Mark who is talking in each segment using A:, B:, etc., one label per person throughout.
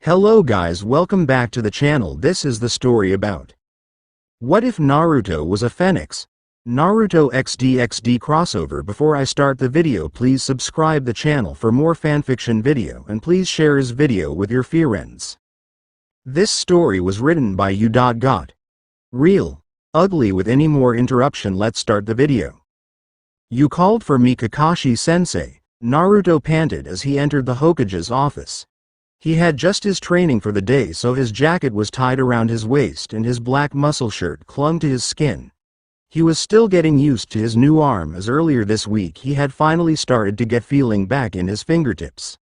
A: Hello guys, welcome back to the channel. This is the story about what if Naruto was a Phenex? Naruto X DxD crossover. Before I start the video, please subscribe the channel for more fanfiction video and please share his video with your friends. This story was written by you.got.real.ugly. With any more interruption, let's start the video. You called for me, Kakashi-sensei, Naruto panted as he entered the Hokage's office. He had just his training for the day, so his jacket was tied around his waist and his black muscle shirt clung to his skin. He was still getting used to his new arm, as earlier this week he had finally started to get feeling back in his fingertips.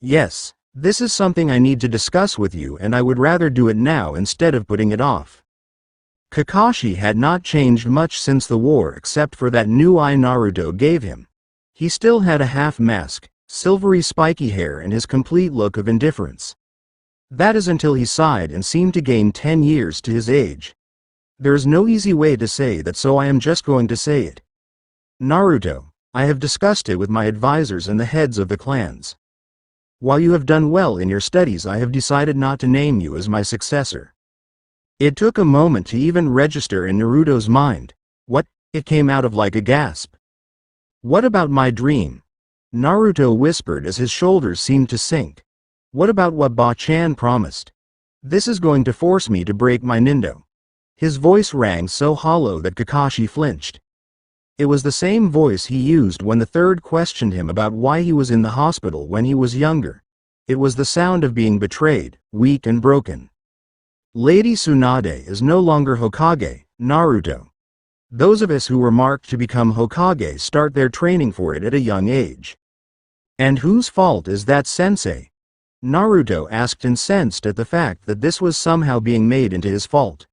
A: Yes, this is something I need to discuss with you, and I would rather do it now instead of putting it off. Kakashi had not changed much since the war except for that new eye Naruto gave him. He still had a half mask, silvery spiky hair and his complete look of indifference. That is until he sighed and seemed to gain 10 years to his age. There is no easy way to say that, so I am just going to say it. Naruto, I have discussed it with my advisors and the heads of the clans. While you have done well in your studies, I have decided not to name you as my successor. It took a moment to even register in Naruto's mind. What? It came out of like a gasp. What about my dream? Naruto whispered as his shoulders seemed to sink. What about what Ba-chan promised? This is going to force me to break my Nindo. His voice rang so hollow that Kakashi flinched. It was the same voice he used when the third questioned him about why he was in the hospital when he was younger. It was the sound of being betrayed, weak and broken. Lady Tsunade is no longer Hokage, Naruto. Those of us who were marked to become Hokage start their training for it at a young age. And whose fault is that, sensei? Naruto asked, incensed at the fact that this was somehow being made into his fault.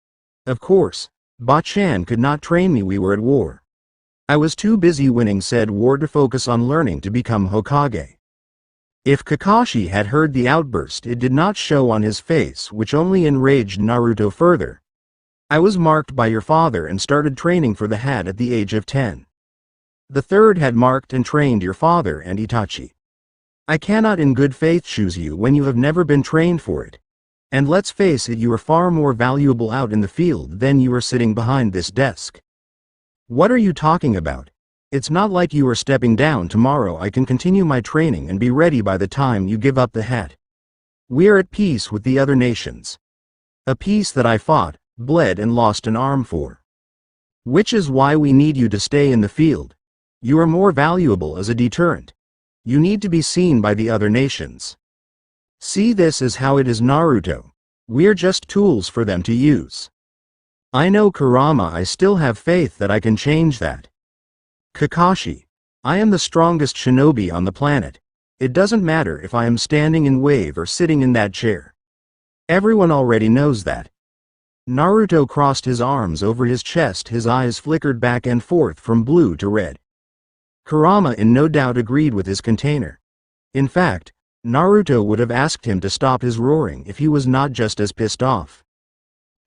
A: Of course, Ba-chan could not train me, we were at war. I was too busy winning said war to focus on learning to become Hokage. If Kakashi had heard the outburst, it did not show on his face, which only enraged Naruto further. I was marked by your father and started training for the hat at the age of 10. The third had marked and trained your father and Itachi. I cannot in good faith choose you when you have never been trained for it. And let's face it, you are far more valuable out in the field than you are sitting behind this desk. What are you talking about? It's not like you are stepping down tomorrow. I can continue my training and be ready by the time you give up the hat. We are at peace with the other nations. A peace that I fought, bled and lost an arm for. Which is why we need you to stay in the field. You are more valuable as a deterrent. You need to be seen by the other nations. See, this is how it is, Naruto. We're just tools for them to use. I know, Kurama, I still have faith that I can change that. Kakashi, I am the strongest shinobi on the planet. It doesn't matter if I am standing in wave or sitting in that chair. Everyone already knows that. Naruto crossed his arms over his chest, his eyes flickered back and forth from blue to red. Kurama in no doubt agreed with his container. In fact, Naruto would have asked him to stop his roaring if he was not just as pissed off.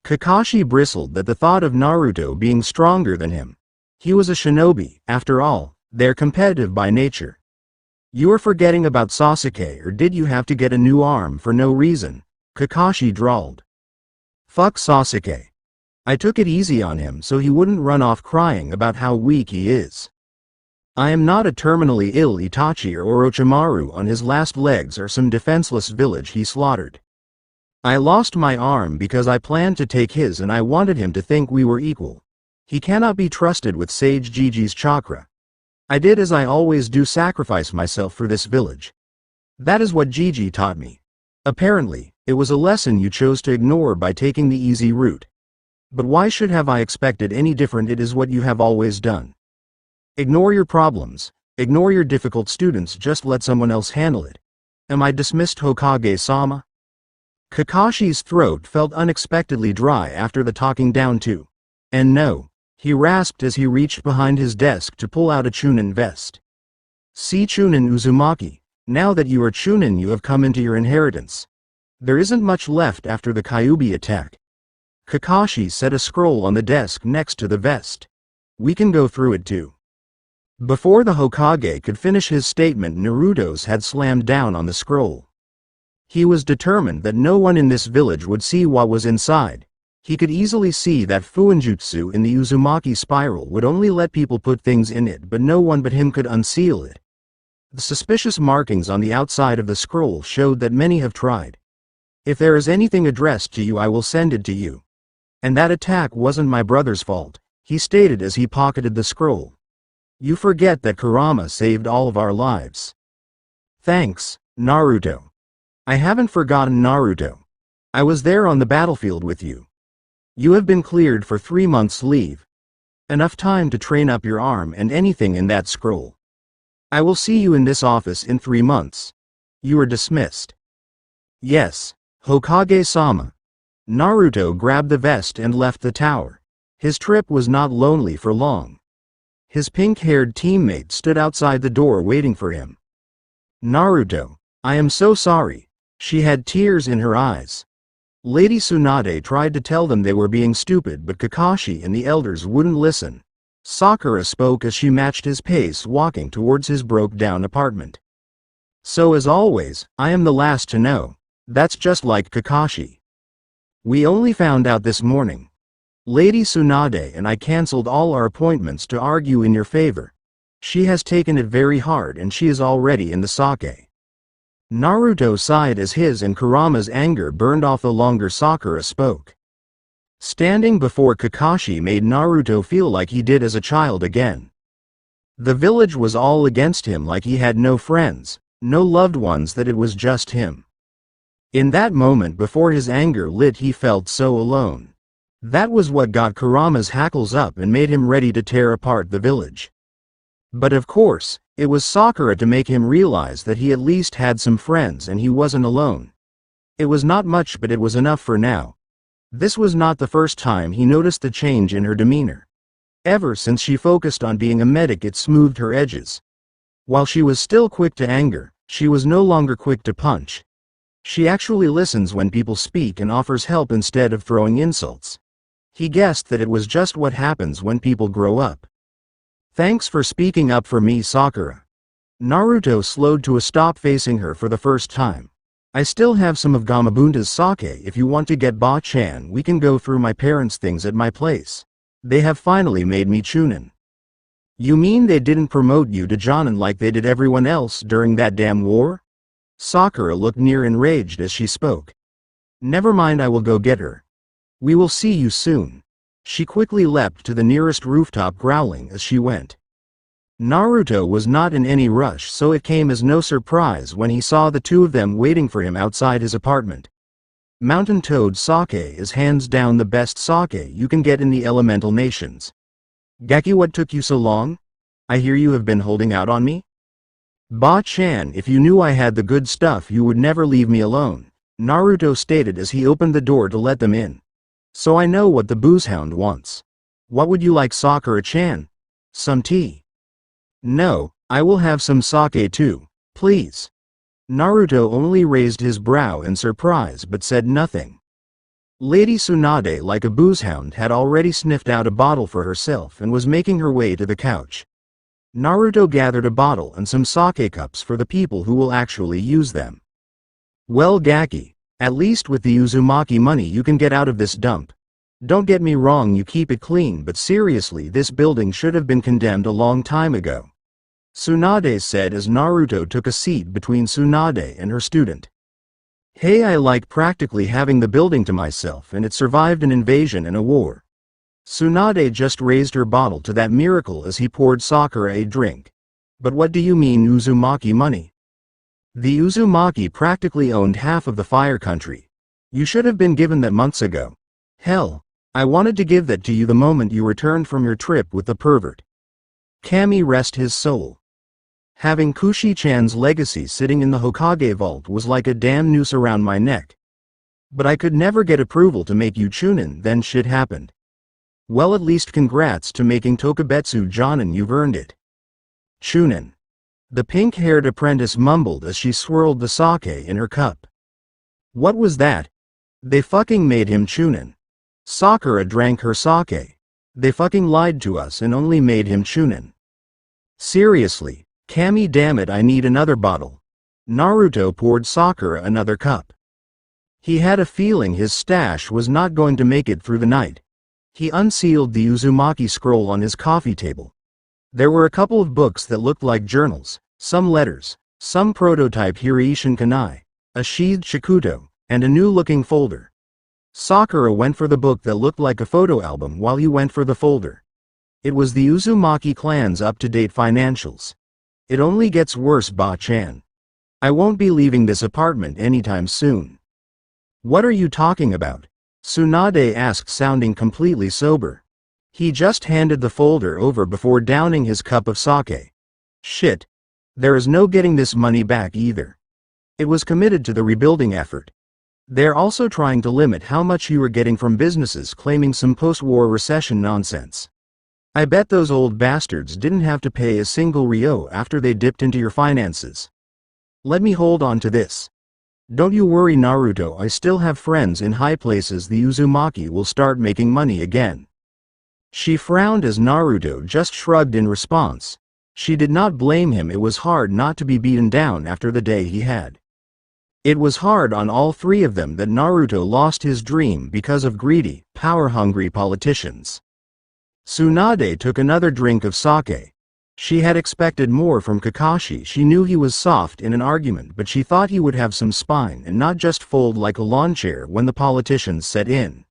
A: Kakashi bristled at the thought of Naruto being stronger than him. He was a shinobi, after all, they're competitive by nature. You are forgetting about Sasuke, or did you have to get a new arm for no reason? Kakashi drawled. Fuck Sasuke. I took it easy on him so he wouldn't run off crying about how weak he is. I am not a terminally ill Itachi or Orochimaru on his last legs or some defenseless village he slaughtered. I lost my arm because I planned to take his and I wanted him to think we were equal. He cannot be trusted with Sage Gigi's chakra. I did as I always do, sacrifice myself for this village. That is what Gigi taught me. Apparently, it was a lesson you chose to ignore by taking the easy route. But why should have I expected any different? It is what you have always done. Ignore your problems, ignore your difficult students, just let someone else handle it. Am I dismissed, Hokage-sama? Kakashi's throat felt unexpectedly dry after the talking down to. And no, he rasped as he reached behind his desk to pull out a Chunin vest. See, Chunin Uzumaki, now that you are Chunin you have come into your inheritance. There isn't much left after the Kyuubi attack. Kakashi set a scroll on the desk next to the vest. We can go through it too. Before the Hokage could finish his statement, Naruto's had slammed down on the scroll. He was determined that no one in this village would see what was inside. He could easily see that Fuinjutsu in the Uzumaki spiral would only let people put things in it, but no one but him could unseal it. The suspicious markings on the outside of the scroll showed that many have tried. If there is anything addressed to you, I will send it to you. And that attack wasn't my brother's fault, he stated as he pocketed the scroll. You forget that Kurama saved all of our lives. Thanks, Naruto. I haven't forgotten Naruto. I was there on the battlefield with you. You have been cleared for 3 months' leave. Enough time to train up your arm and anything in that scroll. I will see you in this office in 3 months. You are dismissed. Yes, Hokage-sama. Naruto grabbed the vest and left the tower. His trip was not lonely for long. His pink-haired teammate stood outside the door waiting for him. Naruto, I am so sorry. She had tears in her eyes. Lady Tsunade tried to tell them they were being stupid, but Kakashi and the elders wouldn't listen. Sakura spoke as she matched his pace, walking towards his broke-down apartment. So as always, I am the last to know. That's just like Kakashi. We only found out this morning. Lady Tsunade and I cancelled all our appointments to argue in your favor. She has taken it very hard and she is already in the sake. Naruto sighed as his and Kurama's anger burned off the longer Sakura spoke. Standing before Kakashi made Naruto feel like he did as a child again. The village was all against him, like he had no friends, no loved ones, that it was just him. In that moment before his anger lit, he felt so alone. That was what got Kurama's hackles up and made him ready to tear apart the village. But of course, it was Sakura to make him realize that he at least had some friends and he wasn't alone. It was not much, but it was enough for now. This was not the first time he noticed the change in her demeanor. Ever since she focused on being a medic, it smoothed her edges. While she was still quick to anger, she was no longer quick to punch. She actually listens when people speak and offers help instead of throwing insults. He guessed that it was just what happens when people grow up. Thanks for speaking up for me, Sakura. Naruto slowed to a stop facing her for the first time. I still have some of Gamabunta's sake. If you want to get Ba-chan, we can go through my parents' things at my place. They have finally made me chunin. You mean they didn't promote you to jonin like they did everyone else during that damn war? Sakura looked near enraged as she spoke. Never mind, I will go get her. We will see you soon. She quickly leapt to the nearest rooftop, growling as she went. Naruto was not in any rush, so it came as no surprise when he saw the two of them waiting for him outside his apartment. Mountain Toad sake is hands down the best sake you can get in the elemental nations. Gaki, what took you so long? I hear you have been holding out on me? Ba-chan, if you knew I had the good stuff you would never leave me alone, Naruto stated as he opened the door to let them in. So I know what the boozehound wants. What would you like, Sakura-chan? Some tea? No, I will have some sake too, please. Naruto only raised his brow in surprise but said nothing. Lady Tsunade, like a boozehound, had already sniffed out a bottle for herself and was making her way to the couch. Naruto gathered a bottle and some sake cups for the people who will actually use them. Well, Gaki, at least with the Uzumaki money you can get out of this dump. Don't get me wrong, you keep it clean, but seriously, this building should have been condemned a long time ago. Tsunade said as Naruto took a seat between Tsunade and her student. Hey, I like practically having the building to myself, and it survived an invasion and a war. Tsunade just raised her bottle to that miracle as he poured Sakura a drink. But what do you mean Uzumaki money? The Uzumaki practically owned half of the Fire Country. You should have been given that months ago. Hell, I wanted to give that to you the moment you returned from your trip with the pervert. Kami, rest his soul. Having Kushi-chan's legacy sitting in the Hokage vault was like a damn noose around my neck. But I could never get approval to make you chunin, then shit happened. Well, at least congrats to making Tokubetsu Jonin, you've earned it. Chunin. The pink-haired apprentice mumbled as she swirled the sake in her cup. What was that? They fucking made him chunin. Sakura drank her sake. They fucking lied to us and only made him chunin. Seriously, Kami, damn it, I need another bottle. Naruto poured Sakura another cup. He had a feeling his stash was not going to make it through the night. He unsealed the Uzumaki scroll on his coffee table. There were a couple of books that looked like journals, some letters, some prototype Hiraishin Kanai, a sheathed Shikuto, and a new-looking folder. Sakura went for the book that looked like a photo album while he went for the folder. It was the Uzumaki clan's up-to-date financials. It only gets worse, Ba-chan. I won't be leaving this apartment anytime soon. What are you talking about? Tsunade asked, sounding completely sober. He just handed the folder over before downing his cup of sake. Shit. There is no getting this money back either. It was committed to the rebuilding effort. They're also trying to limit how much you are getting from businesses claiming some post-war recession nonsense. I bet those old bastards didn't have to pay a single ryo after they dipped into your finances. Let me hold on to this. Don't you worry, Naruto, I still have friends in high places. The Uzumaki will start making money again. She frowned as Naruto just shrugged in response. She did not blame him. It was hard not to be beaten down after the day he had. It was hard on all three of them that Naruto lost his dream because of greedy, power-hungry politicians. Tsunade took another drink of sake. She had expected more from Kakashi. She knew he was soft in an argument, but she thought he would have some spine and not just fold like a lawn chair when the politicians set in.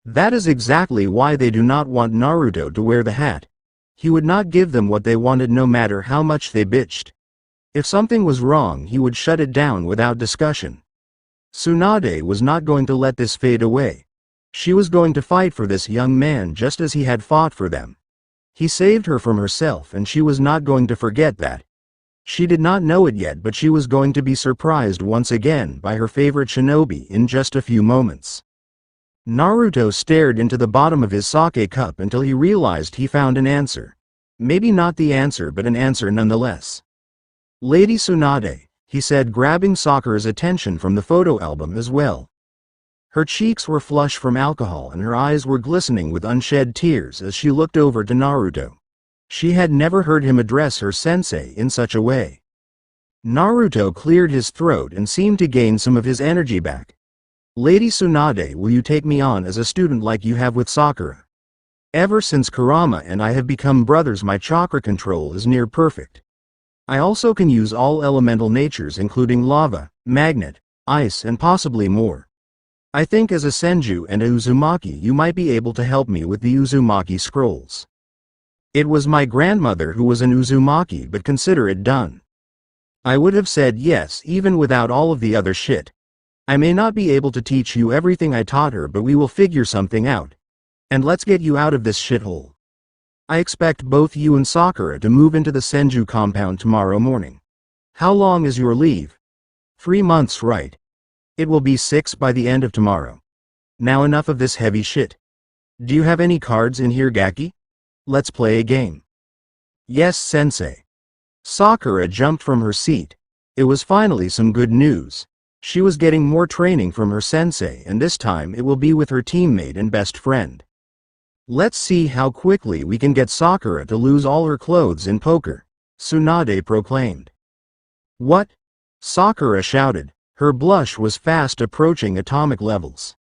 A: That is exactly why they do not want Naruto to wear the hat. He would not give them what they wanted no matter how much they bitched. If something was wrong, he would shut it down without discussion. Tsunade was not going to let this fade away. She was going to fight for this young man just as he had fought for them. He saved her from herself and she was not going to forget that. She did not know it yet, but she was going to be surprised once again by her favorite shinobi in just a few moments. Naruto stared into the bottom of his sake cup until he realized he found an answer. Maybe not the answer, but an answer nonetheless. Lady Tsunade, he said, grabbing Sakura's attention from the photo album as well. Her cheeks were flush from alcohol and her eyes were glistening with unshed tears as she looked over to Naruto. She had never heard him address her sensei in such a way. Naruto cleared his throat and seemed to gain some of his energy back. Lady Tsunade, will you take me on as a student like you have with Sakura? Ever since Kurama and I have become brothers, my chakra control is near perfect. I also can use all elemental natures including lava, magnet, ice and possibly more. I think as a Senju and a Uzumaki you might be able to help me with the Uzumaki scrolls. It was my grandmother who was an Uzumaki, but consider it done. I would have said yes even without all of the other shit. I may not be able to teach you everything I taught her, but we will figure something out. And let's get you out of this shithole. I expect both you and Sakura to move into the Senju compound tomorrow morning. How long is your leave? 3 months, right? It will be 6 by the end of tomorrow. Now enough of this heavy shit. Do you have any cards in here, Gaki? Let's play a game. Yes, sensei. Sakura jumped from her seat. It was finally some good news. She was getting more training from her sensei, and this time it will be with her teammate and best friend. Let's see how quickly we can get Sakura to lose all her clothes in poker, Tsunade proclaimed. What? Sakura shouted. Her blush was fast approaching atomic levels.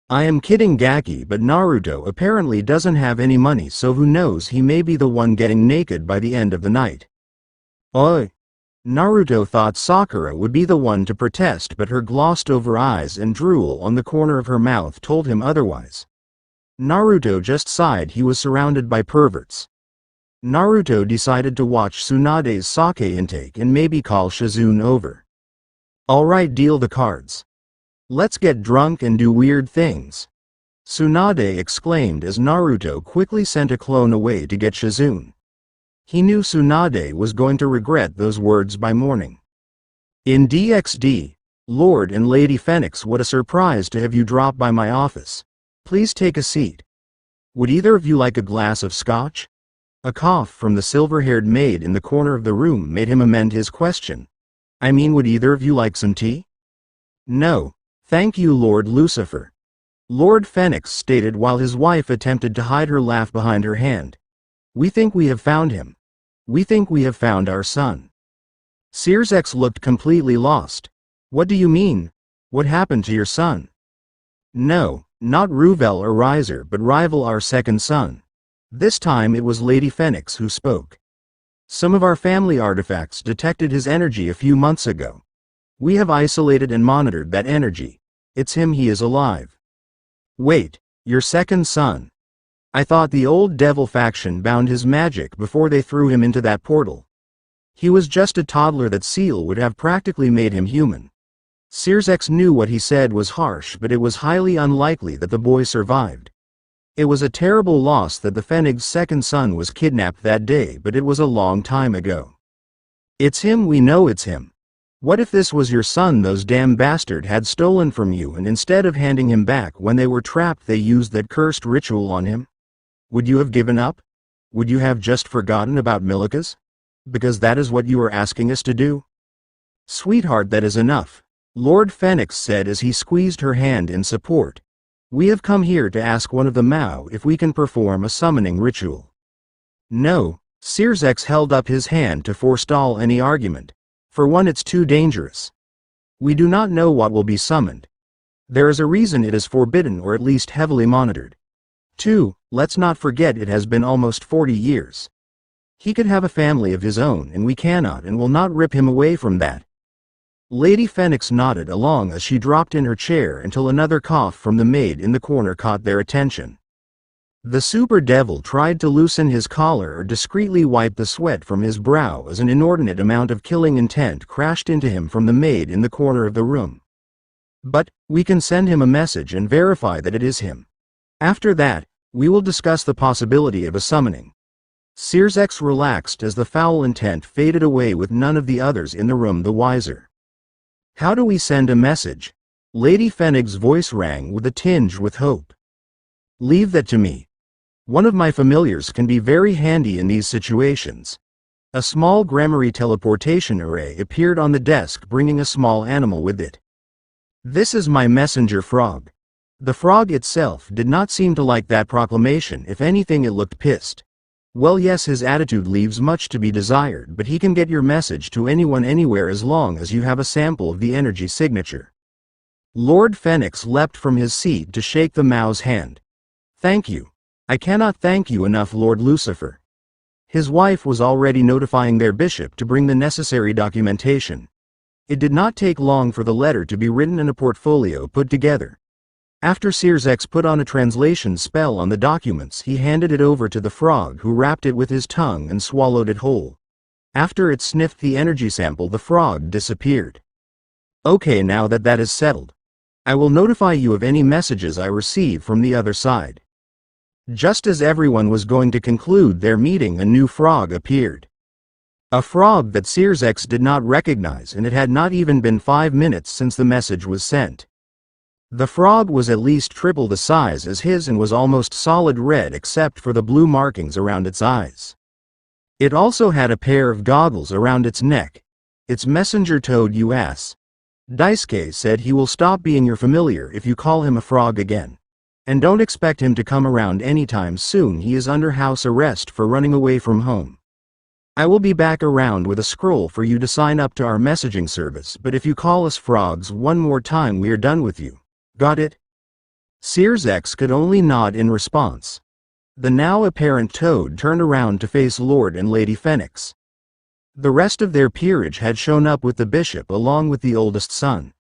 A: I am kidding, Gaki, but Naruto apparently doesn't have any money, so who knows, he may be the one getting naked by the end of the night. Oi! Naruto thought Sakura would be the one to protest, but her glossed-over eyes and drool on the corner of her mouth told him otherwise. Naruto just sighed. He was surrounded by perverts. Naruto decided to watch Tsunade's sake intake and maybe call Shizune over. Alright, deal the cards. Let's get drunk and do weird things. Tsunade exclaimed as Naruto quickly sent a clone away to get Shizune. He knew Tsunade was going to regret those words by morning. In DxD, Lord and Lady Phenex, what a surprise to have you drop by my office. Please take a seat. Would either of you like a glass of scotch? A cough from the silver-haired maid in the corner of the room made him amend his question. I mean, would either of you like some tea? No, thank you, Lord Lucifer. Lord Phenex stated while his wife attempted to hide her laugh behind her hand. We think we have found him. We think we have found our son. Sears looked completely lost. What do you mean? What happened to your son? No, not Ruvel or Riser but Rival, our second son. This time it was Lady Phenex who spoke. Some of our family artifacts detected his energy a few months ago. We have isolated and monitored that energy. It's him, he is alive. Wait, your second son? I thought the old devil faction bound his magic before they threw him into that portal. He was just a toddler. That seal would have practically made him human. Sears knew what he said was harsh, but it was highly unlikely that the boy survived. It was a terrible loss that the Phenig's second son was kidnapped that day, but it was a long time ago. It's him, we know it's him. What if this was your son those damn bastard had stolen from you, and instead of handing him back when they were trapped they used that cursed ritual on him? Would you have given up? Would you have just forgotten about Milikas? Because that is what you are asking us to do? Sweetheart, that is enough, Lord Phenex said as he squeezed her hand in support. We have come here to ask one of the Mao if we can perform a summoning ritual. No, Sears held up his hand to forestall any argument. For one, it's too dangerous. We do not know what will be summoned. There is a reason it is forbidden, or at least heavily monitored. 2. Let's not forget it has been almost 40 years. He could have a family of his own, and we cannot and will not rip him away from that. Lady Phenex nodded along as she dropped in her chair until another cough from the maid in the corner caught their attention. The super devil tried to loosen his collar or discreetly wipe the sweat from his brow as an inordinate amount of killing intent crashed into him from the maid in the corner of the room. But, we can send him a message and verify that it is him. After that, we will discuss the possibility of a summoning. Sears relaxed as the foul intent faded away, with none of the others in the room the wiser. How do we send a message? Lady Phenig's voice rang with a tinge with hope. Leave that to me. One of my familiars can be very handy in these situations. A small grammary teleportation array appeared on the desk, bringing a small animal with it. This is my messenger frog. The frog itself did not seem to like that proclamation. If anything, it looked pissed. Well, yes, his attitude leaves much to be desired, but he can get your message to anyone anywhere as long as you have a sample of the energy signature. Lord Phenex leapt from his seat to shake the Mao's hand. Thank you. I cannot thank you enough, Lord Lucifer. His wife was already notifying their bishop to bring the necessary documentation. It did not take long for the letter to be written and a portfolio put together. After Sears put on a translation spell on the documents, he handed it over to the frog, who wrapped it with his tongue and swallowed it whole. After it sniffed the energy sample, the frog disappeared. Okay, now that that is settled, I will notify you of any messages I receive from the other side. Just as everyone was going to conclude their meeting, a new frog appeared. A frog that Sears did not recognize, and it had not even been 5 minutes since the message was sent. The frog was at least triple the size as his and was almost solid red except for the blue markings around its eyes. It also had a pair of goggles around its neck. Its messenger toad U.S. Daisuke said he will stop being your familiar if you call him a frog again. And don't expect him to come around anytime soon. He is under house arrest for running away from home. I will be back around with a scroll for you to sign up to our messaging service, but if you call us frogs one more time, we are done with you. Got it? Sears could only nod in response. The now apparent toad turned around to face Lord and Lady Phenex. The rest of their peerage had shown up with the bishop along with the oldest son.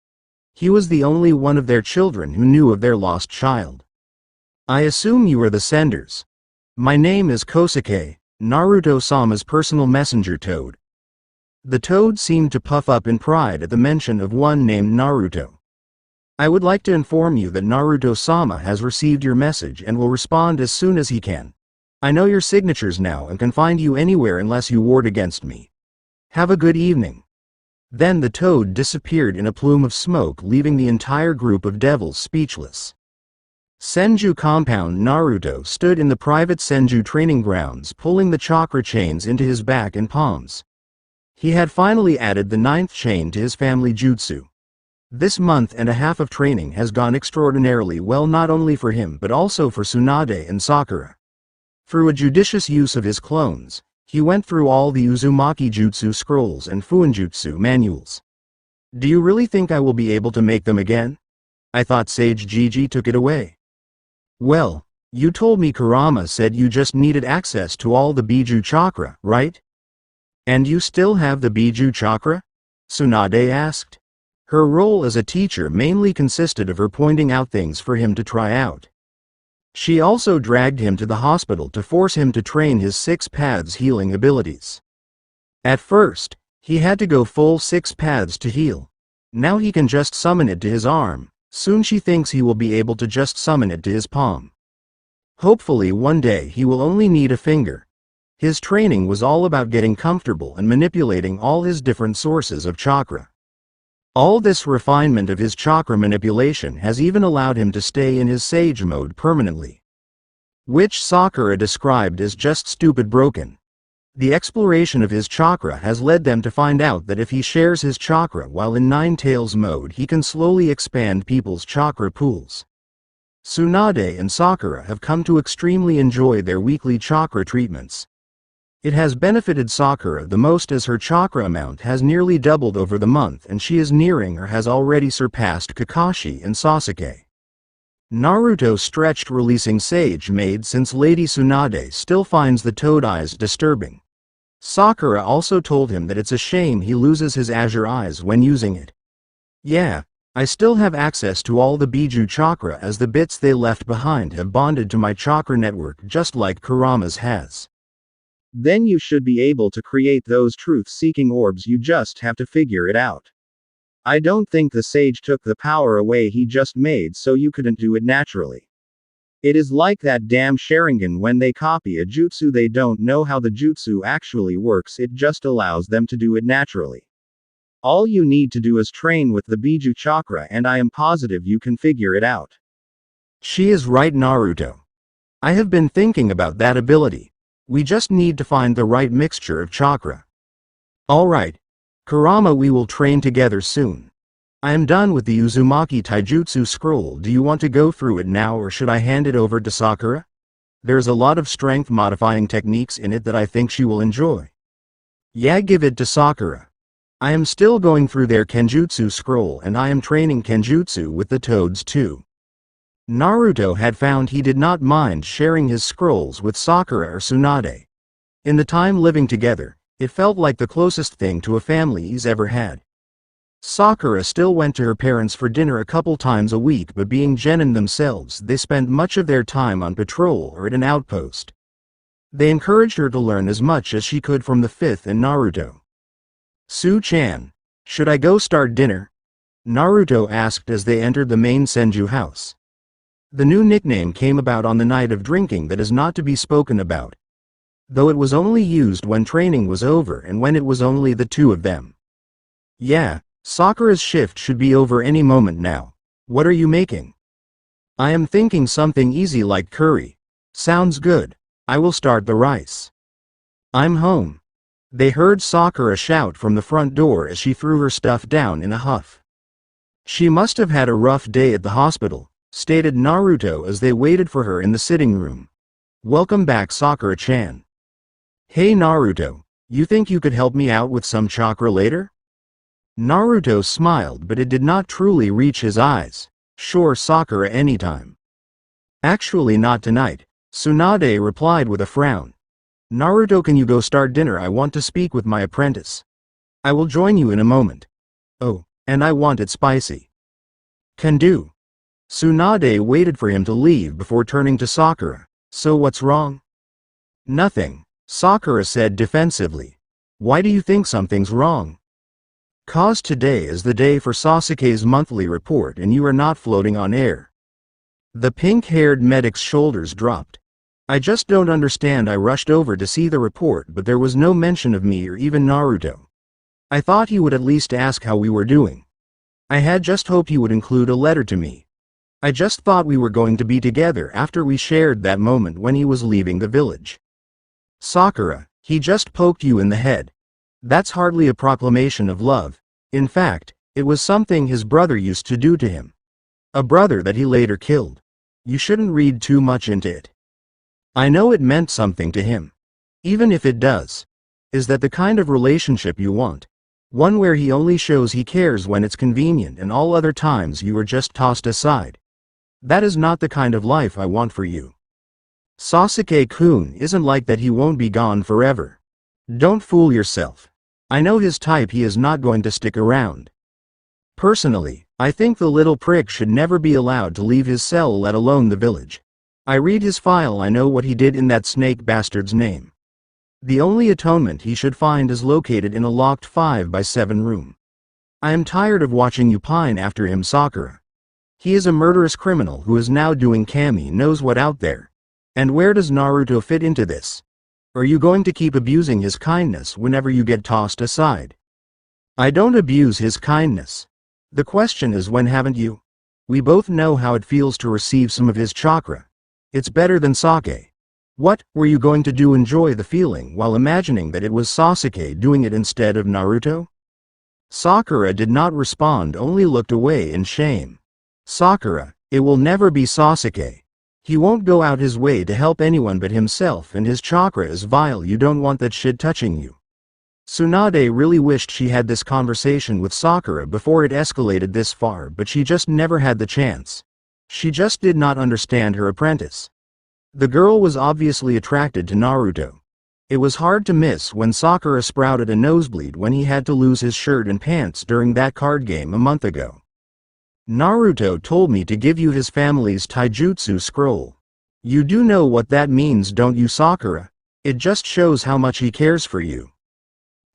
A: He was the only one of their children who knew of their lost child. I assume you are the senders. My name is Kosuke, Naruto-sama's personal messenger toad. The toad seemed to puff up in pride at the mention of one named Naruto. I would like to inform you that Naruto-sama has received your message and will respond as soon as he can. I know your signatures now and can find you anywhere unless you ward against me. Have a good evening. Then the toad disappeared in a plume of smoke, leaving the entire group of devils speechless. Senju compound. Naruto stood in the private Senju training grounds, pulling the chakra chains into his back and palms. He had finally added the 9th chain to his family jutsu. This month and a half of training has gone extraordinarily well, not only for him but also for Tsunade and Sakura. Through a judicious use of his clones, He went through all the Uzumaki Jutsu scrolls and Fuinjutsu manuals. Do you really think I will be able to make them again? I thought Sage Gigi took it away. Well, you told me Kurama said you just needed access to all the Biju chakra, right? And you still have the Biju chakra? Tsunade asked. Her role as a teacher mainly consisted of her pointing out things for him to try out. She also dragged him to the hospital to force him to train his 6 paths healing abilities. At first, he had to go full 6 paths to heal. Now he can just summon it to his arm. Soon she thinks he will be able to just summon it to his palm. Hopefully one day he will only need a finger. His training was all about getting comfortable and manipulating all his different sources of chakra. All this refinement of his chakra manipulation has even allowed him to stay in his sage mode permanently. Which Sakura described as just stupid broken. The exploration of his chakra has led them to find out that if he shares his chakra while in Nine Tails mode, he can slowly expand people's chakra pools. Tsunade and Sakura have come to extremely enjoy their weekly chakra treatments. It has benefited Sakura the most as her chakra amount has nearly doubled over the month and she is nearing or has already surpassed Kakashi and Sasuke. Naruto stretched releasing Sage Maid since Lady Tsunade still finds the toad eyes disturbing. Sakura also told him that it's a shame he loses his azure eyes when using it. Yeah, I still have access to all the Biju chakra as the bits they left behind have bonded to my chakra network just like Kurama's has. Then you should be able to create those truth-seeking orbs, you just have to figure it out. I don't think the sage took the power away he just made so you couldn't do it naturally. It is like that damn Sharingan when they copy a jutsu they don't know how the jutsu actually works, it just allows them to do it naturally. All you need to do is train with the Biju chakra and I am positive you can figure it out. She is right, Naruto. I have been thinking about that ability. We just need to find the right mixture of chakra. Alright. Kurama, we will train together soon. I am done with the Uzumaki Taijutsu scroll. Do you want to go through it now or should I hand it over to Sakura? There's a lot of strength modifying techniques in it that I think she will enjoy. Yeah, give it to Sakura. I am still going through their Kenjutsu scroll and I am training Kenjutsu with the toads too. Naruto had found he did not mind sharing his scrolls with Sakura or Tsunade. In the time living together, it felt like the closest thing to a family he's ever had. Sakura still went to her parents for dinner a couple times a week, but being genin themselves, they spent much of their time on patrol or at an outpost. They encouraged her to learn as much as she could from the fifth and Naruto. Su-chan, should I go start dinner? Naruto asked as they entered the main Senju house. The new nickname came about on the night of drinking that is not to be spoken about, though it was only used when training was over and when it was only the two of them. Yeah, Sakura's shift should be over any moment now. What are you making? I am thinking something easy like curry. Sounds good. I will start the rice. I'm home. They heard Sakura shout from the front door as she threw her stuff down in a huff. She must have had a rough day at the hospital, stated Naruto as they waited for her in the sitting room. Welcome back, Sakura-chan. Hey Naruto, you think you could help me out with some chakra later? Naruto smiled, but it did not truly reach his eyes. Sure, Sakura, anytime. Actually not tonight, Tsunade replied with a frown. Naruto, can you go start dinner? I want to speak with my apprentice. I will join you in a moment. Oh, and I want it spicy. Can do. Tsunade waited for him to leave before turning to Sakura. So what's wrong? Nothing, Sakura said defensively. Why do you think something's wrong? 'Cause today is the day for Sasuke's monthly report and you are not floating on air. The pink-haired medic's shoulders dropped. I just don't understand. I rushed over to see the report, but there was no mention of me or even Naruto. I thought he would at least ask how we were doing. I had just hoped he would include a letter to me. I just thought we were going to be together after we shared that moment when he was leaving the village. Sakura, he just poked you in the head. That's hardly a proclamation of love. In fact, it was something his brother used to do to him. A brother that he later killed. You shouldn't read too much into it. I know it meant something to him. Even if it does. Is that the kind of relationship you want? One where he only shows he cares when it's convenient and all other times you are just tossed aside? That is not the kind of life I want for you. Sasuke-kun isn't like that, he won't be gone forever. Don't fool yourself. I know his type, he is not going to stick around. Personally, I think the little prick should never be allowed to leave his cell, let alone the village. I read his file, I know what he did in that snake bastard's name. The only atonement he should find is located in a locked 5x7 room. I am tired of watching you pine after him, Sakura. He is a murderous criminal who is now doing Kami knows what out there. And where does Naruto fit into this? Are you going to keep abusing his kindness whenever you get tossed aside? I don't abuse his kindness. The question is, when haven't you? We both know how it feels to receive some of his chakra. It's better than sake. What were you going to do, enjoy the feeling while imagining that it was Sasuke doing it instead of Naruto? Sakura did not respond, only looked away in shame. Sakura, it will never be Sasuke. He won't go out his way to help anyone but himself, and his chakra is vile, you don't want that shit touching you. Tsunade really wished she had this conversation with Sakura before it escalated this far, but she just never had the chance. She just did not understand her apprentice. The girl was obviously attracted to Naruto. It was hard to miss when Sakura sprouted a nosebleed when he had to lose his shirt and pants during that card game a month ago. Naruto told me to give you his family's taijutsu scroll. You do know what that means, don't you, Sakura? It just shows how much he cares for you.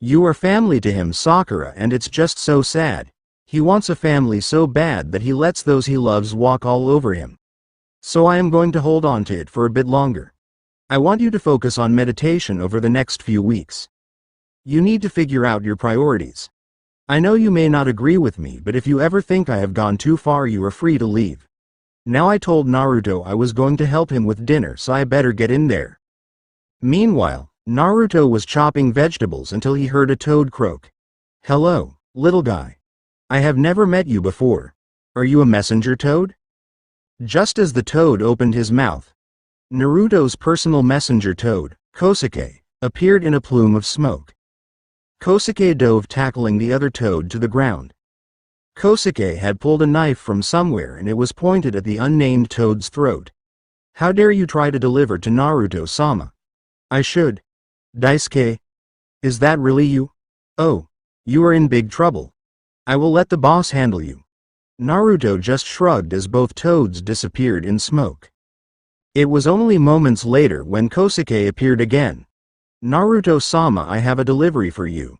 A: You are family to him, Sakura, and it's just so sad. He wants a family so bad that he lets those he loves walk all over him. So I am going to hold on to it for a bit longer. I want you to focus on meditation over the next few weeks. You need to figure out your priorities. I know you may not agree with me, but if you ever think I have gone too far, you are free to leave. Now I told Naruto I was going to help him with dinner, so I better get in there. Meanwhile, Naruto was chopping vegetables until he heard a toad croak. Hello, little guy. I have never met you before. Are you a messenger toad? Just as the toad opened his mouth, Naruto's personal messenger toad, Kosuke, appeared in a plume of smoke. Kosuke dove, tackling the other toad to the ground. Kosuke had pulled a knife from somewhere and it was pointed at the unnamed toad's throat. How dare you try to deliver to Naruto-sama? I should. Daisuke? Is that really you? Oh, you are in big trouble. I will let the boss handle you. Naruto just shrugged as both toads disappeared in smoke. It was only moments later when Kosuke appeared again. Naruto-sama, I have a delivery for you.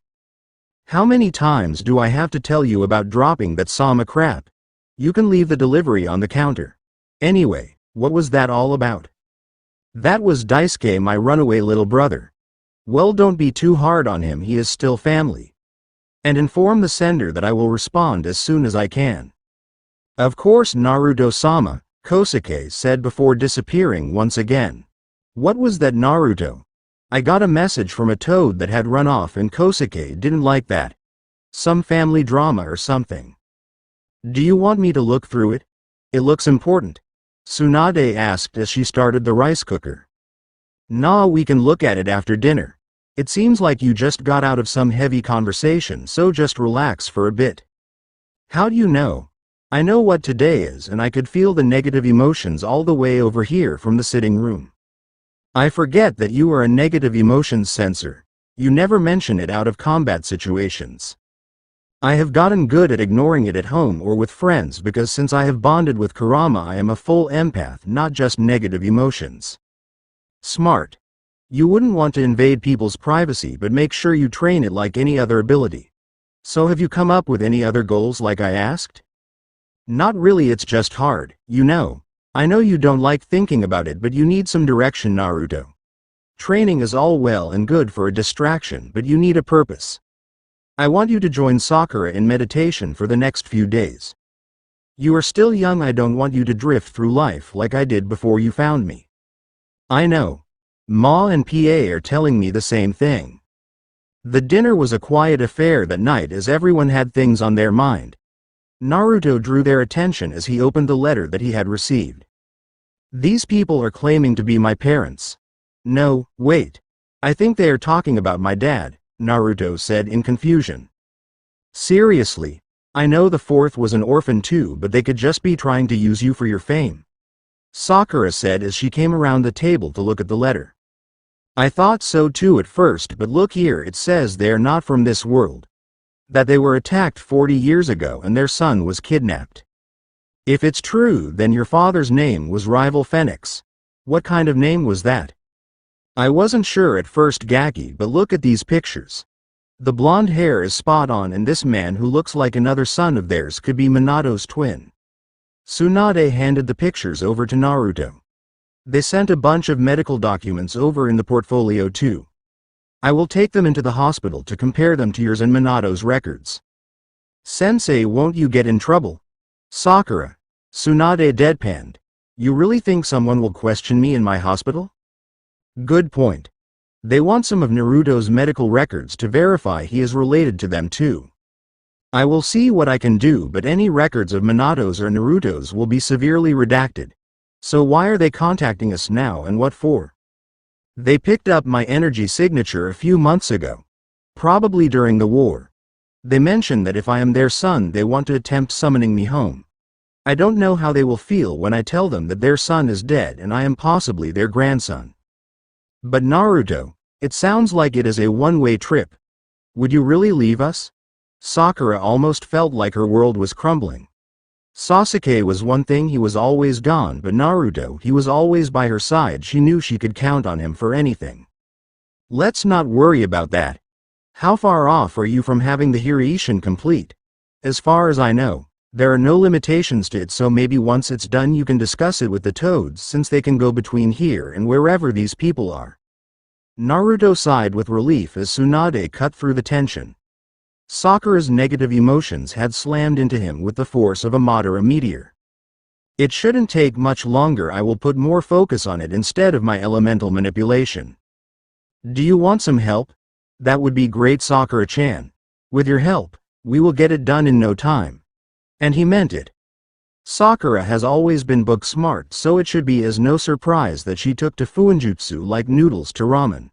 A: How many times do I have to tell you about dropping that sama crap? You can leave the delivery on the counter. Anyway, what was that all about? That was Daisuke, my runaway little brother. Well, don't be too hard on him, he is still family. And inform the sender that I will respond as soon as I can. Of course, Naruto-sama, Kosuke said before disappearing once again. What was that, Naruto? I got a message from a toad that had run off and Kosuke didn't like that. Some family drama or something. Do you want me to look through it? It looks important. Tsunade asked as she started the rice cooker. Nah, we can look at it after dinner. It seems like you just got out of some heavy conversation, so just relax for a bit. How do you know? I know what today is, and I could feel the negative emotions all the way over here from the sitting room. I forget that you are a negative emotions sensor. You never mention it out of combat situations. I have gotten good at ignoring it at home or with friends because since I have bonded with Kurama I am a full empath, not just negative emotions. Smart. You wouldn't want to invade people's privacy, but make sure you train it like any other ability. So have you come up with any other goals like I asked? Not really, it's just hard, you know. I know you don't like thinking about it, but you need some direction, Naruto. Training is all well and good for a distraction, but you need a purpose. I want you to join Sakura in meditation for the next few days. You are still young, I don't want you to drift through life like I did before you found me. I know. Ma and PA are telling me the same thing. The dinner was a quiet affair that night as everyone had things on their mind. Naruto drew their attention as he opened the letter that he had received. These people are claiming to be my parents. No, wait. I think they are talking about my dad, Naruto said in confusion. Seriously, I know the fourth was an orphan too, but they could just be trying to use you for your fame, Sakura said as she came around the table to look at the letter. I thought so too at first, but look here, it says they are not from this world. That they were attacked 40 years ago and their son was kidnapped. If it's true, then your father's name was Rival Phenex. What kind of name was that? I wasn't sure at first, Gaki, but look at these pictures. The blonde hair is spot on, and this man who looks like another son of theirs could be Minato's twin. Tsunade handed the pictures over to Naruto. They sent a bunch of medical documents over in the portfolio too. I will take them into the hospital to compare them to yours and Minato's records. Sensei, won't you get in trouble? Sakura. Tsunade deadpanned. You really think someone will question me in my hospital? Good point. They want some of Naruto's medical records to verify he is related to them too. I will see what I can do, but any records of Minato's or Naruto's will be severely redacted. So why are they contacting us now and what for? They picked up my energy signature a few months ago. Probably during the war. They mentioned that if I am their son, they want to attempt summoning me home. I don't know how they will feel when I tell them that their son is dead and I am possibly their grandson. But Naruto, it sounds like it is a one-way trip. Would you really leave us? Sakura almost felt like her world was crumbling. Sasuke was one thing, he was always gone, but Naruto, he was always by her side. She knew she could count on him for anything. Let's not worry about that. How far off are you from having the Hirishin complete? As far as I know, there are no limitations to it, so maybe once it's done you can discuss it with the Toads, since they can go between here and wherever these people are. Naruto sighed with relief as Tsunade cut through the tension. Sakura's negative emotions had slammed into him with the force of a Madara meteor. It shouldn't take much longer. I will put more focus on it instead of my elemental manipulation. Do you want some help? That would be great, Sakura-chan. With your help, we will get it done in no time. And he meant it. Sakura has always been book smart, so it should be as no surprise that she took to Fuinjutsu like noodles to ramen.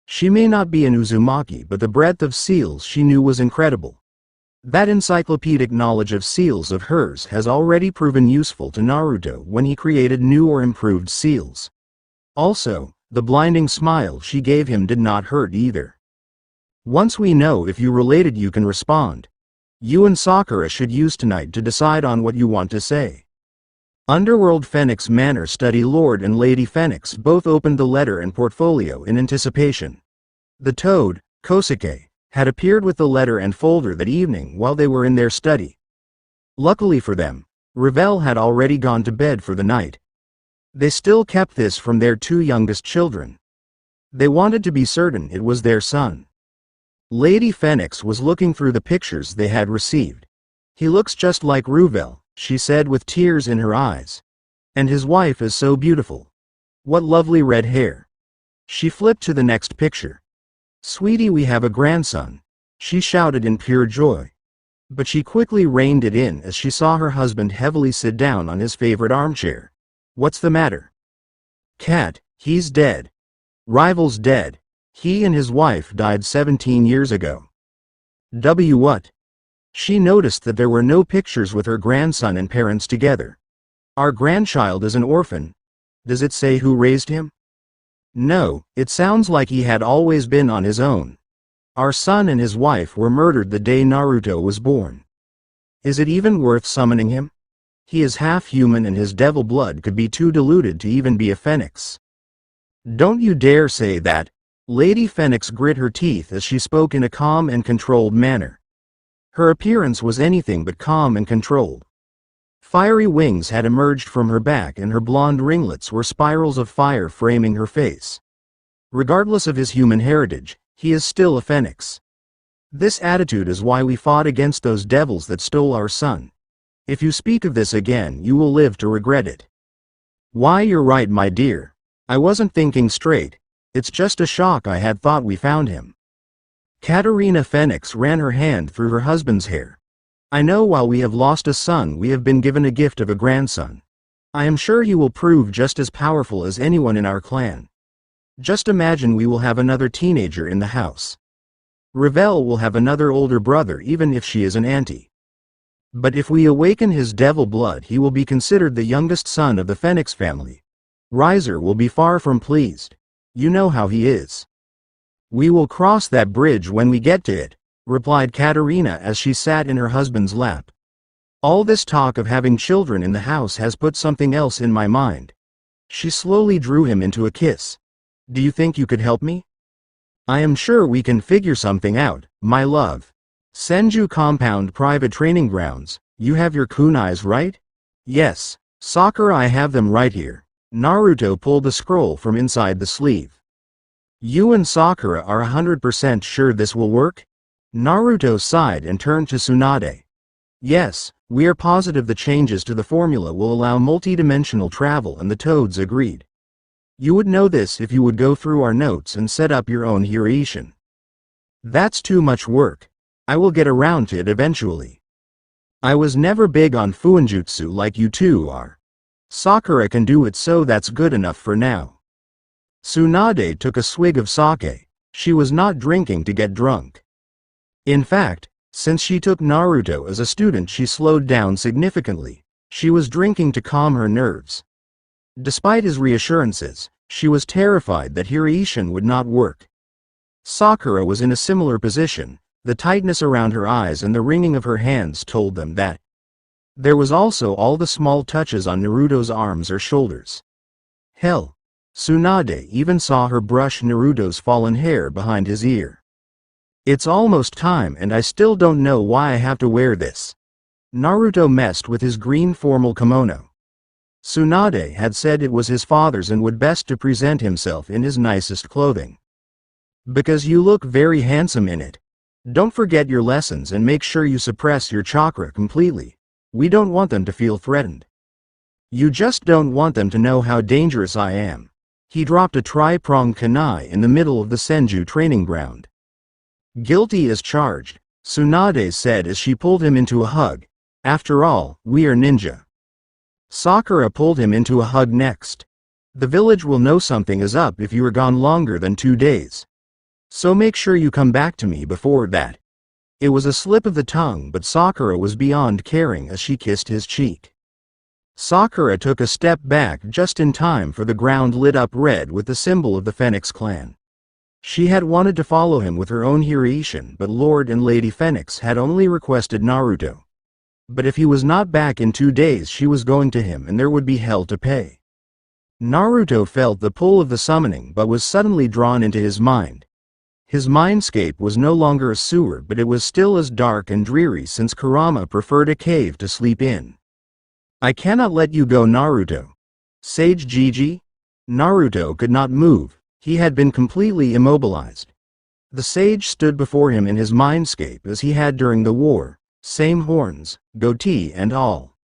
A: She may not be an Uzumaki, but the breadth of seals she knew was incredible. That encyclopedic knowledge of seals of hers has already proven useful to Naruto when he created new or improved seals. Also, the blinding smile she gave him did not hurt either. Once we know if you related, you can respond. You and Sakura should use tonight to decide on what you want to say. Underworld Phenex Manor Study Lord and Lady Phenex both opened the letter and portfolio in anticipation. The toad, Kosuke, had appeared with the letter and folder that evening while they were in their study. Luckily for them, Ravel had already gone to bed for the night. They still kept this from their two youngest children. They wanted to be certain it was their son. Lady Phenex was looking through the pictures they had received. He looks just like Ravel, she said with tears in her eyes. And his wife is so beautiful. What lovely red hair. She flipped to the next picture. Sweetie, we have a grandson, she shouted in pure joy. But she quickly reined it in as she saw her husband heavily sit down on his favorite armchair. What's the matter? Cat, he's dead. Rival's dead. He and his wife died 17 years ago. What? She noticed that there were no pictures with her grandson and parents together. Our grandchild is an orphan. Does it say who raised him? No, it sounds like he had always been on his own. Our son and his wife were murdered the day Naruto was born. Is it even worth summoning him? He is half human and his devil blood could be too diluted to even be a Phenex. Don't you dare say that. Lady Phenex grit her teeth as she spoke in a calm and controlled manner. Her appearance was anything but calm and controlled. Fiery wings had emerged from her back and her blonde ringlets were spirals of fire framing her face. Regardless of his human heritage, he is still a Phenex. This attitude is why we fought against those devils that stole our son. If you speak of this again, you will live to regret it. Why, you're right, my dear. I wasn't thinking straight. It's just a shock. I had thought we found him. Katerina Phenex ran her hand through her husband's hair. I know while we have lost a son, we have been given a gift of a grandson. I am sure he will prove just as powerful as anyone in our clan. Just imagine we will have another teenager in the house. Ravel will have another older brother even if she is an auntie. But if we awaken his devil blood, he will be considered the youngest son of the Phenex family. Riser will be far from pleased. You know how he is. We will cross that bridge when we get to it, replied Katerina as she sat in her husband's lap. All this talk of having children in the house has put something else in my mind. She slowly drew him into a kiss. Do you think you could help me? I am sure we can figure something out, my love. Senju Compound Private Training Grounds, you have your kunais, right? Yes, Sakura, I have them right here. Naruto pulled the scroll from inside the sleeve. You and Sakura are 100% sure this will work? Naruto sighed and turned to Tsunade. Yes, we are positive the changes to the formula will allow multi-dimensional travel, and the toads agreed. You would know this if you would go through our notes and set up your own Hiration. That's too much work. I will get around to it eventually. I was never big on Fuinjutsu like you two are. Sakura can do it, so that's good enough for now. Tsunade took a swig of sake. She was not drinking to get drunk. In fact, since she took Naruto as a student, she slowed down significantly. She was drinking to calm her nerves. Despite his reassurances, she was terrified that Hiration would not work. Sakura was in a similar position. The tightness around her eyes and the wringing of her hands told them that. There was also all the small touches on Naruto's arms or shoulders. Hell, Tsunade even saw her brush Naruto's fallen hair behind his ear. It's almost time and I still don't know why I have to wear this. Naruto messed with his green formal kimono. Tsunade had said it was his father's and would best to present himself in his nicest clothing. Because you look very handsome in it. Don't forget your lessons and make sure you suppress your chakra completely. We don't want them to feel threatened. You just don't want them to know how dangerous I am. He dropped a tri-pronged kunai in the middle of the Senju training ground. Guilty as charged, Tsunade said as she pulled him into a hug. After all, we are ninja. Sakura pulled him into a hug next. The village will know something is up if you are gone longer than 2 days. So make sure you come back to me before that. It was a slip of the tongue, but Sakura was beyond caring as she kissed his cheek. Sakura took a step back just in time for the ground lit up red with the symbol of the Phenex clan. She had wanted to follow him with her own Hiration, but Lord and Lady Phenex had only requested Naruto. But if he was not back in 2 days, she was going to him and there would be hell to pay. Naruto felt the pull of the summoning but was suddenly drawn into his mind. His mindscape was no longer a sewer, but it was still as dark and dreary since Kurama preferred a cave to sleep in. I cannot let you go, Naruto. Sage Gigi? Naruto could not move, he had been completely immobilized. The sage stood before him in his mindscape as he had during the war, same horns, goatee and all.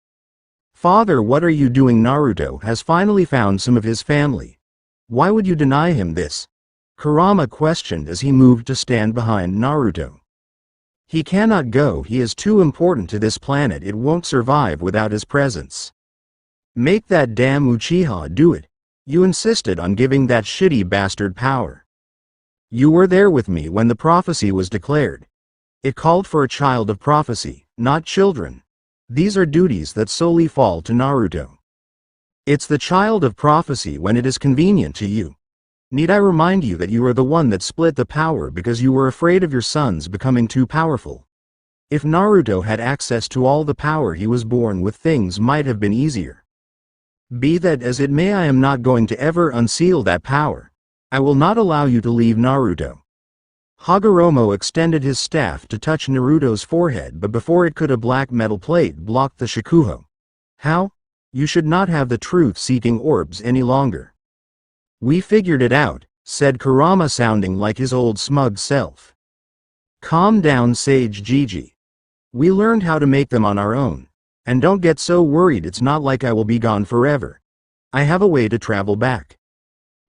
A: Father, what are you doing? Naruto has finally found some of his family. Why would you deny him this? Kurama questioned as he moved to stand behind Naruto. He cannot go, he is too important to this planet, it won't survive without his presence. Make that damn Uchiha do it. You insisted on giving that shitty bastard power. You were there with me when the prophecy was declared. It called for a child of prophecy, not children. These are duties that solely fall to Naruto. It's the child of prophecy when it is convenient to you. Need I remind you that you are the one that split the power because you were afraid of your sons becoming too powerful? If Naruto had access to all the power he was born with, things might have been easier. Be that as it may, I am not going to ever unseal that power. I will not allow you to leave, Naruto. Hagoromo extended his staff to touch Naruto's forehead, but before it could, a black metal plate blocked the Shikuho. How? You should not have the truth-seeking orbs any longer. We figured it out, said Kurama, sounding like his old smug self. Calm down, Sage Gigi. We learned how to make them on our own. And don't get so worried, it's not like I will be gone forever. I have a way to travel back.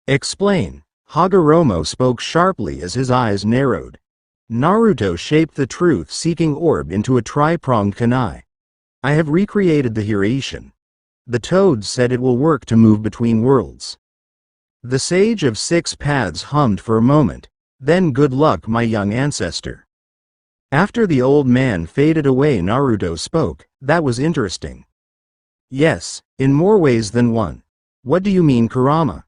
A: Explain. Hagoromo spoke sharply as his eyes narrowed. Naruto shaped the truth-seeking orb into a tri-pronged kunai. I have recreated the Hiration. The toads said it will work to move between worlds. The Sage of Six Paths hummed for a moment, then good luck my young ancestor. After the old man faded away Naruto spoke, that was interesting. Yes, in more ways than one. What do you mean Kurama?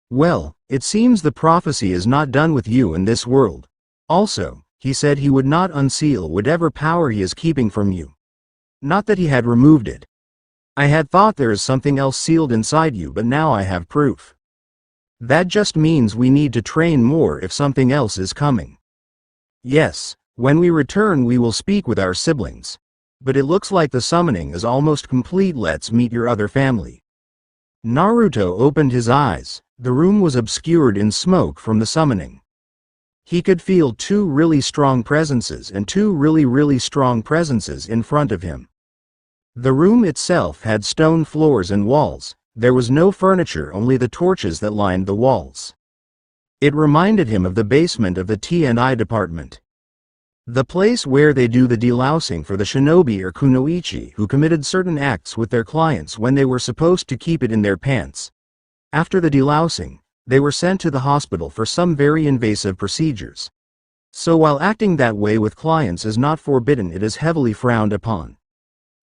A: Well, it seems the prophecy is not done with you in this world. Also, he said he would not unseal whatever power he is keeping from you. Not that he had removed it. I had thought there is something else sealed inside you, but now I have proof. That just means we need to train more if something else is coming. Yes, when we return we will speak with our siblings. But it looks like the summoning is almost complete. Let's meet your other family. Naruto opened his eyes. The room was obscured in smoke from the summoning. He could feel two really strong presences and two really strong presences in front of him. The room itself had stone floors and walls. There was no furniture, only the torches that lined the walls. It reminded him of the basement of the T&I department. The place where they do the delousing for the shinobi or kunoichi who committed certain acts with their clients when they were supposed to keep it in their pants. After the delousing, they were sent to the hospital for some very invasive procedures. So while acting that way with clients is not forbidden, it is heavily frowned upon.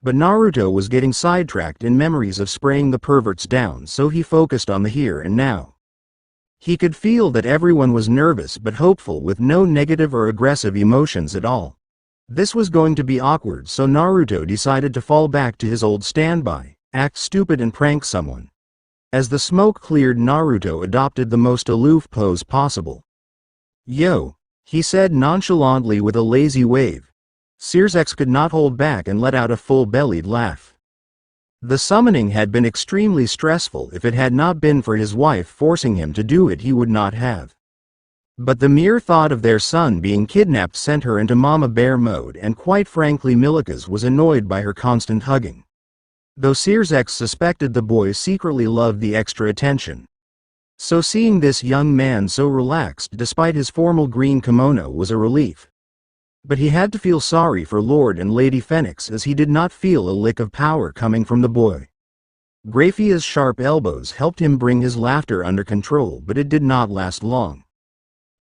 A: But Naruto was getting sidetracked in memories of spraying the perverts down, so he focused on the here and now. He could feel that everyone was nervous but hopeful with no negative or aggressive emotions at all. This was going to be awkward, so Naruto decided to fall back to his old standby, act stupid and prank someone. As the smoke cleared, Naruto adopted the most aloof pose possible. "Yo," he said nonchalantly with a lazy wave. Sirzex could not hold back and let out a full-bellied laugh. The summoning had been extremely stressful. If it had not been for his wife forcing him to do it, he would not have. But the mere thought of their son being kidnapped sent her into mama bear mode, and quite frankly Milika's was annoyed by her constant hugging. Though Sirzex suspected the boy secretly loved the extra attention. So seeing this young man so relaxed despite his formal green kimono was a relief. But he had to feel sorry for Lord and Lady Phenex, as he did not feel a lick of power coming from the boy. Graphia's sharp elbows helped him bring his laughter under control, but it did not last long.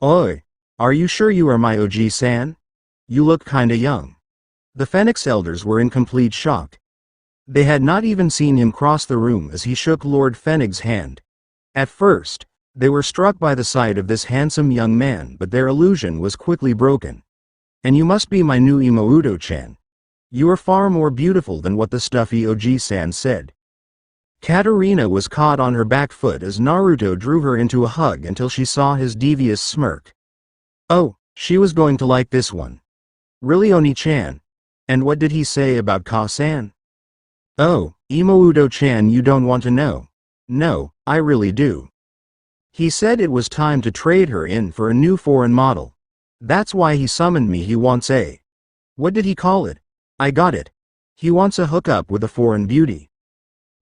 A: "Oi, are you sure you are my OG-san? You look kinda young." The Phenex elders were in complete shock. They had not even seen him cross the room as he shook Lord Phenig's hand. At first, they were struck by the sight of this handsome young man, but their illusion was quickly broken. "And you must be my new Imouto-chan. You are far more beautiful than what the stuffy OG-san said." Katarina was caught on her back foot as Naruto drew her into a hug until she saw his devious smirk. Oh, she was going to like this one. "Really, Oni-chan? And what did he say about Ka-san?" "Oh, Imouto-chan, you don't want to know." "No, I really do. He said it was time to trade her in for a new foreign model. That's why he summoned me. He wants a... What did he call it? I got it. He wants a hookup with a foreign beauty."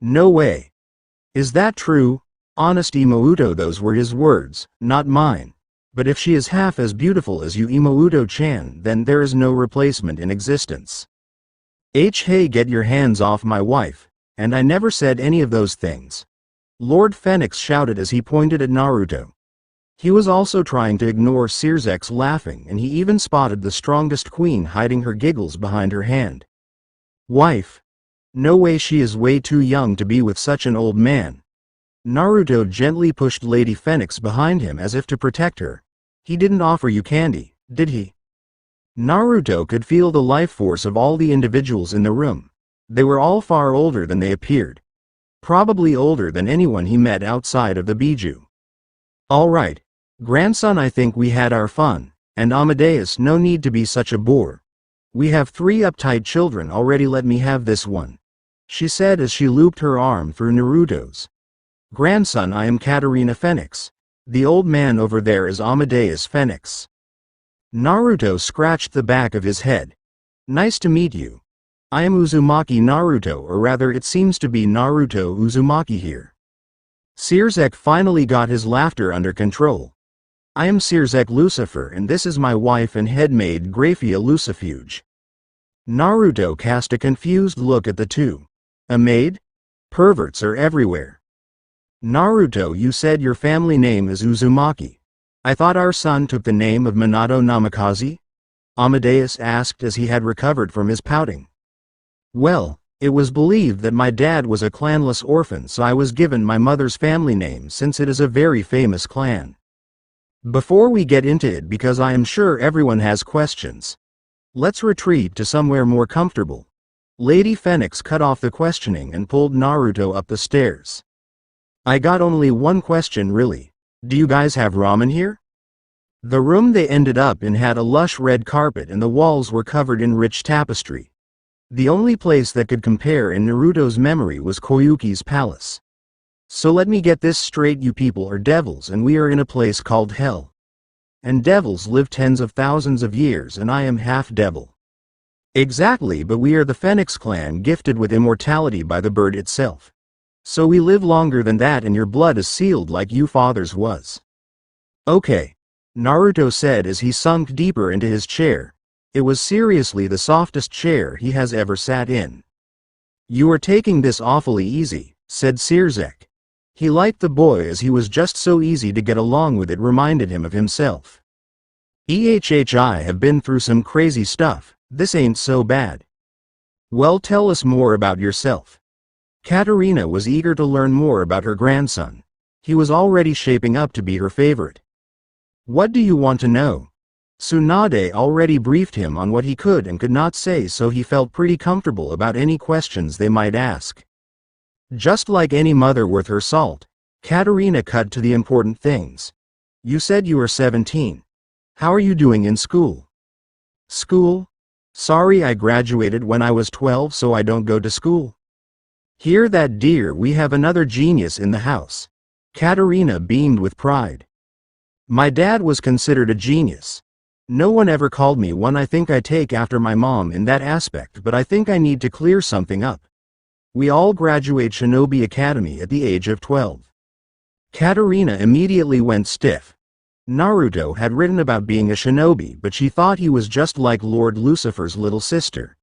A: "No way. Is that true?" "Honest Imouto, those were his words, not mine. But if she is half as beautiful as you Imouto-chan, then there is no replacement in existence." "Hey, get your hands off my wife, and I never said any of those things," Lord Phenex shouted as he pointed at Naruto. He was also trying to ignore Sirzex laughing, and he even spotted the strongest queen hiding her giggles behind her hand. "Wife? No way, she is way too young to be with such an old man." Naruto gently pushed Lady Phenex behind him as if to protect her. "He didn't offer you candy, did he?" Naruto could feel the life force of all the individuals in the room. They were all far older than they appeared. Probably older than anyone he met outside of the Biju. "All right, grandson, I think we had our fun, and Amadeus, no need to be such a bore. We have 3 uptight children already, let me have this one," she said as she looped her arm through Naruto's. "Grandson, I am Katarina Phenex. The old man over there is Amadeus Phenex." Naruto scratched the back of his head. "Nice to meet you. I am Uzumaki Naruto, or rather it seems to be Naruto Uzumaki here." Sirzex finally got his laughter under control. "I am Sirzex Lucifer, and this is my wife and headmaid Graphia Lucifuge." Naruto cast a confused look at the two. "A maid? Perverts are everywhere." Naruto, you said your family name is Uzumaki. I thought our son took the name of Minato Namikaze? Amadeus asked as he had recovered from his pouting. Well, it was believed that my dad was a clanless orphan, so I was given my mother's family name since it is a very famous clan. Before we get into it, because I am sure everyone has questions, let's retreat to somewhere more comfortable. Lady Phenex cut off the questioning and pulled Naruto up the stairs. I got only one question really. Do you guys have ramen here? The room they ended up in had a lush red carpet and the walls were covered in rich tapestry. The only place that could compare in Naruto's memory was Koyuki's palace. So let me get this straight, you people are devils and we are in a place called hell. And devils live tens of thousands of years and I am half devil. Exactly, but we are the Phenex clan gifted with immortality by the bird itself. So we live longer than that and your blood is sealed like you father's was. Okay, Naruto said as he sunk deeper into his chair. It was seriously the softest chair he has ever sat in. You are taking this awfully easy, said Sirzek. He liked the boy as he was just so easy to get along with. It reminded him of himself. I have been through some crazy stuff, this ain't so bad. Well, tell us more about yourself. Katarina was eager to learn more about her grandson. He was already shaping up to be her favorite. What do you want to know? Tsunade already briefed him on what he could and could not say, so he felt pretty comfortable about any questions they might ask. Just like any mother worth her salt, Katarina cut to the important things. You said you were 17. How are you doing in school? School? Sorry, I graduated when I was 12, so I don't go to school. Hear that, dear? We have another genius in the house. Katarina beamed with pride. My dad was considered a genius. No one ever called me one. I think I take after my mom in that aspect, but I think I need to clear something up. We all graduate Shinobi Academy at the age of 12. Katarina immediately went stiff. Naruto had written about being a shinobi, but she thought he was just like Lord Lucifer's little sister.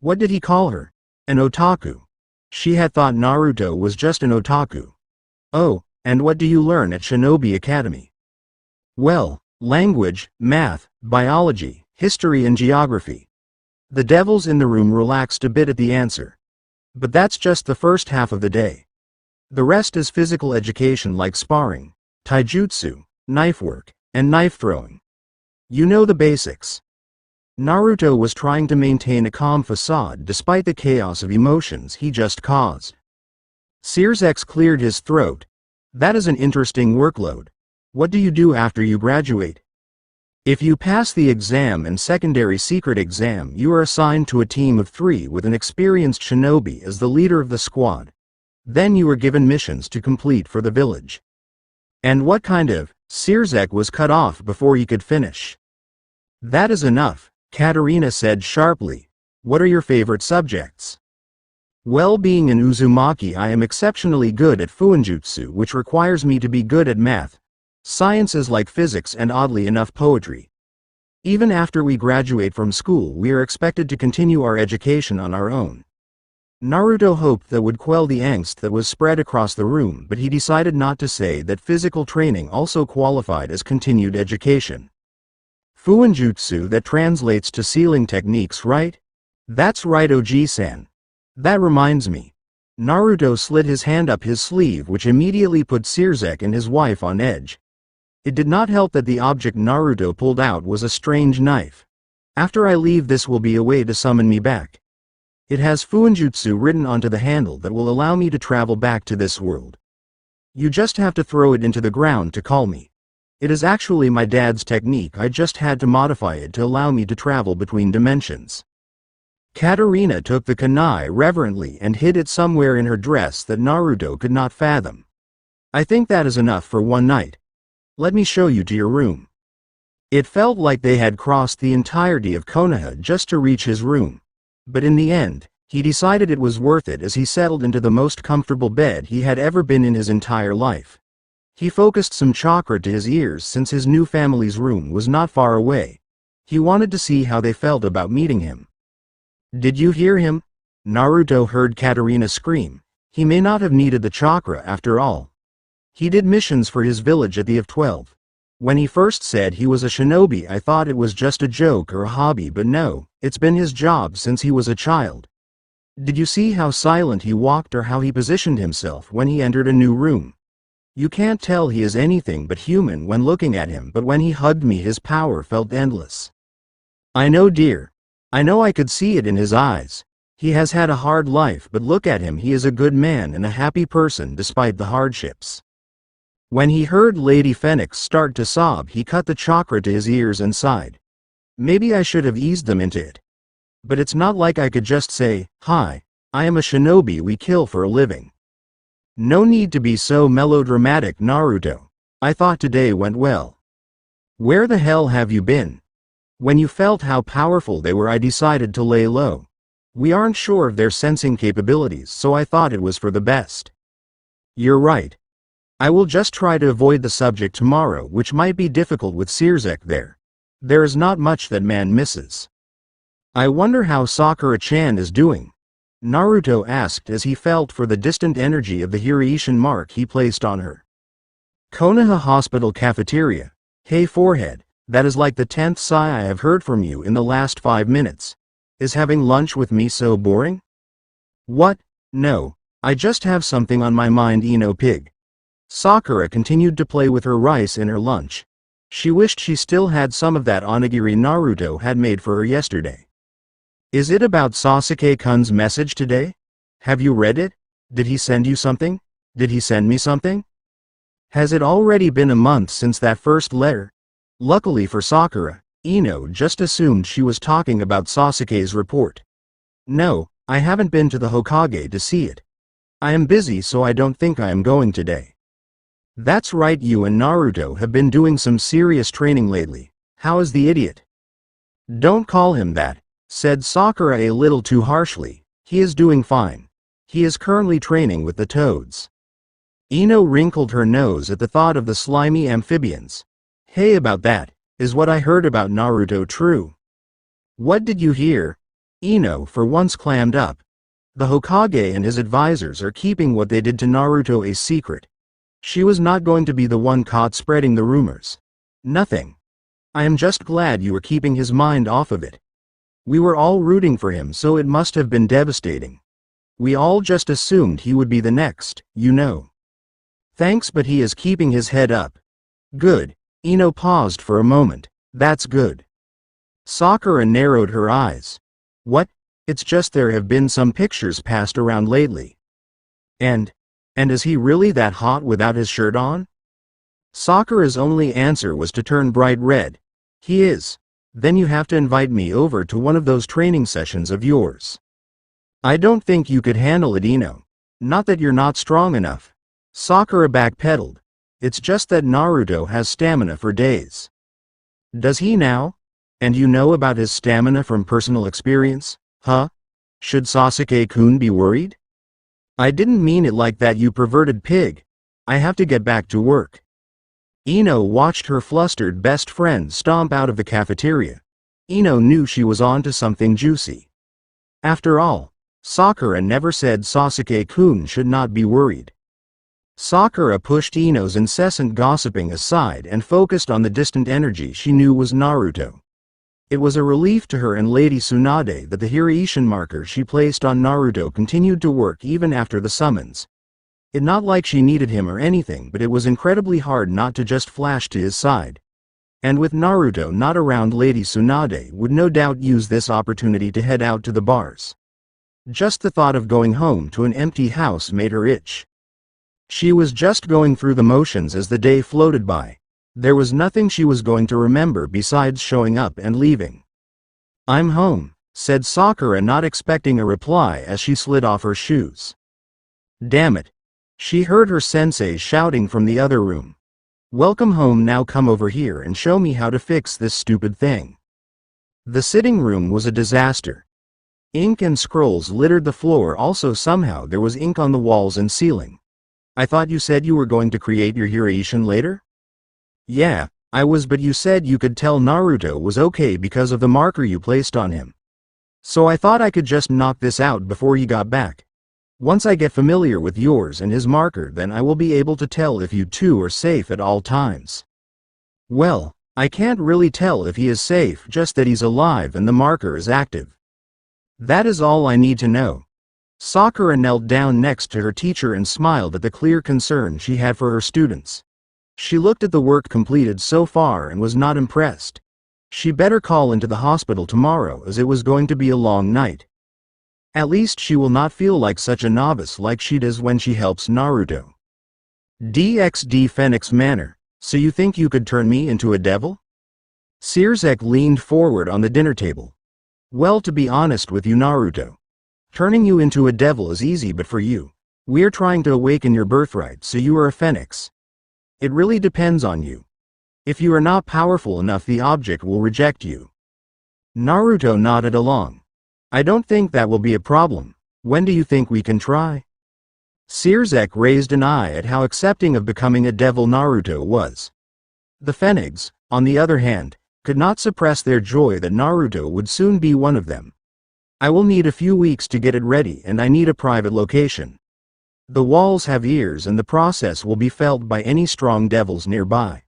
A: What did he call her? An otaku. She had thought Naruto was just an otaku. Oh, and what do you learn at Shinobi Academy? Well, language, math, biology, history and geography. The devils in the room relaxed a bit at the answer. But that's just the first half of the day. The rest is physical education like sparring, taijutsu, knife work, and knife throwing. You know the basics. Naruto was trying to maintain a calm facade despite the chaos of emotions he just caused. Sirzek cleared his throat. That is an interesting workload. What do you do after you graduate? If you pass the exam and secondary secret exam, you are assigned to a team of 3 with an experienced shinobi as the leader of the squad. Then you are given missions to complete for the village. And what kind of? Sirzek was cut off before he could finish. That is enough, Katarina said sharply. What are your favorite subjects? Well, being an Uzumaki, I am exceptionally good at Fuinjutsu, which requires me to be good at math, sciences like physics and oddly enough poetry. Even after we graduate from school, we are expected to continue our education on our own. Naruto hoped that would quell the angst that was spread across the room, but he decided not to say that physical training also qualified as continued education. Fuinjutsu, that translates to sealing techniques, right? That's right, Oji-san. That reminds me. Naruto slid his hand up his sleeve, which immediately put Sirzek and his wife on edge. It did not help that the object Naruto pulled out was a strange knife. After I leave, this will be a way to summon me back. It has Fuinjutsu written onto the handle that will allow me to travel back to this world. You just have to throw it into the ground to call me. It is actually my dad's technique, I just had to modify it to allow me to travel between dimensions. Katarina took the kunai reverently and hid it somewhere in her dress that Naruto could not fathom. I think that is enough for one night. Let me show you to your room. It felt like they had crossed the entirety of Konoha just to reach his room. But in the end, he decided it was worth it as he settled into the most comfortable bed he had ever been in his entire life. He focused some chakra to his ears since his new family's room was not far away. He wanted to see how they felt about meeting him. Did you hear him? Naruto heard Katarina scream. He may not have needed the chakra after all. He did missions for his village at the age of 12. When he first said he was a shinobi, I thought it was just a joke or a hobby, but no, it's been his job since he was a child. Did you see how silent he walked or how he positioned himself when he entered a new room? You can't tell he is anything but human when looking at him, but when he hugged me his power felt endless. I know, dear. I know, I could see it in his eyes. He has had a hard life, but look at him, he is a good man and a happy person despite the hardships. When he heard Lady Phenex start to sob, he cut the chakra to his ears and sighed. Maybe I should have eased them into it. But it's not like I could just say, "Hi, I am a shinobi, we kill for a living." No need to be so melodramatic, Naruto. I thought today went well. Where the hell have you been? When you felt how powerful they were, I decided to lay low. We aren't sure of their sensing capabilities, so I thought it was for the best. You're right. I will just try to avoid the subject tomorrow, which might be difficult with Searzek there. There is not much that man misses. I wonder how Sakura-chan is doing? Naruto asked as he felt for the distant energy of the Hireishin mark he placed on her. Konoha Hospital cafeteria. Hey forehead, that is like the 10th sigh I have heard from you in the last 5 minutes. Is having lunch with me so boring? What? No, I just have something on my mind, pig. Sakura continued to play with her rice in her lunch. She wished she still had some of that onigiri Naruto had made for her yesterday. Is it about Sasuke-kun's message today? Have you read it? Did he send you something? Did he send me something? Has it already been a month since that first letter? Luckily for Sakura, Ino just assumed she was talking about Sasuke's report. No, I haven't been to the Hokage to see it. I am busy, so I don't think I am going today. That's right, you and Naruto have been doing some serious training lately. How is the idiot? Don't call him that, said Sakura a little too harshly. He is doing fine. He is currently training with the toads. Ino wrinkled her nose at the thought of the slimy amphibians. Hey, about that, is what I heard about Naruto true? What did you hear? Ino for once clammed up. The Hokage and his advisors are keeping what they did to Naruto a secret. She was not going to be the one caught spreading the rumors. Nothing. I am just glad you were keeping his mind off of it. We were all rooting for him, so it must have been devastating. We all just assumed he would be the next, Thanks, but he is keeping his head up. Good. Ino paused for a moment. That's good. Sakura narrowed her eyes. What? It's just there have been some pictures passed around lately. And is he really that hot without his shirt on? Sakura's only answer was to turn bright red. He is. Then you have to invite me over to one of those training sessions of yours. I don't think you could handle it, Ino. Not that you're not strong enough. Sakura backpedaled. It's just that Naruto has stamina for days. Does he now? And you know about his stamina from personal experience, huh? Should Sasuke-kun be worried? I didn't mean it like that, you perverted pig. I have to get back to work. Ino watched her flustered best friend stomp out of the cafeteria. Ino knew she was on to something juicy. After all, Sakura never said Sasuke-kun should not be worried. Sakura pushed Ino's incessant gossiping aside and focused on the distant energy she knew was Naruto. It was a relief to her and Lady Tsunade that the Hireishin marker she placed on Naruto continued to work even after the summons. It not like she needed him or anything, but it was incredibly hard not to just flash to his side. And with Naruto not around, Lady Tsunade would no doubt use this opportunity to head out to the bars. Just the thought of going home to an empty house made her itch. She was just going through the motions as the day floated by. There was nothing she was going to remember besides showing up and leaving. I'm home, said Sakura, not expecting a reply as she slid off her shoes. Damn it. She heard her sensei shouting from the other room. Welcome home, now come over here and show me how to fix this stupid thing. The sitting room was a disaster. Ink and scrolls littered the floor, also somehow there was ink on the walls and ceiling. I thought you said you were going to create your Hireishin later? Yeah, I was, but you said you could tell Naruto was okay because of the marker you placed on him. So I thought I could just knock this out before you got back. Once I get familiar with yours and his marker, then I will be able to tell if you two are safe at all times. Well, I can't really tell if he is safe, just that he's alive and the marker is active. That is all I need to know. Sakura knelt down next to her teacher and smiled at the clear concern she had for her students. She looked at the work completed so far and was not impressed. She better call into the hospital tomorrow, as it was going to be a long night. At least she will not feel like such a novice like she does when she helps Naruto. DxD Phenex Manor, so you think you could turn me into a devil? Sirzek leaned forward on the dinner table. Well, to be honest with you, Naruto, turning you into a devil is easy, but for you, we're trying to awaken your birthright, so you are a phoenix. It really depends on you. If you are not powerful enough, the object will reject you. Naruto nodded along. I don't think that will be a problem. When do you think we can try? Sirzek raised an eye at how accepting of becoming a devil Naruto was. The Phenegs, on the other hand, could not suppress their joy that Naruto would soon be one of them. I will need a few weeks to get it ready, and I need a private location. The walls have ears and the process will be felt by any strong devils nearby.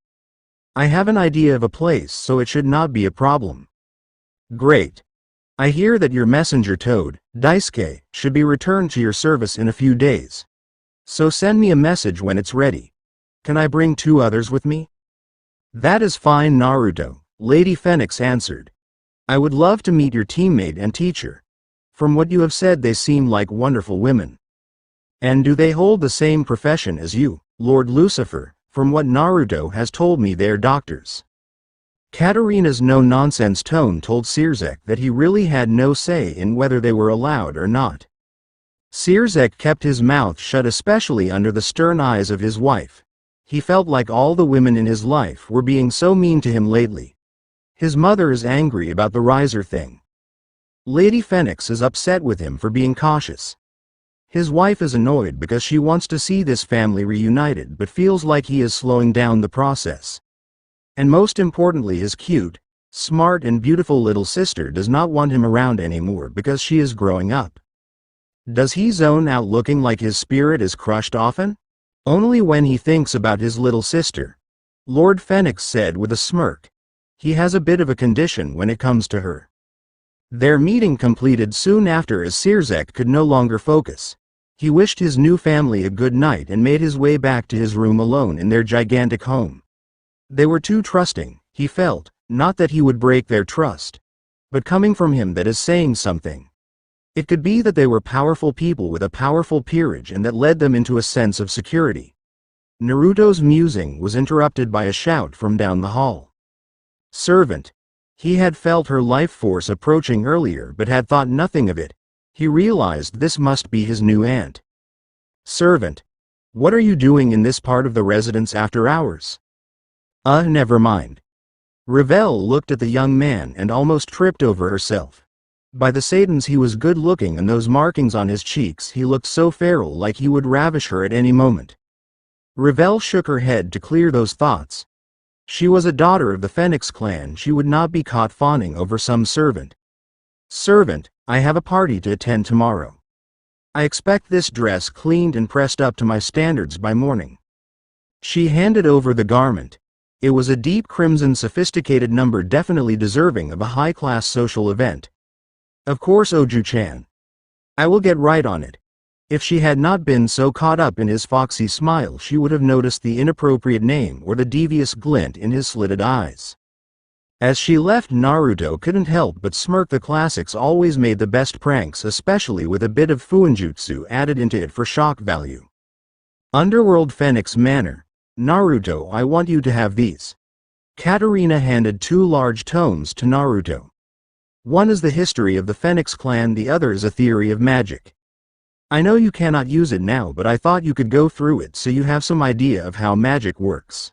A: I have an idea of a place, so it should not be a problem. Great. I hear that your messenger toad, Daisuke, should be returned to your service in a few days. So send me a message when it's ready. Can I bring 2 others with me? That is fine, Naruto, Lady Phenex answered. I would love to meet your teammate and teacher. From what you have said, they seem like wonderful women. And do they hold the same profession as you, Lord Lucifer? From what Naruto has told me, they're doctors. Katarina's no-nonsense tone told Sirzek that he really had no say in whether they were allowed or not. Sirzek kept his mouth shut, especially under the stern eyes of his wife. He felt like all the women in his life were being so mean to him lately. His mother is angry about the riser thing. Lady Phenex is upset with him for being cautious. His wife is annoyed because she wants to see this family reunited but feels like he is slowing down the process. And most importantly, his cute, smart and beautiful little sister does not want him around anymore because she is growing up. Does he zone out looking like his spirit is crushed often? Only when he thinks about his little sister. Lord Phenex said with a smirk. He has a bit of a condition when it comes to her. Their meeting completed soon after, as Sirzek could no longer focus. He wished his new family a good night and made his way back to his room alone in their gigantic home. They were too trusting, he felt, not that he would break their trust. But coming from him, that is saying something. It could be that they were powerful people with a powerful peerage and that led them into a sense of security. Naruto's musing was interrupted by a shout from down the hall. Servant. He had felt her life force approaching earlier but had thought nothing of it. He realized this must be his new aunt. Servant. What are you doing in this part of the residence after hours? Never mind. Ravel looked at the young man and almost tripped over herself. By the Satans, he was good looking, and those markings on his cheeks, he looked so feral, like he would ravish her at any moment. Ravel shook her head to clear those thoughts. She was a daughter of the Phenex clan. She would not be caught fawning over some servant. Servant, I have a party to attend tomorrow. I expect this dress cleaned and pressed up to my standards by morning. She handed over the garment. It was a deep crimson, sophisticated number, definitely deserving of a high-class social event. Of course, Oju-chan. I will get right on it. If she had not been so caught up in his foxy smile, she would have noticed the inappropriate name or the devious glint in his slitted eyes. As she left, Naruto couldn't help but smirk. The classics always made the best pranks, especially with a bit of fuinjutsu added into it for shock value. Underworld Phenex Manor. Naruto, I want you to have these. Katarina handed 2 large tomes to Naruto. One is the history of the Phenex clan, the other is a theory of magic. I know you cannot use it now, but I thought you could go through it so you have some idea of how magic works.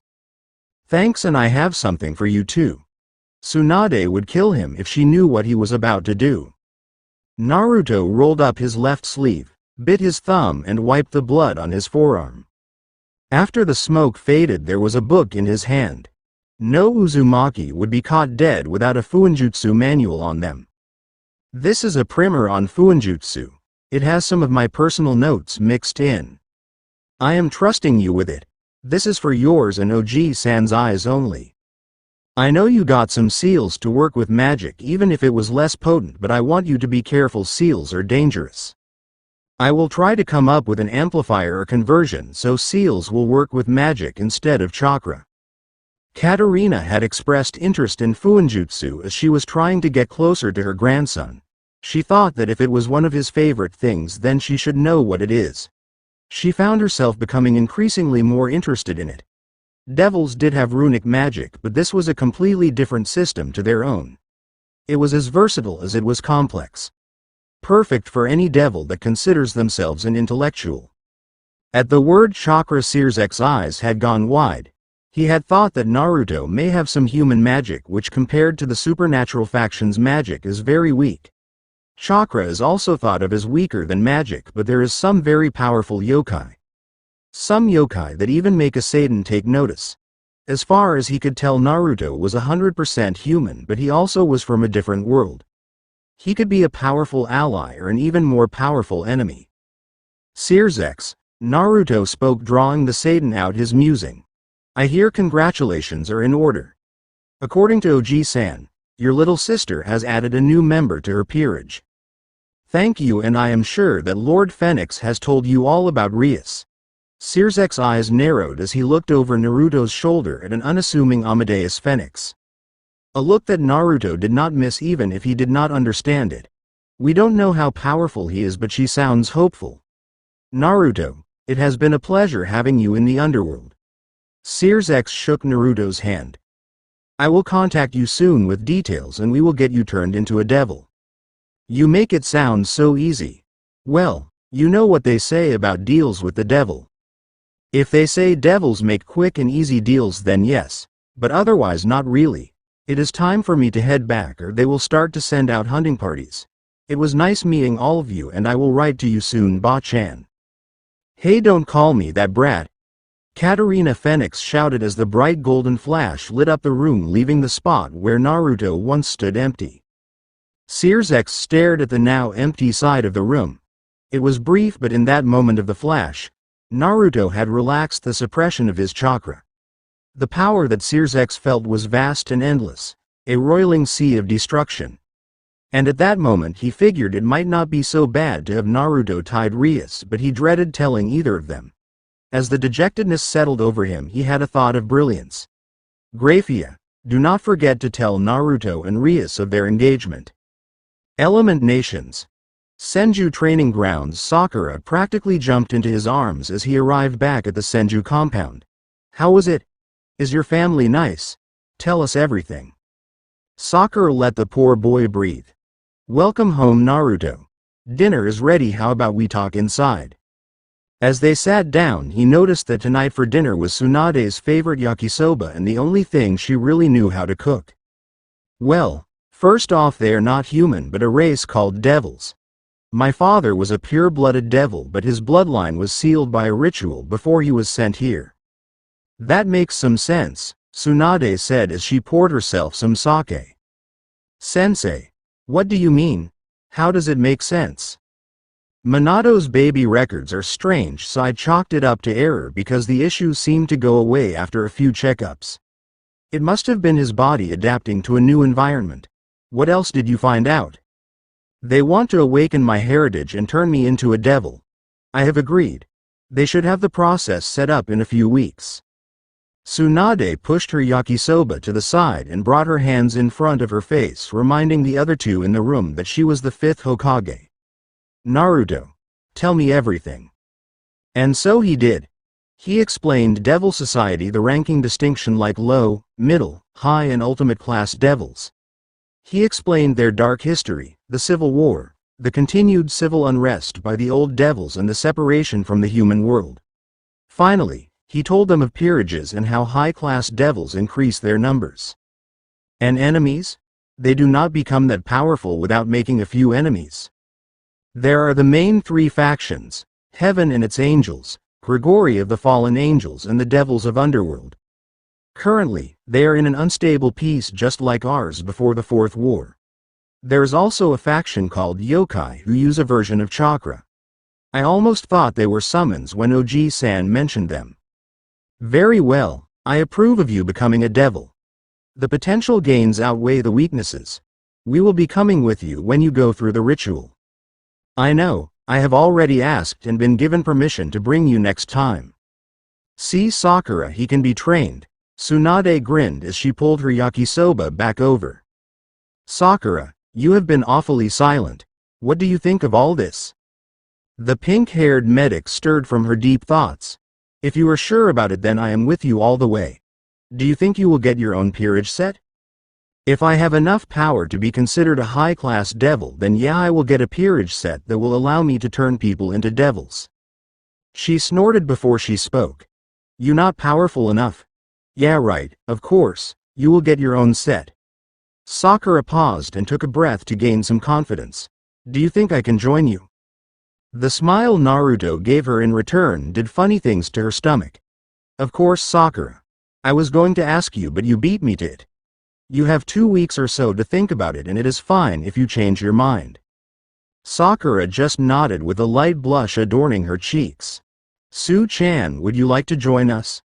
A: Thanks, and I have something for you too. Tsunade would kill him if she knew what he was about to do. Naruto rolled up his left sleeve, bit his thumb and wiped the blood on his forearm. After the smoke faded, there was a book in his hand. No Uzumaki would be caught dead without a fuinjutsu manual on them. This is a primer on fuinjutsu. It has some of my personal notes mixed in. I am trusting you with it. This is for yours and OG-san's eyes only. I know you got some seals to work with magic even if it was less potent, but I want you to be careful. Seals are dangerous. I will try to come up with an amplifier or conversion so seals will work with magic instead of chakra. Katarina had expressed interest in fuinjutsu as she was trying to get closer to her grandson. She thought that if it was one of his favorite things, then she should know what it is. She found herself becoming increasingly more interested in it. Devils did have runic magic, but this was a completely different system to their own. It was as versatile as it was complex. Perfect for any devil that considers themselves an intellectual. At the word chakra, Searzek's eyes had gone wide. He had thought that Naruto may have some human magic which compared to the supernatural faction's magic is very weak. Chakra is also thought of as weaker than magic, but there is some very powerful yokai. Some yokai that even make a Satan take notice. As far as he could tell, Naruto was 100% human, but he also was from a different world. He could be a powerful ally or an even more powerful enemy. Searzek, Naruto spoke, drawing the Satan out his musing. I hear congratulations are in order. According to OG-san, your little sister has added a new member to her peerage. Thank you, and I am sure that Lord Phenex has told you all about Rias. Searzek's eyes narrowed as he looked over Naruto's shoulder at an unassuming Amadeus Phenex. A look that Naruto did not miss even if he did not understand it. We don't know how powerful he is, but she sounds hopeful. Naruto, it has been a pleasure having you in the underworld. Searzek shook Naruto's hand. I will contact you soon with details and we will get you turned into a devil. You make it sound so easy. Well, you know what they say about deals with the devil. If they say devils make quick and easy deals, then yes, but otherwise not really. It is time for me to head back or they will start to send out hunting parties. It was nice meeting all of you and I will write to you soon, Ba-chan. Hey, don't call me that, brat. Katarina Phenex shouted as the bright golden flash lit up the room, leaving the spot where Naruto once stood empty. Searzek stared at the now empty side of the room. It was brief, but in that moment of the flash, Naruto had relaxed the suppression of his chakra. The power that Searzek felt was vast and endless, a roiling sea of destruction. And at that moment he figured it might not be so bad to have Naruto tied Rias, but he dreaded telling either of them. As the dejectedness settled over him, he had a thought of brilliance. Graphia, do not forget to tell Naruto and Rias of their engagement. Element Nations. Senju Training Grounds. Sakura practically jumped into his arms as he arrived back at the Senju compound. How was it? Is your family nice? Tell us everything. Sakura let the poor boy breathe. Welcome home, Naruto. Dinner is ready, how about we talk inside? As they sat down, he noticed that tonight for dinner was Tsunade's favorite yakisoba and the only thing she really knew how to cook. Well, first off, they are not human but a race called devils. My father was a pure-blooded devil, but his bloodline was sealed by a ritual before he was sent here. That makes some sense, Tsunade said as she poured herself some sake. Sensei, what do you mean? How does it make sense? Minato's baby records are strange, so I chalked it up to error because the issues seemed to go away after a few checkups. It must have been his body adapting to a new environment. What else did you find out? They want to awaken my heritage and turn me into a devil. I have agreed. They should have the process set up in a few weeks. Tsunade pushed her yakisoba to the side and brought her hands in front of her face, reminding the other two in the room that she was the fifth Hokage. Naruto, tell me everything. And so he did. He explained Devil Society, the ranking distinction like low, middle, high and ultimate class devils. He explained their dark history, the civil war, the continued civil unrest by the old devils and the separation from the human world. Finally, he told them of peerages and how high-class devils increase their numbers. And enemies? They do not become that powerful without making a few enemies. There are the main three factions, Heaven and its angels, Grigori of the fallen angels and the devils of underworld. Currently, they are in an unstable peace just like ours before the Fourth War. There's also a faction called yokai who use a version of chakra. I almost thought they were summons when Oji-san mentioned them. Very well, I approve of you becoming a devil. The potential gains outweigh the weaknesses. We will be coming with you when you go through the ritual. I know, I have already asked and been given permission to bring you next time. See Sakura, he can be trained. Tsunade grinned as she pulled her yakisoba back over. Sakura, you have been awfully silent. What do you think of all this? The pink-haired medic stirred from her deep thoughts. If you are sure about it, then I am with you all the way. Do you think you will get your own peerage set? If I have enough power to be considered a high-class devil, then yeah, I will get a peerage set that will allow me to turn people into devils. She snorted before she spoke. You not powerful enough? Yeah, right, of course, you will get your own set. Sakura paused and took a breath to gain some confidence. Do you think I can join you? The smile Naruto gave her in return did funny things to her stomach. Of course, Sakura. I was going to ask you, but you beat me to it. You have 2 weeks or so to think about it, and it is fine if you change your mind. Sakura just nodded with a light blush adorning her cheeks. Su-chan, would you like to join us?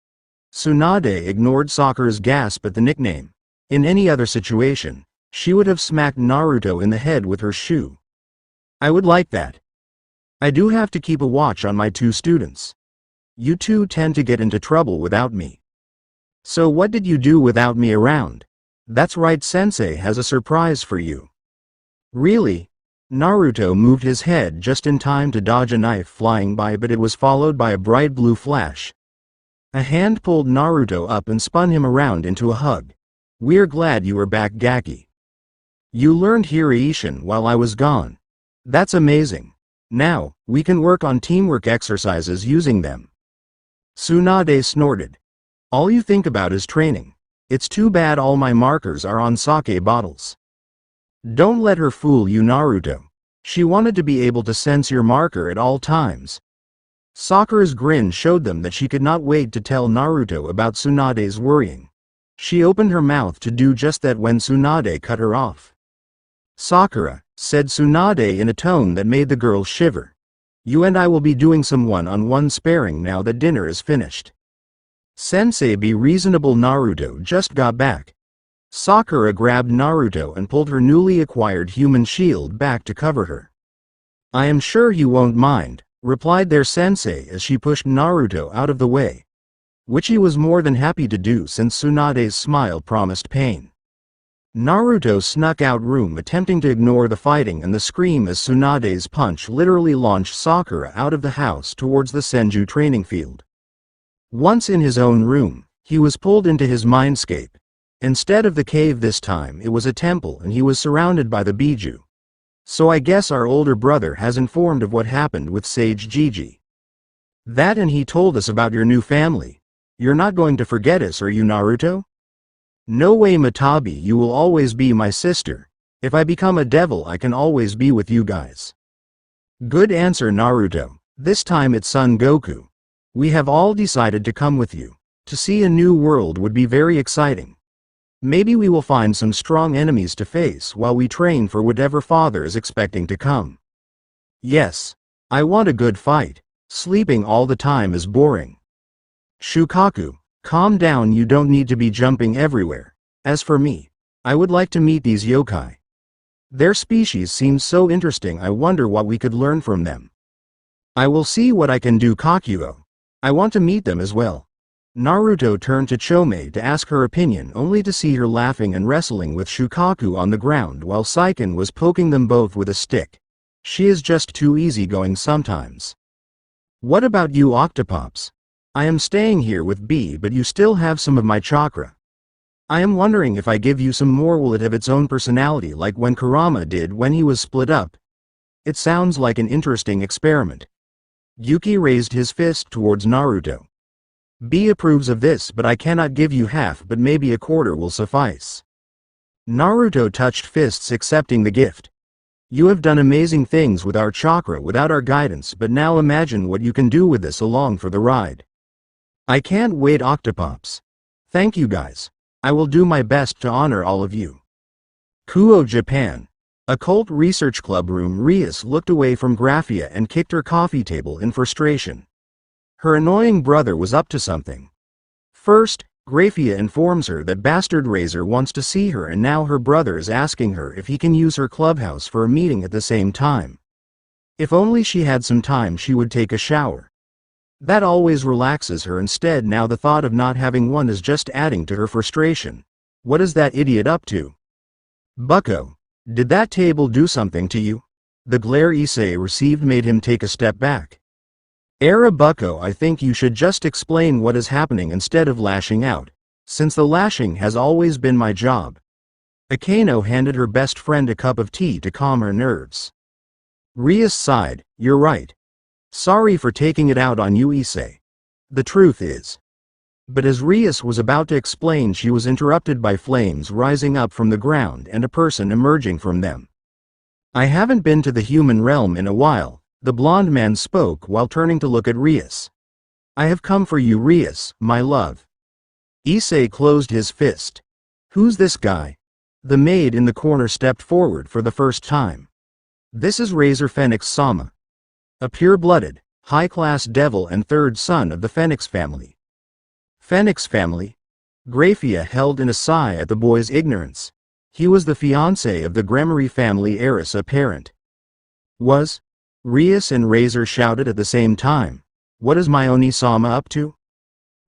A: Tsunade ignored Sakura's gasp at the nickname. In any other situation, she would have smacked Naruto in the head with her shoe. I would like that. I do have to keep a watch on my 2 students. You two tend to get into trouble without me. So what did you do without me around? That's right, Sensei has a surprise for you. Really? Naruto moved his head just in time to dodge a knife flying by, but it was followed by a bright blue flash. A hand pulled Naruto up and spun him around into a hug. We're glad you are back, Gaki. You learned Hireishin while I was gone. That's amazing. Now, we can work on teamwork exercises using them. Tsunade snorted. All you think about is training. It's too bad all my markers are on sake bottles. Don't let her fool you, Naruto. She wanted to be able to sense your marker at all times. Sakura's grin showed them that she could not wait to tell Naruto about Tsunade's worrying. She opened her mouth to do just that when Tsunade cut her off. Sakura, said Tsunade in a tone that made the girl shiver. You and I will be doing some one-on-one sparring now that dinner is finished. Sensei, be reasonable, Naruto just got back. Sakura grabbed Naruto and pulled her newly acquired human shield back to cover her. I am sure you won't mind, replied their sensei as she pushed Naruto out of the way. Which he was more than happy to do since Tsunade's smile promised pain. Naruto snuck out room, attempting to ignore the fighting and the scream as Tsunade's punch literally launched Sakura out of the house towards the Senju training field. Once in his own room, he was pulled into his mindscape. Instead of the cave this time, it was a temple and he was surrounded by the Biju. So I guess our older brother has informed of what happened with Sage Gigi. That, and he told us about your new family. You're not going to forget us, are you, Naruto? No way, Matabi, you will always be my sister. If I become a devil, I can always be with you guys. Good answer, Naruto. This time it's Son Goku. We have all decided to come with you. To see a new world would be very exciting. Maybe we will find some strong enemies to face while we train for whatever father is expecting to come. Yes. I want a good fight. Sleeping all the time is boring. Shukaku, calm down, you don't need to be jumping everywhere. As for me, I would like to meet these yokai. Their species seems so interesting, I wonder what we could learn from them. I will see what I can do, Kakuo. I want to meet them as well. Naruto turned to Chome to ask her opinion, only to see her laughing and wrestling with Shukaku on the ground while Saiken was poking them both with a stick. She is just too easygoing sometimes. What about you, Octopops? I am staying here with B, but you still have some of my chakra. I am wondering if I give you some more, will it have its own personality like when Kurama did when he was split up? It sounds like an interesting experiment. Yuki raised his fist towards Naruto. B approves of this, but I cannot give you half, but maybe a quarter will suffice. Naruto touched fists, accepting the gift. You have done amazing things with our chakra without our guidance, but now imagine what you can do with this along for the ride. I can't wait, Octopops. Thank you guys. I will do my best to honor all of you. Kuo Japan. Occult Research Club room. Rias looked away from Graphia and kicked her coffee table in frustration. Her annoying brother was up to something. First, Graphia informs her that Bastard Razor wants to see her, and now her brother is asking her if he can use her clubhouse for a meeting at the same time. If only she had some time, she would take a shower. That always relaxes her. Instead, now the thought of not having one is just adding to her frustration. What is that idiot up to? Bucko, did that table do something to you? The glare Ichiei received made him take a step back. Era Bucko, I think you should just explain what is happening instead of lashing out, since the lashing has always been my job. Akano handed her best friend a cup of tea to calm her nerves. Rias sighed. You're right. Sorry for taking it out on you, Ichiei. The truth is. But as Rias was about to explain, she was interrupted by flames rising up from the ground and a person emerging from them. I haven't been to the human realm in a while, the blonde man spoke while turning to look at Rias. I have come for you, Rias, my love. Ichiei closed his fist. Who's this guy? The maid in the corner stepped forward for the first time. This is Razor Phenex-sama. A pure-blooded, high-class devil and third son of the Phenex family. Phenex family? Graphia held in a sigh at the boy's ignorance. He was the fiancé of the Gremory family heiress apparent. Was? Rias and Razor shouted at the same time. What is Mayoni-sama up to?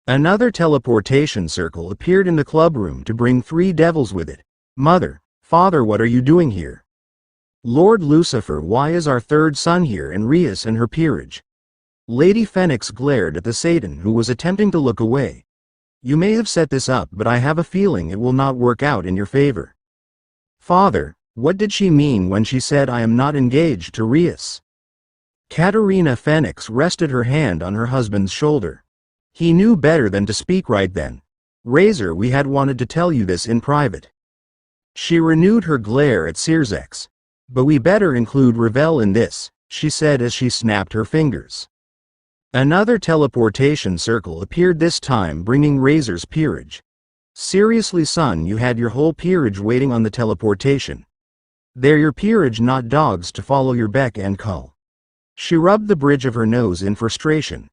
A: Another teleportation circle appeared in the club room to bring 3 devils with it. Mother, father, what are you doing here? Lord Lucifer, why is our third son here? And Rias and her peerage. Lady Phenex glared at the Satan, who was attempting to look away. You may have set this up, but I have a feeling it will not work out in your favor. Father, what did she mean when she said I am not engaged to Rias? Katerina Phenex rested her hand on her husband's shoulder. He knew better than to speak right then. Razor, we had wanted to tell you this in private. She renewed her glare at Circex. But we better include Revel in this, she said as she snapped her fingers. Another teleportation circle appeared, this time bringing Razor's peerage. Seriously, son, you had your whole peerage waiting on the teleportation. They're your peerage, not dogs to follow your beck and call. She rubbed the bridge of her nose in frustration.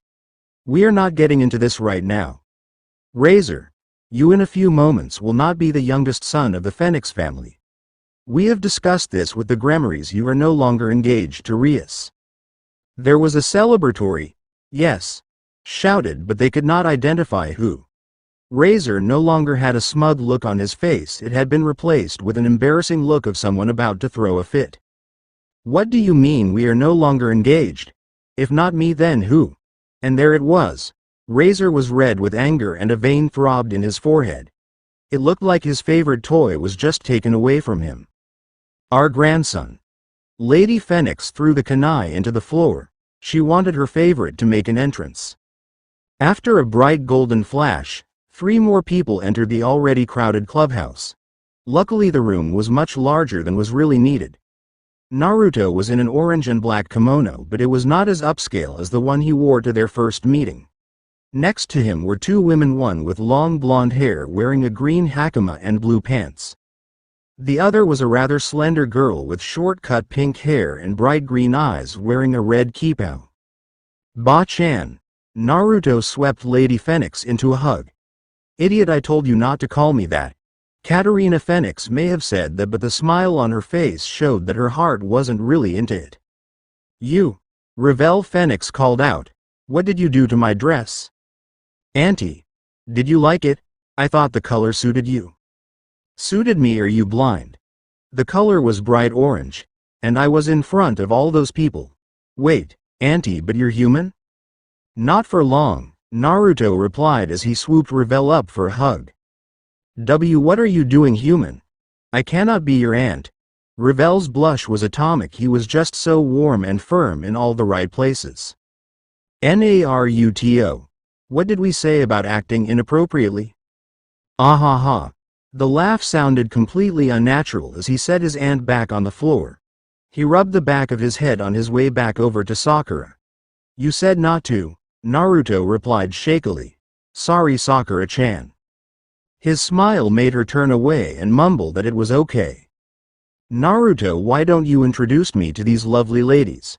A: We are not getting into this right now. Razor, you in a few moments will not be the youngest son of the Phenex family. We have discussed this with the Gremorys. You are no longer engaged to Rias. There was a celebratory, yes, shouted, but they could not identify who. Razor no longer had a smug look on his face. It had been replaced with an embarrassing look of someone about to throw a fit. What do you mean we are no longer engaged? If not me, then who? And there it was. Razor was red with anger and a vein throbbed in his forehead. It looked like his favorite toy was just taken away from him. Our grandson. Lady Phenex threw the kunai into the floor. She wanted her favorite to make an entrance. After a bright golden flash, 3 more people entered the already crowded clubhouse. Luckily, the room was much larger than was really needed. Naruto was in an orange and black kimono, but it was not as upscale as the one he wore to their first meeting. Next to him were 2 women, one with long blonde hair wearing a green hakama and blue pants. The other was a rather slender girl with short-cut pink hair and bright green eyes wearing a red kippah. Ba-chan. Naruto swept Lady Phenex into a hug. Idiot, I told you not to call me that. Katerina Phenex may have said that, but the smile on her face showed that her heart wasn't really into it. You. Revel Phenex called out. What did you do to my dress? Auntie. Did you like it? I thought the color suited you. Suited me? Are you blind? The color was bright orange. And I was in front of all those people. Wait, Auntie, but you're human? Not for long, Naruto replied as he swooped Revel up for a hug. What are you doing, human? I cannot be your aunt. Revel's blush was atomic. He was just so warm and firm in all the right places. Naruto. What did we say about acting inappropriately? Ah ha ha. The laugh sounded completely unnatural as he set his aunt back on the floor. He rubbed the back of his head on his way back over to Sakura. You said not to, Naruto replied shakily. Sorry, Sakura-chan. His smile made her turn away and mumble that it was okay. Naruto, why don't you introduce me to these lovely ladies?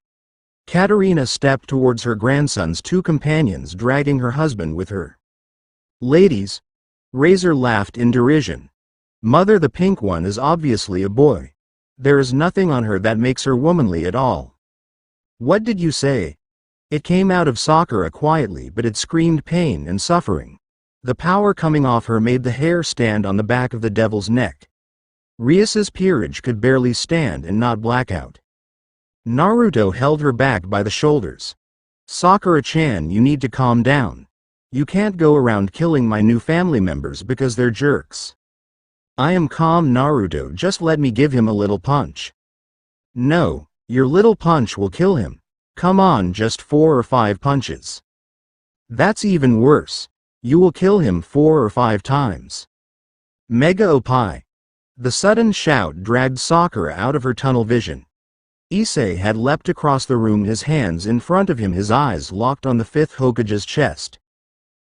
A: Katarina stepped towards her grandson's two companions, dragging her husband with her. Ladies? Razor laughed in derision. Mother, the pink one is obviously a boy. There is nothing on her that makes her womanly at all. What did you say? It came out of Sakura quietly, but it screamed pain and suffering. The power coming off her made the hair stand on the back of the devil's neck. Rias's peerage could barely stand and not black out. Naruto held her back by the shoulders. Sakura-chan, you need to calm down. You can't go around killing my new family members because they're jerks. I am calm, Naruto, just let me give him a little punch. No, your little punch will kill him. Come on, just 4 or 5 punches. That's even worse. You will kill him 4 or 5 times. Mega Opai. The sudden shout dragged Sakura out of her tunnel vision. Ichiei had leapt across the room, his hands in front of him, his eyes locked on the 5th Hokage's chest.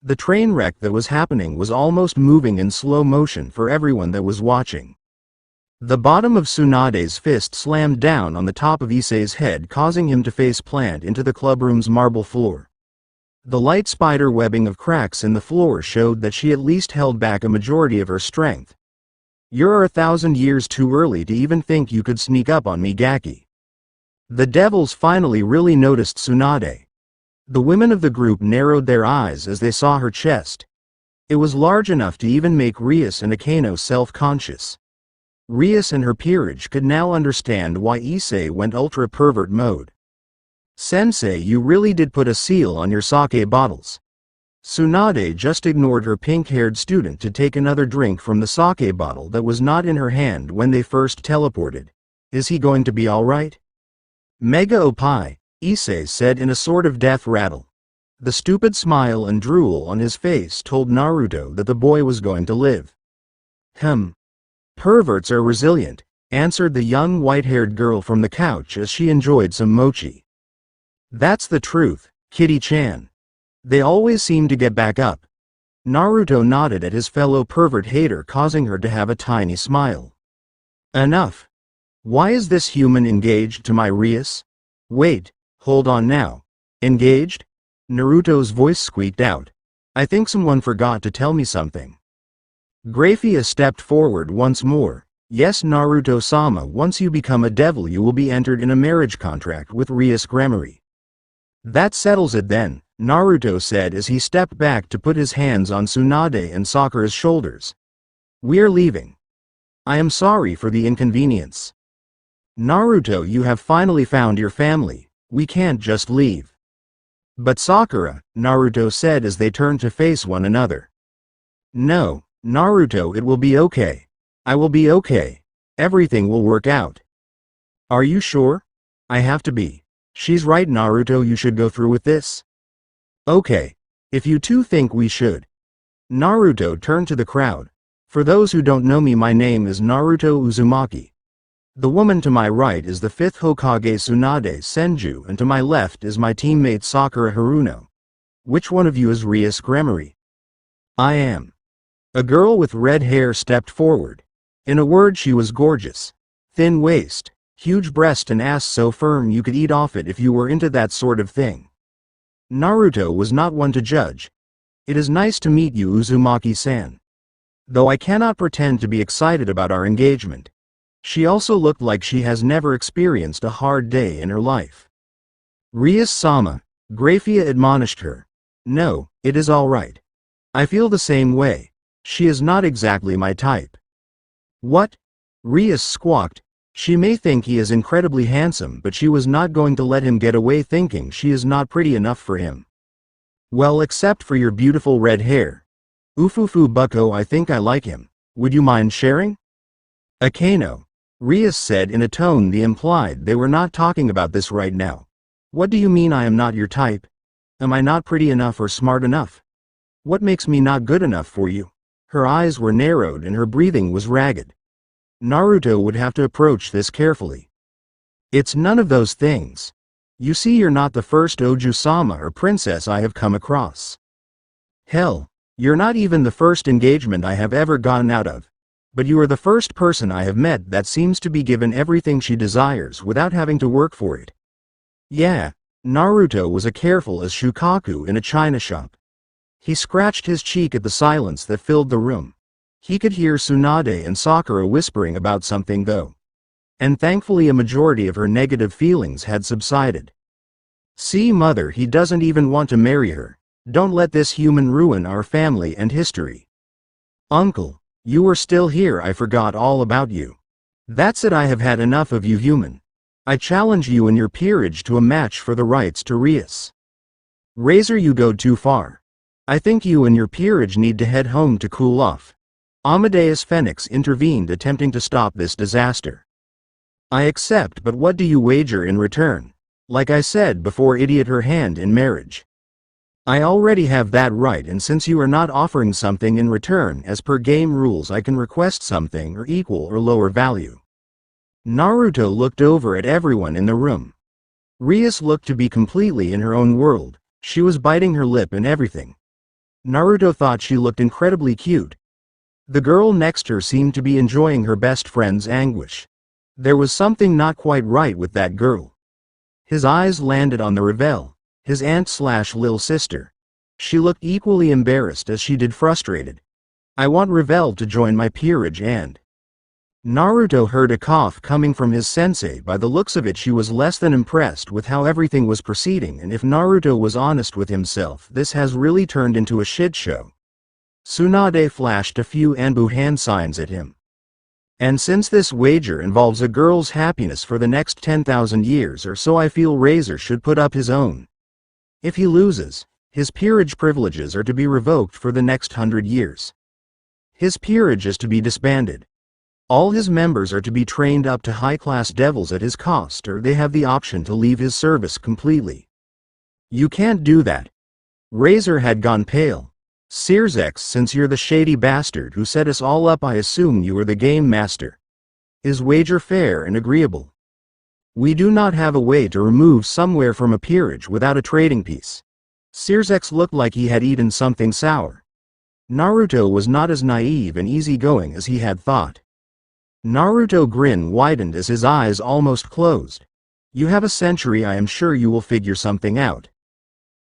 A: The train wreck that was happening was almost moving in slow motion for everyone that was watching. The bottom of Tsunade's fist slammed down on the top of Issei's head, causing him to face plant into the clubroom's marble floor. The light spider webbing of cracks in the floor showed that she at least held back a majority of her strength. You're 1,000 years too early to even think you could sneak up on me, Gaki. The devils finally really noticed Tsunade. The women of the group narrowed their eyes as they saw her chest. It was large enough to even make Rias and Akeno self-conscious. Rias and her peerage could now understand why Ichiei went ultra-pervert mode. Sensei, you really did put a seal on your sake bottles. Tsunade just ignored her pink-haired student to take another drink from the sake bottle that was not in her hand when they first teleported. Is he going to be alright? Mega Opai, Ichiei said in a sort of death rattle. The stupid smile and drool on his face told Naruto that the boy was going to live. Perverts are resilient, answered the young white-haired girl from the couch as she enjoyed some mochi. That's the truth, Kitty-chan. They always seem to get back up. Naruto nodded at his fellow pervert hater, causing her to have a tiny smile. Enough. Why is this human engaged to my Rias? Wait, hold on now. Engaged? Naruto's voice squeaked out. I think someone forgot to tell me something. Graphia stepped forward once more. Yes, Naruto-sama, once you become a devil you will be entered in a marriage contract with Rias Gremory. That settles it then, Naruto said as he stepped back to put his hands on Tsunade and Sakura's shoulders. We're leaving. I am sorry for the inconvenience. Naruto, you have finally found your family, we can't just leave. But Sakura, Naruto said as they turned to face one another. No, Naruto, it will be okay. I will be okay. Everything will work out. Are you sure? I have to be. She's right, Naruto, you should go through with this. Okay. If you two think we should. Naruto turned to the crowd. For those who don't know me, my name is Naruto Uzumaki. The woman to my right is the 5th Hokage Tsunade Senju, and to my left is my teammate Sakura Haruno. Which one of you is Rias Gremory? I am. A girl with red hair stepped forward. In a word, she was gorgeous. Thin waist, huge breast and ass so firm you could eat off it if you were into that sort of thing. Naruto was not one to judge. It is nice to meet you, Uzumaki-san. Though I cannot pretend to be excited about our engagement. She also looked like she has never experienced a hard day in her life. Rias-sama, Graphia admonished her. No, it is all right. I feel the same way. She is not exactly my type. What? Rias squawked. She may think he is incredibly handsome, but she was not going to let him get away thinking she is not pretty enough for him. Well, except for your beautiful red hair. Ufufu bucko, I think I like him. Would you mind sharing? Akeno. Rias said in a tone that implied they were not talking about this right now. What do you mean I am not your type? Am I not pretty enough or smart enough? What makes me not good enough for you? Her eyes were narrowed and her breathing was ragged. Naruto would have to approach this carefully. It's none of those things. You see, you're not the first Oju-sama or princess I have come across. Hell, you're not even the first engagement I have ever gotten out of. But you are the first person I have met that seems to be given everything she desires without having to work for it. Yeah, Naruto was as careful as Shukaku in a china shop. He scratched his cheek at the silence that filled the room. He could hear Tsunade and Sakura whispering about something though. And thankfully a majority of her negative feelings had subsided. See mother, he doesn't even want to marry her. Don't let this human ruin our family and history. Uncle, you are still here, I forgot all about you. That's it, I have had enough of you human. I challenge you and your peerage to a match for the rights to Rias. Razor, you go too far. I think you and your peerage need to head home to cool off. Amadeus Phenex intervened, attempting to stop this disaster. I accept, but what do you wager in return? Like I said before, idiot, her hand in marriage. I already have that right, and since you are not offering something in return as per game rules, I can request something or equal or lower value. Naruto looked over at everyone in the room. Rias looked to be completely in her own world. She was biting her lip and everything. Naruto thought she looked incredibly cute. The girl next to her seemed to be enjoying her best friend's anguish. There was something not quite right with that girl. His eyes landed on the Revel, his aunt/lil sister. She looked equally embarrassed as she did frustrated. I want Revel to join my peerage and... Naruto heard a cough coming from his sensei. By the looks of it, she was less than impressed with how everything was proceeding, and if Naruto was honest with himself, this has really turned into a shit show. Tsunade flashed a few Anbu hand signs at him. And since this wager involves a girl's happiness for the next 10,000 years or so, I feel Razor should put up his own. If he loses, his peerage privileges are to be revoked for the next 100 years. His peerage is to be disbanded. All his members are to be trained up to high-class devils at his cost, or they have the option to leave his service completely. You can't do that. Razor had gone pale. Sirzex, since you're the shady bastard who set us all up, I assume you are the game master. Is wager fair and agreeable? We do not have a way to remove somewhere from a peerage without a trading piece. Sirzex looked like he had eaten something sour. Naruto was not as naive and easygoing as he had thought. Naruto's grin widened as his eyes almost closed. You have a century, I am sure you will figure something out.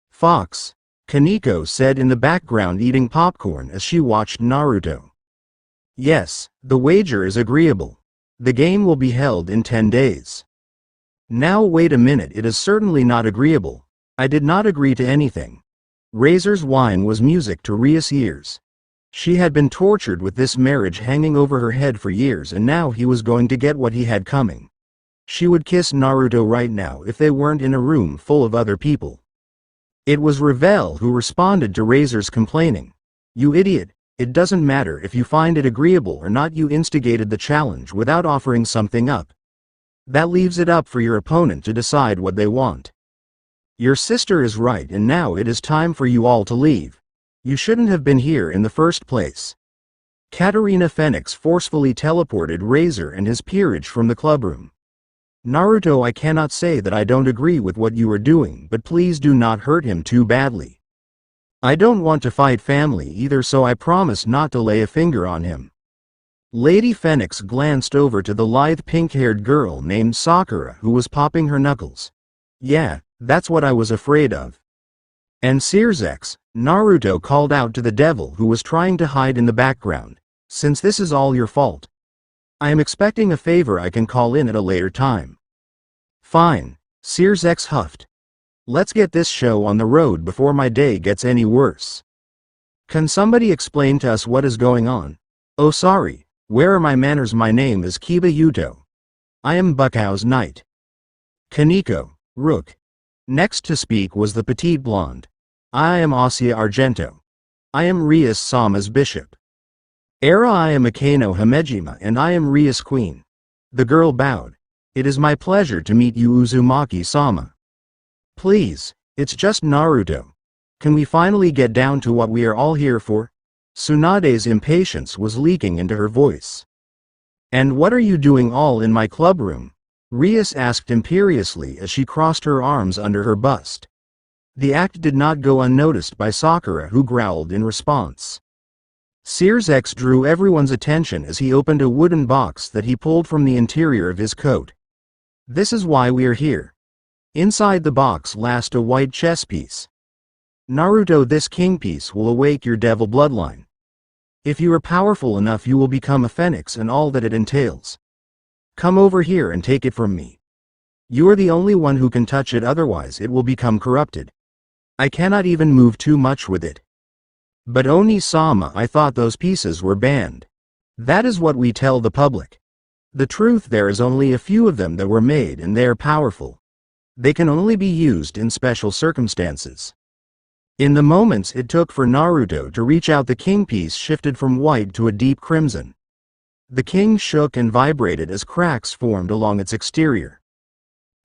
A: Fox, Kaneko said in the background, eating popcorn as she watched Naruto. Yes, the wager is agreeable. The game will be held in 10 days. Now wait a minute, it is certainly not agreeable. I did not agree to anything. Razor's whine was music to Ria's ears. She had been tortured with this marriage hanging over her head for years, and now he was going to get what he had coming. She would kiss Naruto right now if they weren't in a room full of other people. It was Revel who responded to Razor's complaining. You idiot, it doesn't matter if you find it agreeable or not, you instigated the challenge without offering something up. That leaves it up for your opponent to decide what they want. Your sister is right, and now it is time for you all to leave. You shouldn't have been here in the first place. Katarina Phenex forcefully teleported Razor and his peerage from the clubroom. Naruto, I cannot say that I don't agree with what you are doing, but please do not hurt him too badly. I don't want to fight family either, so I promise not to lay a finger on him. Lady Phenex glanced over to the lithe pink-haired girl named Sakura who was popping her knuckles. Yeah, that's what I was afraid of. And Sirzex, Naruto called out to the devil who was trying to hide in the background. Since this is all your fault, I am expecting a favor. I can call in at a later time. Fine, Sirzex huffed. Let's get this show on the road before my day gets any worse. Can somebody explain to us what is going on? Oh sorry, where are my manners? My name is Kiba Yuto. I am Buckhouse Knight. Kaneko, Rook. Next to speak was the petite blonde. I am Asia Argento. I am Rias Sama's bishop. Era, I am Akano Hamejima, and I am Rias queen. The girl bowed. It is my pleasure to meet you, Uzumaki-sama. Please, it's just Naruto. Can we finally get down to what we are all here for? Tsunade's impatience was leaking into her voice. And what are you doing all in my clubroom? Rias asked imperiously as she crossed her arms under her bust. The act did not go unnoticed by Sakura, who growled in response. Sears X drew everyone's attention as he opened a wooden box that he pulled from the interior of his coat. This is why we are here. Inside the box lasts a white chess piece. Naruto, this king piece will awake your devil bloodline. If you are powerful enough, you will become a phoenix and all that it entails. Come over here and take it from me. You are the only one who can touch it, otherwise it will become corrupted. I cannot even move too much with it. But Oni-sama, I thought those pieces were banned. That is what we tell the public. The truth, there is only a few of them that were made and they are powerful. They can only be used in special circumstances. In the moments it took for Naruto to reach out, the king piece shifted from white to a deep crimson. The king shook and vibrated as cracks formed along its exterior.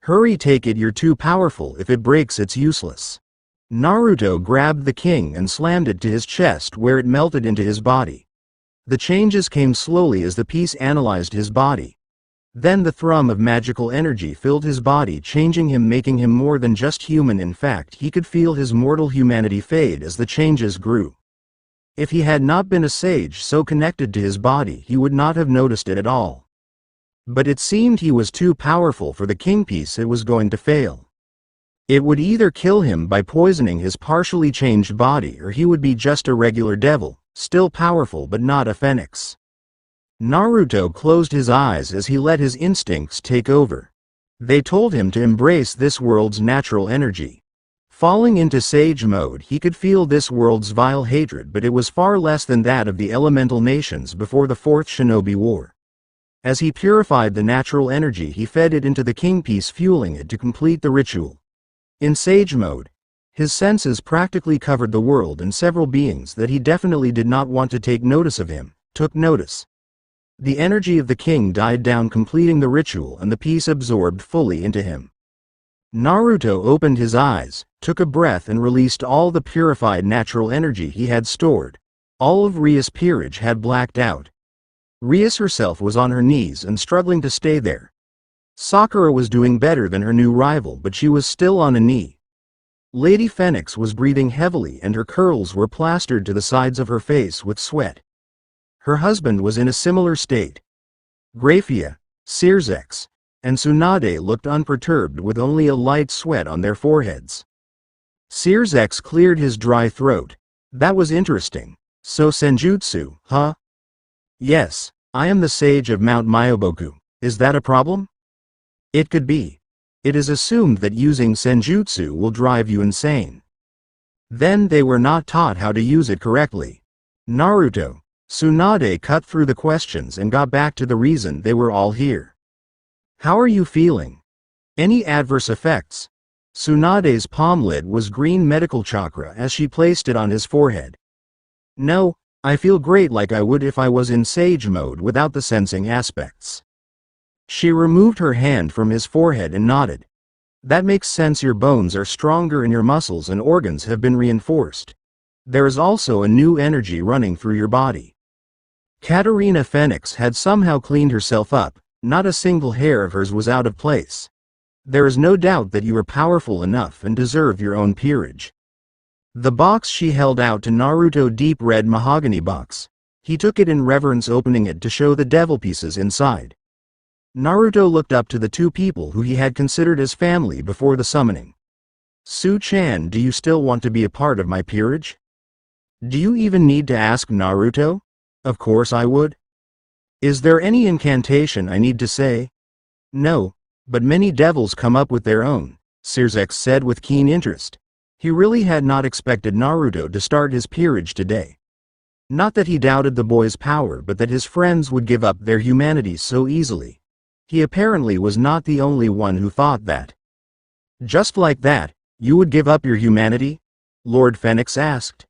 A: Hurry, take it, you're too powerful. If it breaks, it's useless. Naruto grabbed the king and slammed it to his chest, where it melted into his body. The changes came slowly as the piece analyzed his body. Then the thrum of magical energy filled his body, changing him, making him more than just human. In fact, he could feel his mortal humanity fade as the changes grew. If he had not been a sage so connected to his body, he would not have noticed it at all. But it seemed he was too powerful for the king piece. It was going to fail. It would either kill him by poisoning his partially changed body, or he would be just a regular devil, still powerful but not a phoenix. Naruto closed his eyes as he let his instincts take over. They told him to embrace this world's natural energy. Falling into sage mode, he could feel this world's vile hatred, but it was far less than that of the elemental nations before the Fourth Shinobi War. As he purified the natural energy, he fed it into the king piece, fueling it to complete the ritual. In sage mode, his senses practically covered the world, and several beings that he definitely did not want to take notice of him took notice. The energy of the king died down, completing the ritual, and the piece absorbed fully into him. Naruto opened his eyes, took a breath, and released all the purified natural energy he had stored. All of Ria's peerage had blacked out. Rias herself was on her knees and struggling to stay there. Sakura was doing better than her new rival, but she was still on a knee. Lady Phenex was breathing heavily and her curls were plastered to the sides of her face with sweat. Her husband was in a similar state. Graphia, Sears X, and Tsunade looked unperturbed with only a light sweat on their foreheads. Sears X cleared his dry throat. That was interesting. So senjutsu, huh? Yes, I am the sage of Mount Myoboku. Is that a problem? It could be. It is assumed that using senjutsu will drive you insane. Then they were not taught how to use it correctly. Naruto, Tsunade cut through the questions and got back to the reason they were all here. How are you feeling? Any adverse effects? Tsunade's palm lid was green medical chakra as she placed it on his forehead. No, I feel great, like I would if I was in sage mode without the sensing aspects. She removed her hand from his forehead and nodded. That makes sense, your bones are stronger and your muscles and organs have been reinforced. There is also a new energy running through your body. Katarina Phenex had somehow cleaned herself up, not a single hair of hers was out of place. There is no doubt that you are powerful enough and deserve your own peerage. The box she held out to Naruto, deep red mahogany box. He took it in reverence, opening it to show the devil pieces inside. Naruto looked up to the two people who he had considered as family before the summoning. Su-chan, do you still want to be a part of my peerage? Do you even need to ask, Naruto? Of course I would. Is there any incantation I need to say? No, but many devils come up with their own, Sears X said with keen interest. He really had not expected Naruto to start his peerage today. Not that he doubted the boy's power, but that his friends would give up their humanity so easily. He apparently was not the only one who thought that. Just like that, you would give up your humanity? Lord Phenex asked.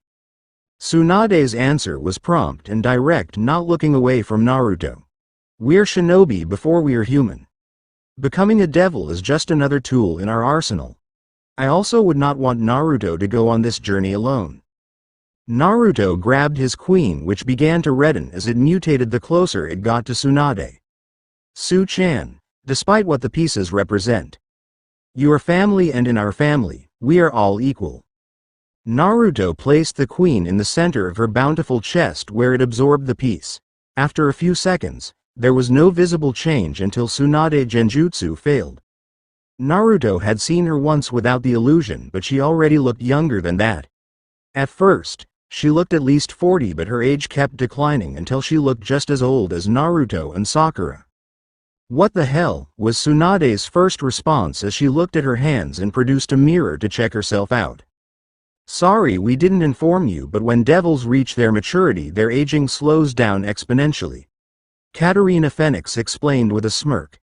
A: Tsunade's answer was prompt and direct, not looking away from Naruto. We're shinobi before we are human. Becoming a devil is just another tool in our arsenal. I also would not want Naruto to go on this journey alone. Naruto grabbed his queen, which began to redden as it mutated the closer it got to Tsunade. Su-chan, despite what the pieces represent. You are family, and in our family, we are all equal. Naruto placed the queen in the center of her bountiful chest where it absorbed the piece. After a few seconds, there was no visible change until Tsunade Genjutsu failed. Naruto had seen her once without the illusion, but she already looked younger than that. At first, she looked at least 40, but her age kept declining until she looked just as old as Naruto and Sakura. What the hell, was Tsunade's first response as she looked at her hands and produced a mirror to check herself out. Sorry we didn't inform you, but when devils reach their maturity their aging slows down exponentially. Katarina Phenex explained with a smirk.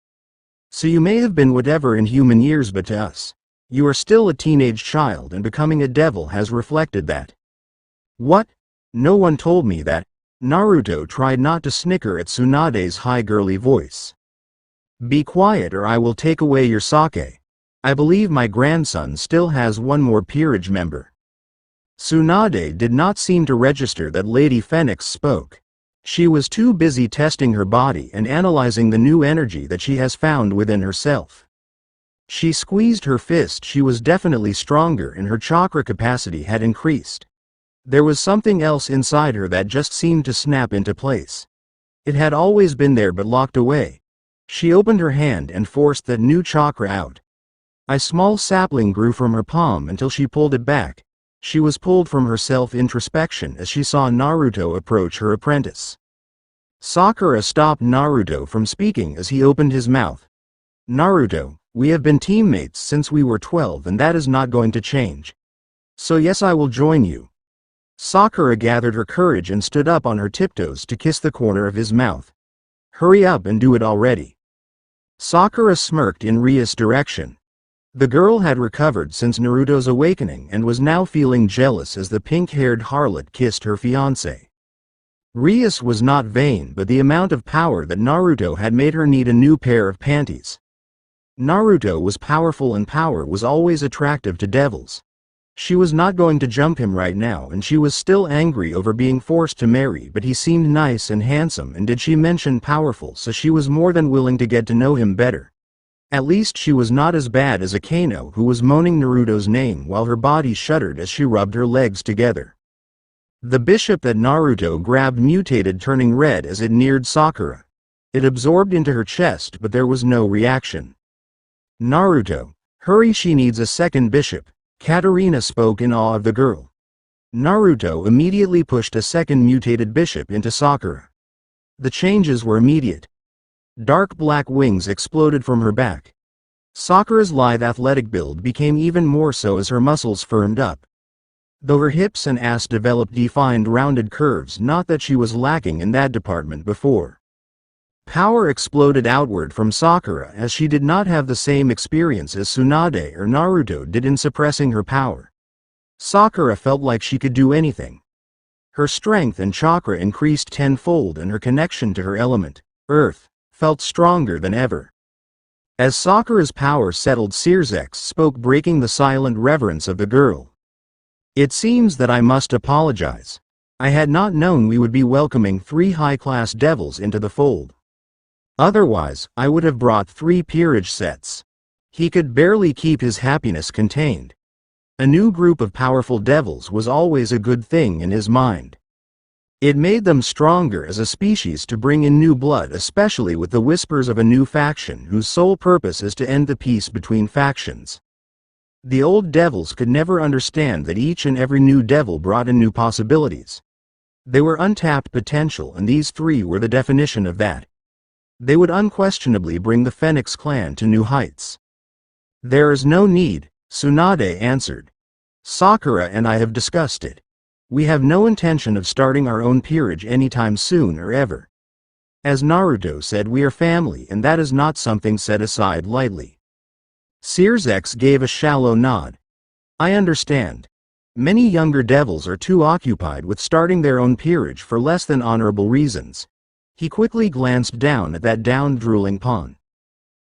A: So you may have been whatever in human years, but to us, you are still a teenage child, and becoming a devil has reflected that. What? No one told me that. Naruto tried not to snicker at Tsunade's high girly voice. Be quiet or I will take away your sake. I believe my grandson still has one more peerage member. Tsunade did not seem to register that Lady Phenex spoke. She was too busy testing her body and analyzing the new energy that she has found within herself. She squeezed her fist. She was definitely stronger and her chakra capacity had increased. There was something else inside her that just seemed to snap into place. It had always been there but locked away. She opened her hand and forced that new chakra out. A small sapling grew from her palm until she pulled it back. She was pulled from her self-introspection as she saw Naruto approach her apprentice. Sakura stopped Naruto from speaking as he opened his mouth. Naruto, we have been teammates since we were 12 and that is not going to change. So yes, I will join you. Sakura gathered her courage and stood up on her tiptoes to kiss the corner of his mouth. Hurry up and do it already. Sakura smirked in Ria's direction. The girl had recovered since Naruto's awakening and was now feeling jealous as the pink-haired harlot kissed her fiancé. Rias was not vain, but the amount of power that Naruto had made her need a new pair of panties. Naruto was powerful and power was always attractive to devils. She was not going to jump him right now and she was still angry over being forced to marry, but he seemed nice and handsome, and did she mention powerful, so she was more than willing to get to know him better. At least she was not as bad as Akano, who was moaning Naruto's name while her body shuddered as she rubbed her legs together. The bishop that Naruto grabbed mutated, turning red as it neared Sakura. It absorbed into her chest, but there was no reaction. Naruto, hurry, she needs a second bishop. Katarina spoke in awe of the girl. Naruto immediately pushed a second mutated bishop into Sakura. The changes were immediate. Dark black wings exploded from her back. Sakura's lithe athletic build became even more so as her muscles firmed up. Though her hips and ass developed defined rounded curves, not that she was lacking in that department before. Power exploded outward from Sakura as she did not have the same experience as Tsunade or Naruto did in suppressing her power. Sakura felt like she could do anything. Her strength and chakra increased tenfold and her connection to her element, Earth, felt stronger than ever. As Sakura's power settled, Sirzex spoke, breaking the silent reverence of the girl. It seems that I must apologize. I had not known we would be welcoming 3 high-class devils into the fold. Otherwise, I would have brought 3 peerage sets. He could barely keep his happiness contained. A new group of powerful devils was always a good thing in his mind. It made them stronger as a species to bring in new blood, especially with the whispers of a new faction whose sole purpose is to end the peace between factions. The old devils could never understand that each and every new devil brought in new possibilities. They were untapped potential, and these 3 were the definition of that. They would unquestionably bring the Phenex clan to new heights. There is no need, Tsunade answered. Sakura and I have discussed it. We have no intention of starting our own peerage anytime soon or ever. As Naruto said, we are family, and that is not something set aside lightly. Sirzex gave a shallow nod. I understand. Many younger devils are too occupied with starting their own peerage for less than honorable reasons. He quickly glanced down at that down-drooling pawn.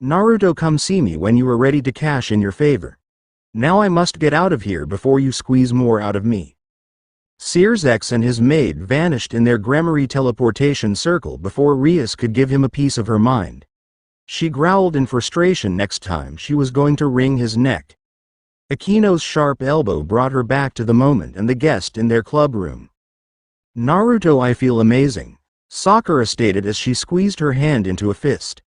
A: Naruto, come see me when you are ready to cash in your favor. Now I must get out of here before you squeeze more out of me. Sirzex and his maid vanished in their Gremory teleportation circle before Rias could give him a piece of her mind. She growled in frustration next time she was going to wring his neck. Akino's sharp elbow brought her back to the moment and the guest in their club room. Naruto, I feel amazing, Sakura stated as she squeezed her hand into a fist.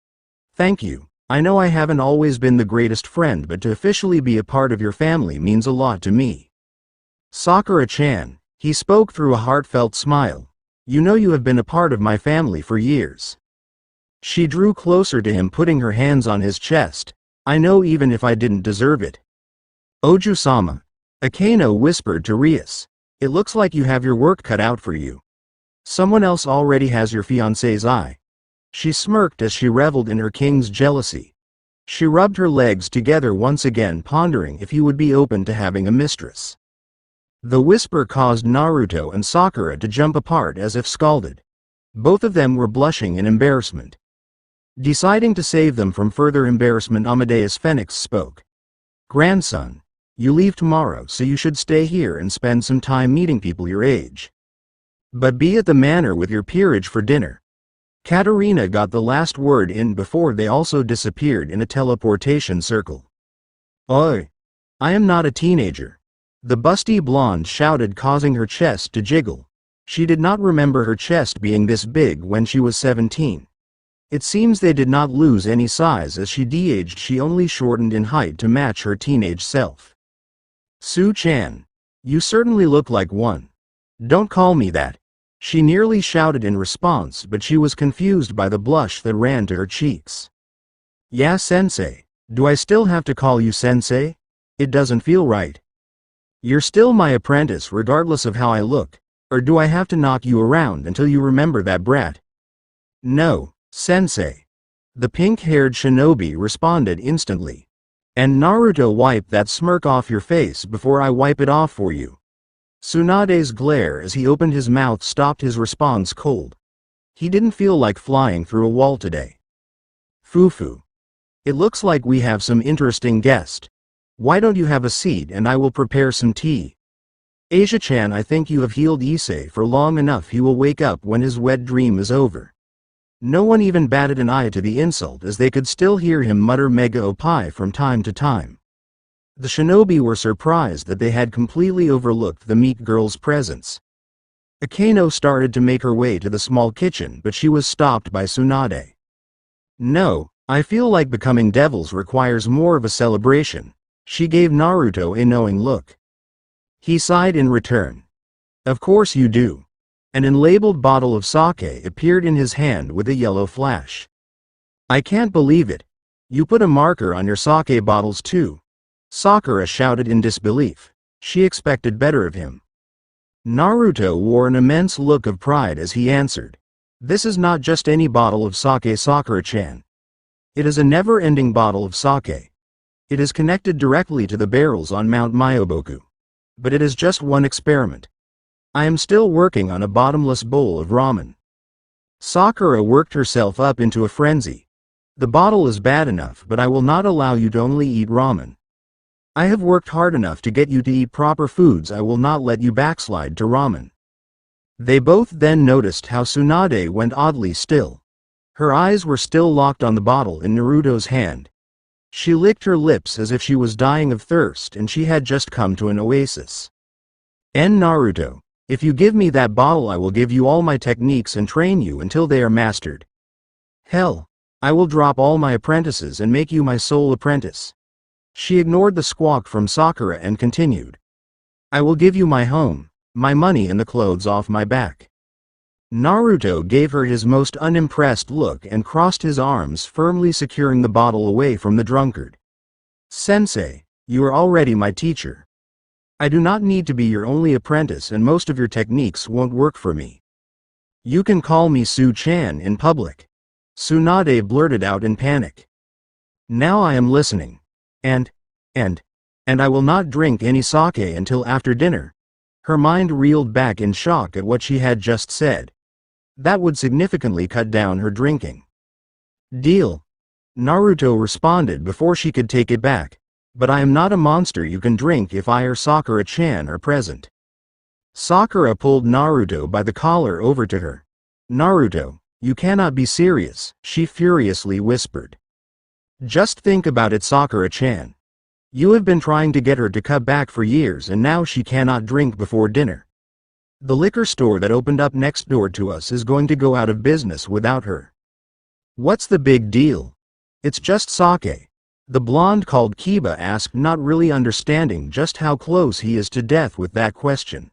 A: Thank you. I know I haven't always been the greatest friend, but to officially be a part of your family means a lot to me. Sakura-chan, he spoke through a heartfelt smile. You know you have been a part of my family for years. She drew closer to him, putting her hands on his chest. I know, even if I didn't deserve it. Oju-sama, Akino whispered to Rias. It looks like you have your work cut out for you. Someone else already has your fiancé's eye. She smirked as she reveled in her king's jealousy. She rubbed her legs together once again, pondering if he would be open to having a mistress. The whisper caused Naruto and Sakura to jump apart as if scalded. Both of them were blushing in embarrassment. Deciding to save them from further embarrassment, Amadeus Phenex spoke. Grandson, you leave tomorrow, so you should stay here and spend some time meeting people your age. But be at the manor with your peerage for dinner. Katarina got the last word in before they also disappeared in a teleportation circle. Oi! I am not a teenager. The busty blonde shouted, causing her chest to jiggle. She did not remember her chest being this big when she was 17. It seems they did not lose any size as she de-aged, she only shortened in height to match her teenage self. Su-chan, you certainly look like one. Don't call me that. She nearly shouted in response, but she was confused by the blush that ran to her cheeks. Yeah, sensei. Do I still have to call you sensei? It doesn't feel right. You're still my apprentice regardless of how I look, or do I have to knock you around until you remember that brat? No, sensei. The pink-haired shinobi responded instantly. And Naruto, wipe that smirk off your face before I wipe it off for you. Tsunade's glare as he opened his mouth stopped his response cold. He didn't feel like flying through a wall today. Fufu. It looks like we have some interesting guest. Why don't you have a seat and I will prepare some tea? Asia-chan, I think you have healed Issei for long enough. He will wake up when his wet dream is over. No one even batted an eye to the insult as they could still hear him mutter mega opai from time to time. The shinobi were surprised that they had completely overlooked the meek girl's presence. Akino started to make her way to the small kitchen, but she was stopped by Tsunade. No, I feel like becoming devils requires more of a celebration. She gave Naruto a knowing look. He sighed in return. Of course you do. An unlabeled bottle of sake appeared in his hand with a yellow flash. I can't believe it. You put a marker on your sake bottles too. Sakura shouted in disbelief. She expected better of him. Naruto wore an immense look of pride as he answered. This is not just any bottle of sake, Sakura-chan. It is a never-ending bottle of sake. It is connected directly to the barrels on Mount Myoboku. But it is just one experiment. I am still working on a bottomless bowl of ramen. Sakura worked herself up into a frenzy. The bottle is bad enough, but I will not allow you to only eat ramen. I have worked hard enough to get you to eat proper foods. I will not let you backslide to ramen. They both then noticed how Tsunade went oddly still. Her eyes were still locked on the bottle in Naruto's hand. She licked her lips as if she was dying of thirst and she had just come to an oasis. Naruto, if you give me that bottle, I will give you all my techniques and train you until they are mastered. Hell, I will drop all my apprentices and make you my sole apprentice. She ignored the squawk from Sakura and continued. I will give you my home, my money and the clothes off my back. Naruto gave her his most unimpressed look and crossed his arms, firmly securing the bottle away from the drunkard. Sensei, you are already my teacher. I do not need to be your only apprentice and most of your techniques won't work for me. You can call me Su-chan in public. Tsunade blurted out in panic. Now I am listening. And I will not drink any sake until after dinner. Her mind reeled back in shock at what she had just said. That would significantly cut down her drinking. Deal. Naruto responded before she could take it back. But I am not a monster you can drink if I or Sakura-chan are present. Sakura pulled Naruto by the collar over to her. Naruto, you cannot be serious, she furiously whispered. Just think about it, Sakura-chan. You have been trying to get her to cut back for years and now she cannot drink before dinner. The liquor store that opened up next door to us is going to go out of business without her. What's the big deal? It's just sake. The blonde called Kiba asked, not really understanding just how close he is to death with that question.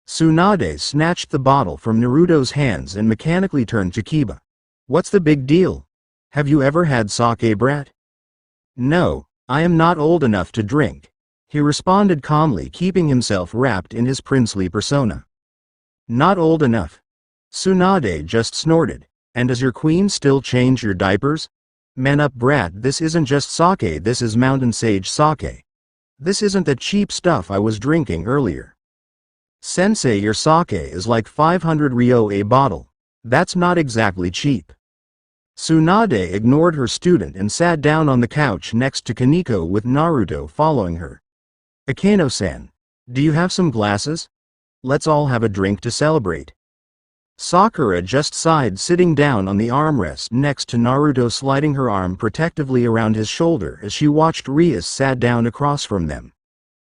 A: Tsunade snatched the bottle from Naruto's hands and mechanically turned to Kiba. What's the big deal? Have you ever had sake, brat? No, I am not old enough to drink, he responded calmly, keeping himself wrapped in his princely persona. Not old enough? Tsunade just snorted. And does your queen still change your diapers? Man up, brat, this isn't just sake, this is mountain sage sake. This isn't the cheap stuff I was drinking earlier. Sensei, your sake is like 500 ryo a bottle. That's not exactly cheap. Tsunade ignored her student and sat down on the couch next to Kaneko with Naruto following her. Akeno-san, do you have some glasses? Let's all have a drink to celebrate. Sakura just sighed, sitting down on the armrest next to Naruto, sliding her arm protectively around his shoulder as she watched Rias sat down across from them.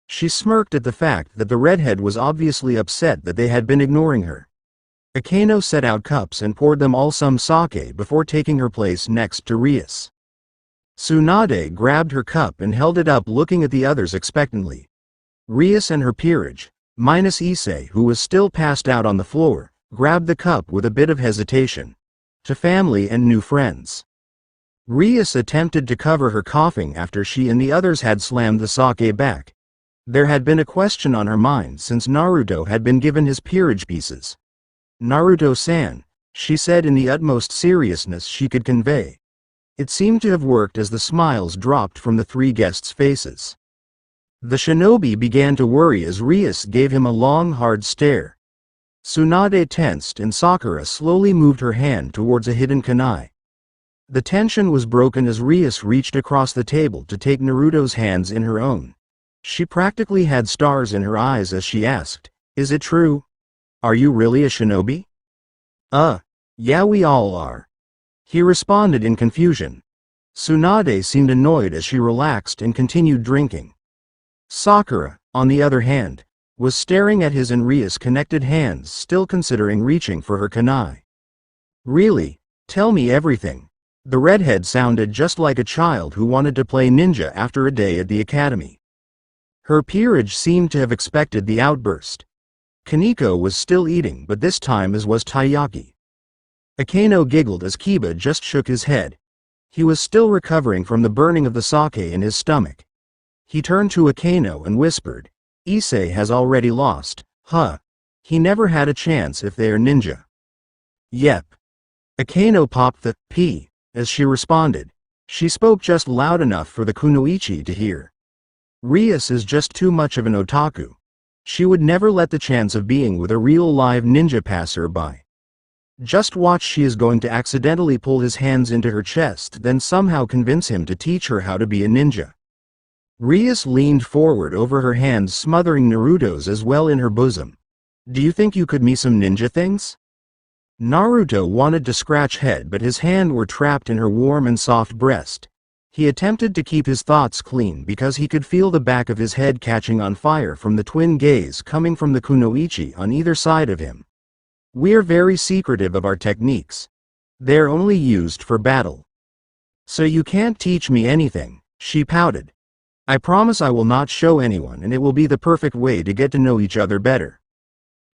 A: She smirked at the fact that the redhead was obviously upset that they had been ignoring her. Akeno set out cups and poured them all some sake before taking her place next to Rias. Tsunade grabbed her cup and held it up, looking at the others expectantly. Rias and her peerage, minus Ichiei, who was still passed out on the floor, grabbed the cup with a bit of hesitation. To family and new friends. Rias attempted to cover her coughing after she and the others had slammed the sake back. There had been a question on her mind since Naruto had been given his peerage pieces. Naruto-san, she said in the utmost seriousness she could convey. It seemed to have worked as the smiles dropped from the three guests' faces. The shinobi began to worry as Rias gave him a long, hard stare. Tsunade tensed and Sakura slowly moved her hand towards a hidden kunai. The tension was broken as Rias reached across the table to take Naruto's hands in her own. She practically had stars in her eyes as she asked, "Is it true? Are you really a shinobi?" Yeah, we all are. He responded in confusion. Tsunade seemed annoyed as she relaxed and continued drinking. Sakura, on the other hand, was staring at his and Rias' connected hands, still considering reaching for her kunai. Really? Tell me everything. The redhead sounded just like a child who wanted to play ninja after a day at the academy. Her peerage seemed to have expected the outburst. Kaneko was still eating, but this time as was Taiyaki. Akeno giggled as Kiba just shook his head. He was still recovering from the burning of the sake in his stomach. He turned to Akeno and whispered, "Ichiei has already lost, huh? He never had a chance if they're ninja." "Yep." Akeno popped the P as she responded. She spoke just loud enough for the kunoichi to hear. Rias is just too much of an otaku. She would never let the chance of being with a real live ninja pass her by. Just watch, she is going to accidentally pull his hands into her chest, then somehow convince him to teach her how to be a ninja. Rias leaned forward over her hands, smothering Naruto's as well in her bosom. "Do you think you could me some ninja things?" Naruto wanted to scratch head, but his hands were trapped in her warm and soft breast. He attempted to keep his thoughts clean because he could feel the back of his head catching on fire from the twin gaze coming from the kunoichi on either side of him. "We're very secretive of our techniques. They're only used for battle. So you can't teach me anything," she pouted. "I promise I will not show anyone, and it will be the perfect way to get to know each other better."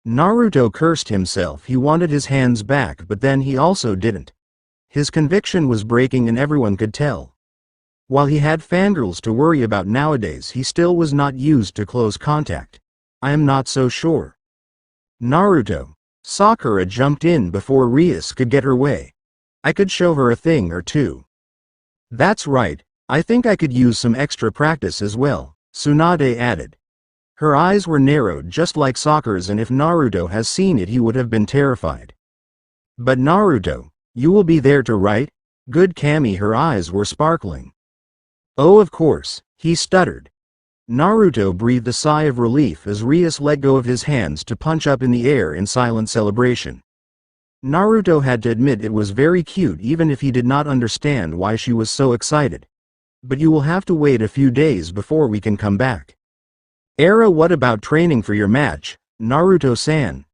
A: Naruto cursed himself. He wanted his hands back, but then he also didn't. His conviction was breaking and everyone could tell. While he had fangirls to worry about nowadays, he still was not used to close contact. "I am not so sure." "Naruto." Sakura jumped in before Rias could get her way. "I could show her a thing or two." "That's right, I think I could use some extra practice as well," Tsunade added. Her eyes were narrowed just like Sakura's, and if Naruto has seen it he would have been terrified. "But Naruto, you will be there to write? Good Kami." Her eyes were sparkling. "Oh, of course," he stuttered. Naruto breathed a sigh of relief as Rias let go of his hands to punch up in the air in silent celebration. Naruto had to admit it was very cute, even if he did not understand why she was so excited. but you will have to wait a few days before we can come back. What about training for your match, Naruto-san?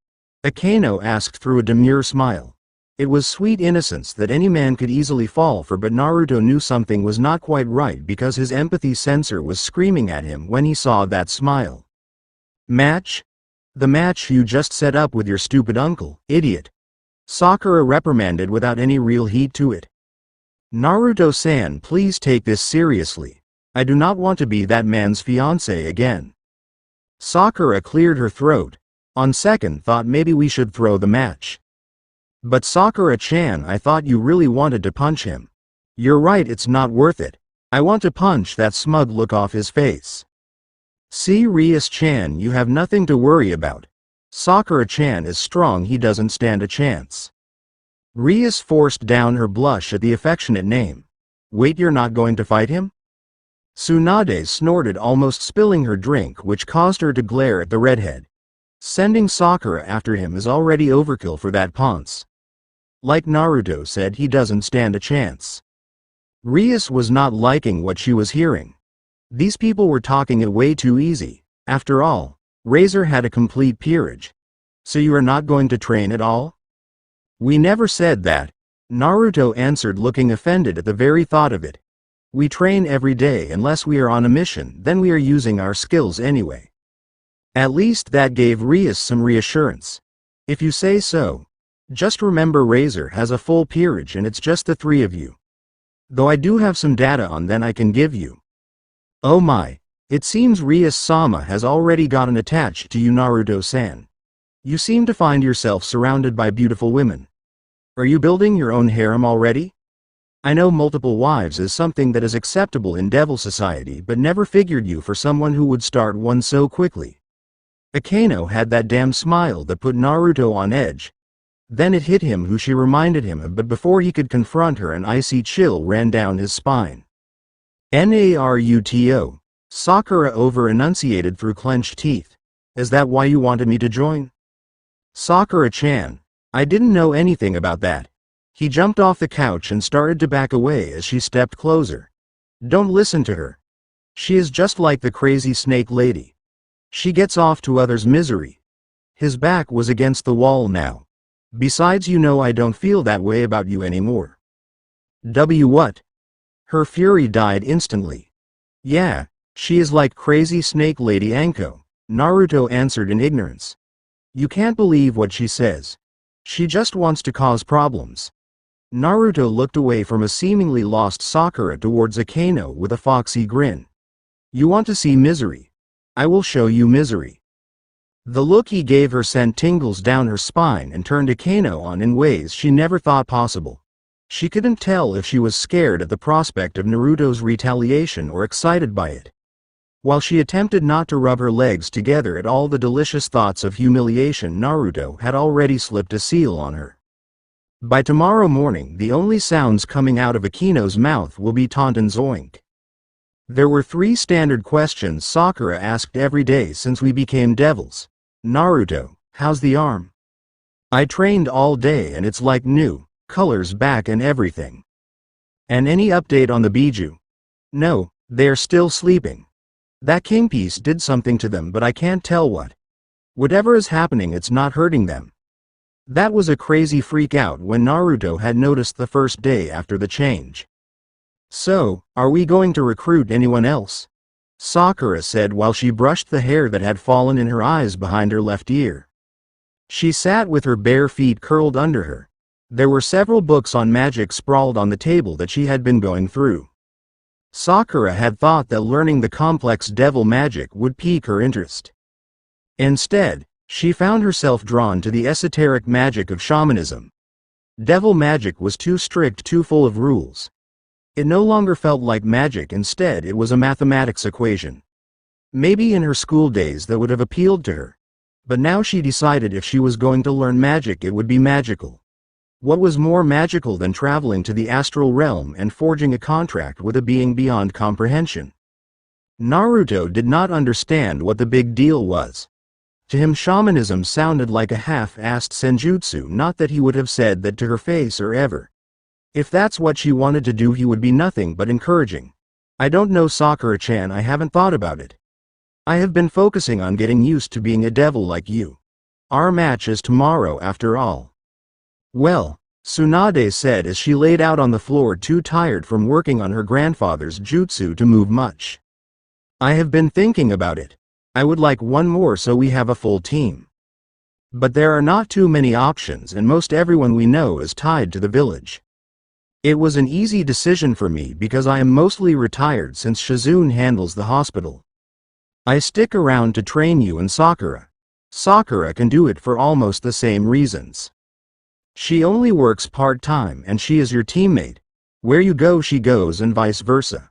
A: Akeno asked through a demure smile. It was sweet innocence that any man could easily fall for, but Naruto knew something was not quite right because his empathy sensor was screaming at him when he saw that smile. Match? The match you just set up with your stupid uncle, idiot. Sakura reprimanded without any real heat to it. Naruto-san, please take this seriously. I do not want to be that man's fiancé again. Sakura cleared her throat. On second thought, maybe we should throw the match. But Sakura-chan, I thought you really wanted to punch him. You're right, it's not worth it. I want to punch that smug look off his face. See, Rias-chan, you have nothing to worry about. Sakura-chan is strong, he doesn't stand a chance. Rias forced down her blush at the affectionate name. Wait, you're not going to fight him? Tsunade snorted, almost spilling her drink, which caused her to glare at the redhead. Sending Sakura after him is already overkill for that ponce. Like Naruto said, he doesn't stand a chance. Rias was not liking what she was hearing. These people were talking it way too easy. After all, Razor had a complete peerage. So you are not going to train at all? We never said that, Naruto answered, looking offended at the very thought of it. We train every day unless we are on a mission, then we are using our skills anyway. At least that gave Rias some reassurance. If you say so. Just remember, Razor has a full peerage and it's just the three of you. Though I do have some data on that I can give you. Oh my, it seems Rias-sama has already gotten attached to you, Naruto-san. You seem to find yourself surrounded by beautiful women. Are you building your own harem already? I know multiple wives is something that is acceptable in Devil Society, but never figured you for someone who would start one so quickly. Akeno had that damn smile that put Naruto on edge. Then it hit him who she reminded him of, but before he could confront her, an icy chill ran down his spine. Naruto, Sakura over-enunciated through clenched teeth. Is that why you wanted me to join? Sakura-chan, I didn't know anything about that. He jumped off the couch and started to back away as she stepped closer. Don't listen to her. She is just like the crazy snake lady. She gets off to others' misery. His back was against the wall now. Besides, you know I don't feel that way about you anymore. What? Her fury died instantly. Yeah, she is like crazy snake lady Anko, Naruto answered in ignorance. You can't believe what she says. She just wants to cause problems. Naruto looked away from a seemingly lost Sakura towards Akeno with a foxy grin. You want to see misery? I will show you misery. The look he gave her sent tingles down her spine and turned Akeno on in ways she never thought possible. She couldn't tell if she was scared at the prospect of Naruto's retaliation or excited by it. While she attempted not to rub her legs together at all the delicious thoughts of humiliation, Naruto had already slipped a seal on her. By tomorrow morning, the only sounds coming out of Akeno's mouth will be taunt and zoink. There were 3 standard questions Sakura asked every day since we became devils. Naruto, how's the arm? I trained all day and it's like new, colors back and everything. And any update on the Biju? No, they're still sleeping. That king piece did something to them, but I can't tell what. Whatever is happening, it's not hurting them. That was a crazy freak out when Naruto had noticed the first day after the change. So, are we going to recruit anyone else? Sakura said while she brushed the hair that had fallen in her eyes behind her left ear. She sat with her bare feet curled under her. There were several books on magic sprawled on the table that she had been going through. Sakura had thought that learning the complex devil magic would pique her interest. Instead, she found herself drawn to the esoteric magic of shamanism. Devil magic was too strict, too full of rules. It no longer felt like magic, instead it was a mathematics equation. Maybe in her school days that would have appealed to her. But now she decided if she was going to learn magic, it would be magical. What was more magical than traveling to the astral realm and forging a contract with a being beyond comprehension? Naruto did not understand what the big deal was. To him, shamanism sounded like a half-assed senjutsu, not that he would have said that to her face or ever. If that's what she wanted to do, he would be nothing but encouraging. I don't know, Sakura-chan, I haven't thought about it. I have been focusing on getting used to being a devil like you. Our match is tomorrow after all. Well, Tsunade said as she laid out on the floor, too tired from working on her grandfather's jutsu to move much. I have been thinking about it. I would like one more so we have a full team. But there are not too many options and most everyone we know is tied to the village. It was an easy decision for me because I am mostly retired since Shizune handles the hospital. I stick around to train you and Sakura. Sakura can do it for almost the same reasons. She only works part-time and she is your teammate. Where you go she goes and vice versa.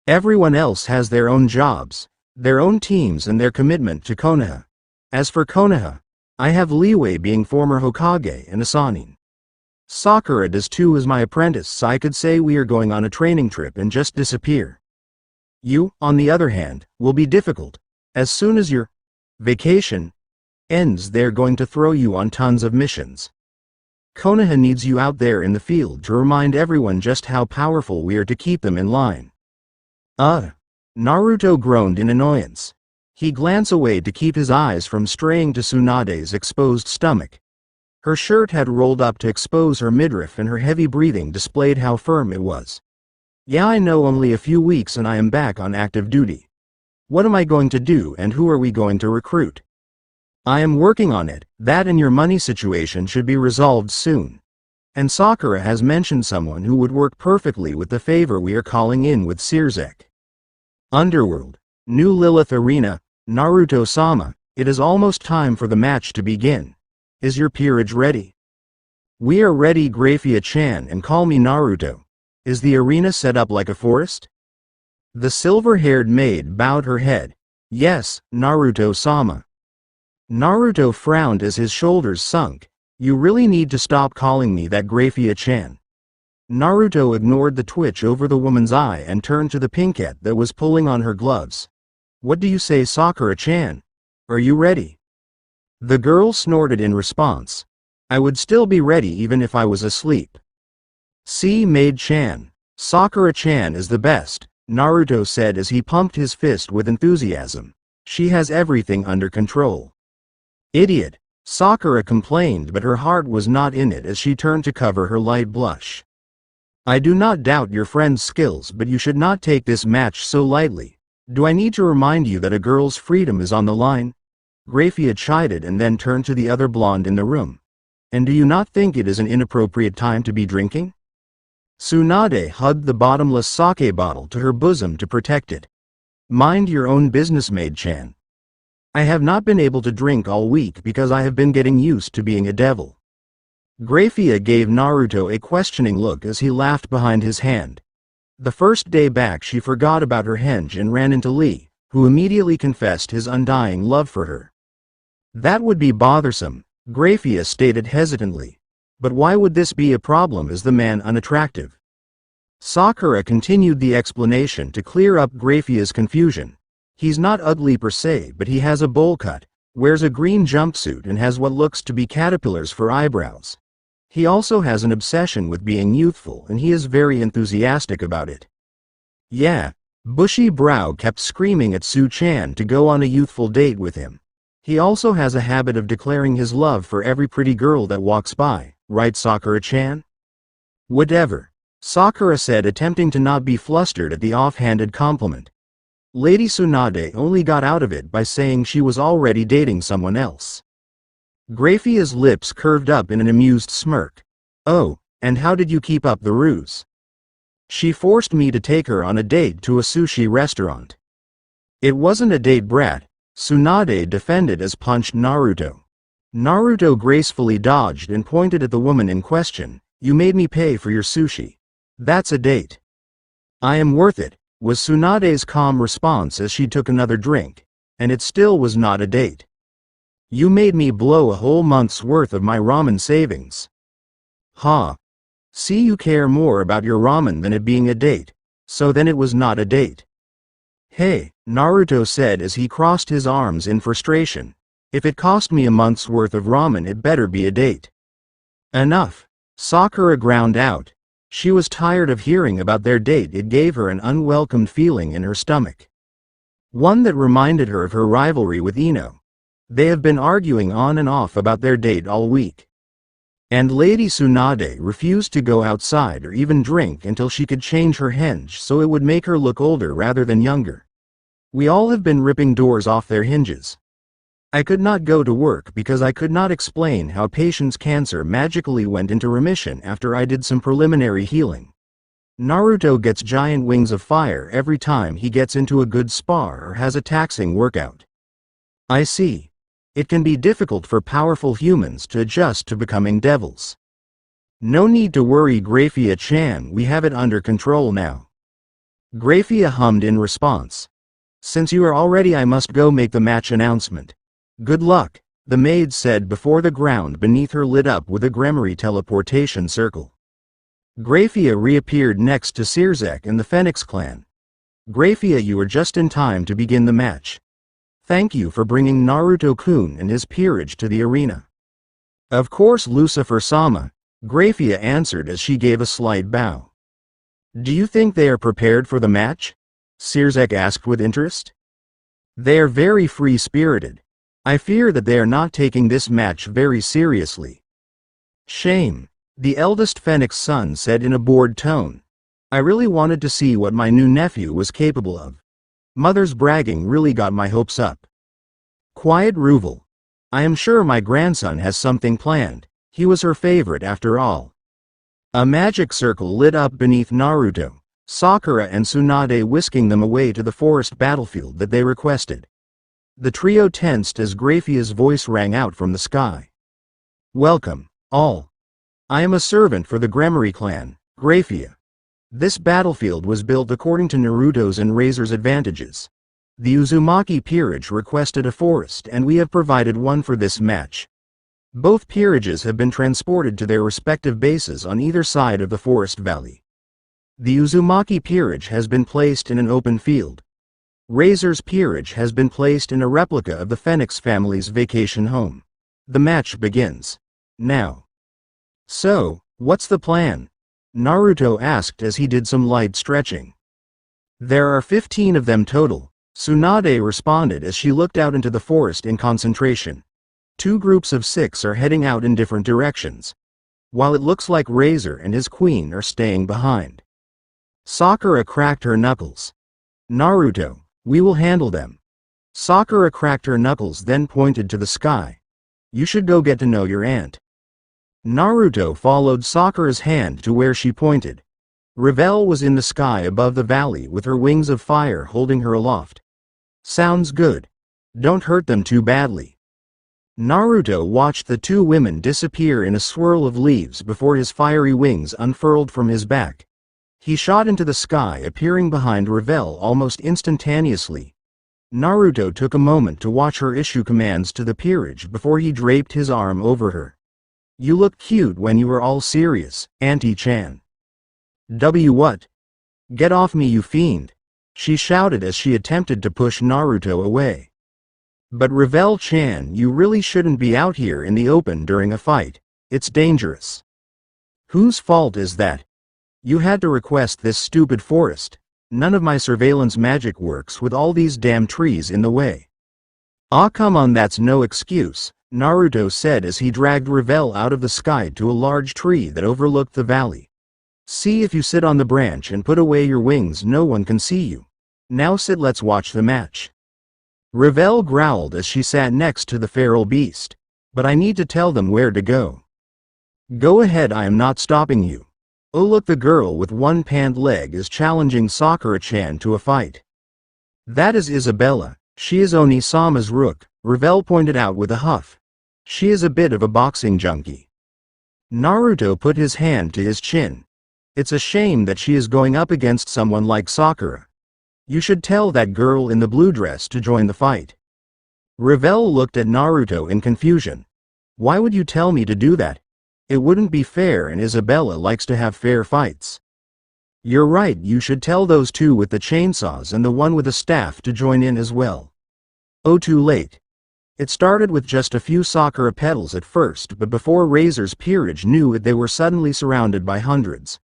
A: Everyone else has their own jobs, their own teams and their commitment to Konoha. As for Konoha, I have leeway being former Hokage and Asanin. Sakura does too as my apprentice, so I could say we are going on a training trip and just disappear. You, on the other hand, will be difficult. As soon as your vacation ends they're going to throw you on tons of missions. Konoha needs you out there in the field to remind everyone just how powerful we are to keep them in line. Naruto groaned in annoyance. He glanced away to keep his eyes from straying to Tsunade's exposed stomach. Her shirt had rolled up to expose her midriff and her heavy breathing displayed how firm it was. Yeah, I know, only a few weeks and I am back on active duty. What am I going to do and who are we going to recruit? I am working on it. That and your money situation should be resolved soon. And Sakura has mentioned someone who would work perfectly with the favor we are calling in with Searzek. Underworld. New Lilith Arena. Naruto-sama, it is almost time for the match to begin. Is your peerage ready? We are ready, Graphia-chan, and call me Naruto. Is the arena set up like a forest? The silver-haired maid bowed her head. Yes, Naruto-sama. Naruto frowned as his shoulders sunk. You really need to stop calling me that, Graphia-chan. Naruto ignored the twitch over the woman's eye and turned to the pinkette that was pulling on her gloves. What do you say, Sakura-chan? Are you ready? The girl snorted in response. I would still be ready even if I was asleep. See, maid-chan. Sakura-chan is the best, Naruto said as he pumped his fist with enthusiasm. She has everything under control. Idiot, Sakura complained, but her heart was not in it as she turned to cover her light blush. I do not doubt your friend's skills, but you should not take this match so lightly. Do I need to remind you that a girl's freedom is on the line? Graphia chided and then turned to the other blonde in the room. And do you not think it is an inappropriate time to be drinking? Tsunade hugged the bottomless sake bottle to her bosom to protect it. Mind your own business, maid-chan. I have not been able to drink all week because I have been getting used to being a devil. Graphia gave Naruto a questioning look as he laughed behind his hand. The first day back she forgot about her henge and ran into Lee, who immediately confessed his undying love for her. That would be bothersome, Graphia stated hesitantly. But why would this be a problem? Is the man unattractive? Sakura continued the explanation to clear up Graphia's confusion. He's not ugly per se, but he has a bowl cut, wears a green jumpsuit and has what looks to be caterpillars for eyebrows. He also has an obsession with being youthful and he is very enthusiastic about it. Yeah, Bushy Brow kept screaming at Su-chan to go on a youthful date with him. He also has a habit of declaring his love for every pretty girl that walks by, right, Sakura-chan? Whatever, Sakura said, attempting to not be flustered at the offhanded compliment. Lady Tsunade only got out of it by saying she was already dating someone else. Graphia's lips curved up in an amused smirk. Oh, and how did you keep up the ruse? She forced me to take her on a date to a sushi restaurant. It wasn't a date, brat, Tsunade defended as punched Naruto. Naruto gracefully dodged and pointed at the woman in question. You made me pay for your sushi. That's a date. I am worth it, was Tsunade's calm response as she took another drink. And it still was not a date. You made me blow a whole month's worth of my ramen savings. Huh. See, you care more about your ramen than it being a date. So then it was not a date. Hey, Naruto said as he crossed his arms in frustration. If it cost me a month's worth of ramen, it better be a date. Enough, Sakura ground out. She was tired of hearing about their date. It gave her an unwelcomed feeling in her stomach. One that reminded her of her rivalry with Ino. They have been arguing on and off about their date all week. And Lady Tsunade refused to go outside or even drink until she could change her henge so it would make her look older rather than younger. We all have been ripping doors off their hinges. I could not go to work because I could not explain how patient's cancer magically went into remission after I did some preliminary healing. Naruto gets giant wings of fire every time he gets into a good spar or has a taxing workout. I see. It can be difficult for powerful humans to adjust to becoming devils. No need to worry, Graphia-chan, we have it under control now. Graphia hummed in response. Since you are all ready, I must go make the match announcement. Good luck, the maid said before the ground beneath her lit up with a Gremory teleportation circle. Graphia reappeared next to Sirzek and the Phenex clan. Graphia, you are just in time to begin the match. Thank you for bringing Naruto-kun and his peerage to the arena. Of course, Lucifer-sama, Graphia answered as she gave a slight bow. Do you think they are prepared for the match? Sirzek asked with interest. They are very free-spirited. I fear that they are not taking this match very seriously. Shame, the eldest Phenex son said in a bored tone. I really wanted to see what my new nephew was capable of. Mother's bragging really got my hopes up. Quiet, Ruvel. I am sure my grandson has something planned. He was her favorite after all. A magic circle lit up beneath Naruto, Sakura and Tsunade, whisking them away to the forest battlefield that they requested. The trio tensed as Graphia's voice rang out from the sky. Welcome, all. I am a servant for the Gremory clan, Graphia. This battlefield was built according to Naruto's and Razor's advantages. The Uzumaki peerage requested a forest and we have provided one for this match. Both peerages have been transported to their respective bases on either side of the forest valley. The Uzumaki peerage has been placed in an open field. Razor's peerage has been placed in a replica of the Phenex family's vacation home. The match begins. Now. So, what's the plan? Naruto asked as he did some light stretching. There are 15 of them total, Tsunade responded as she looked out into the forest in concentration. 2 groups of 6 are heading out in different directions, while it looks like Razor and his queen are staying behind. Sakura cracked her knuckles. Naruto, we will handle them. Sakura cracked her knuckles, then pointed to the sky. You should go get to know your aunt. Naruto followed Sakura's hand to where she pointed. Revel was in the sky above the valley with her wings of fire holding her aloft. Sounds good. Don't hurt them too badly. Naruto watched the 2 women disappear in a swirl of leaves before his fiery wings unfurled from his back. He shot into the sky, appearing behind Revel almost instantaneously. Naruto took a moment to watch her issue commands to the peerage before he draped his arm over her. You look cute when you were all serious, Auntie-chan. What? Get off me, you fiend! She shouted as she attempted to push Naruto away. But Revel-chan, you really shouldn't be out here in the open during a fight. It's dangerous. Whose fault is that? You had to request this stupid forest. None of my surveillance magic works with all these damn trees in the way. Ah, come on, that's no excuse, Naruto said as he dragged Revel out of the sky to a large tree that overlooked the valley. See, if you sit on the branch and put away your wings, no one can see you. Now sit, let's watch the match. Revel growled as she sat next to the feral beast. But I need to tell them where to go. Go ahead, I am not stopping you. Oh look, the girl with one pant leg is challenging Sakura-chan to a fight. That is Isabella, she is Oni-sama's rook, Revel pointed out with a huff. She is a bit of a boxing junkie. Naruto put his hand to his chin. It's a shame that she is going up against someone like Sakura. You should tell that girl in the blue dress to join the fight. Revel looked at Naruto in confusion. Why would you tell me to do that? It wouldn't be fair, and Isabella likes to have fair fights. You're right, you should tell those 2 with the chainsaws and the one with a staff to join in as well. Oh, too late. It started with just a few Sakura petals at first, but before Razor's peerage knew it, they were suddenly surrounded by hundreds.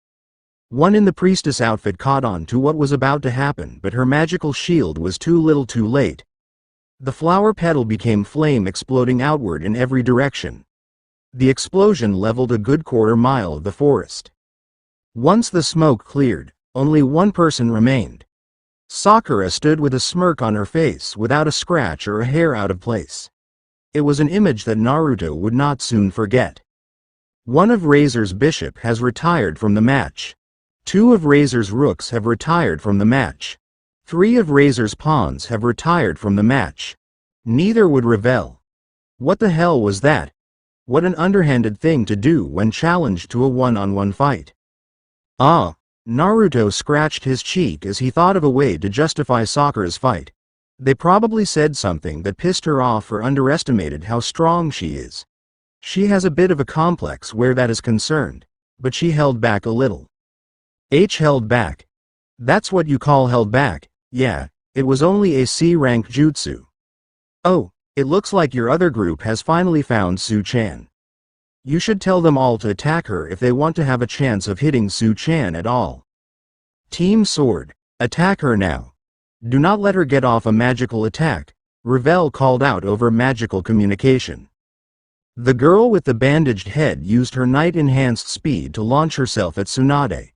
A: One in the priestess outfit caught on to what was about to happen, but her magical shield was too little too late. The flower petal became flame, exploding outward in every direction. The explosion leveled a good quarter-mile of the forest. Once the smoke cleared, only one person remained. Sakura stood with a smirk on her face, without a scratch or a hair out of place. It was an image that Naruto would not soon forget. One of Razor's bishop has retired from the match. 2 of Razor's rooks have retired from the match. 3 of Razor's pawns have retired from the match. Neither would Revel. What the hell was that? What an underhanded thing to do when challenged to a one-on-one fight. Ah! Naruto scratched his cheek as he thought of a way to justify Sakura's fight. They probably said something that pissed her off or underestimated how strong she is. She has a bit of a complex where that is concerned, but she held back a little. Held back. That's what you call held back? Yeah, it was only a C-rank jutsu. Oh, it looks like your other group has finally found Su-chan. You should tell them all to attack her if they want to have a chance of hitting Su-chan at all. Team Sword, attack her now. Do not let her get off a magical attack, Revel called out over magical communication. The girl with the bandaged head used her night-enhanced speed to launch herself at Tsunade.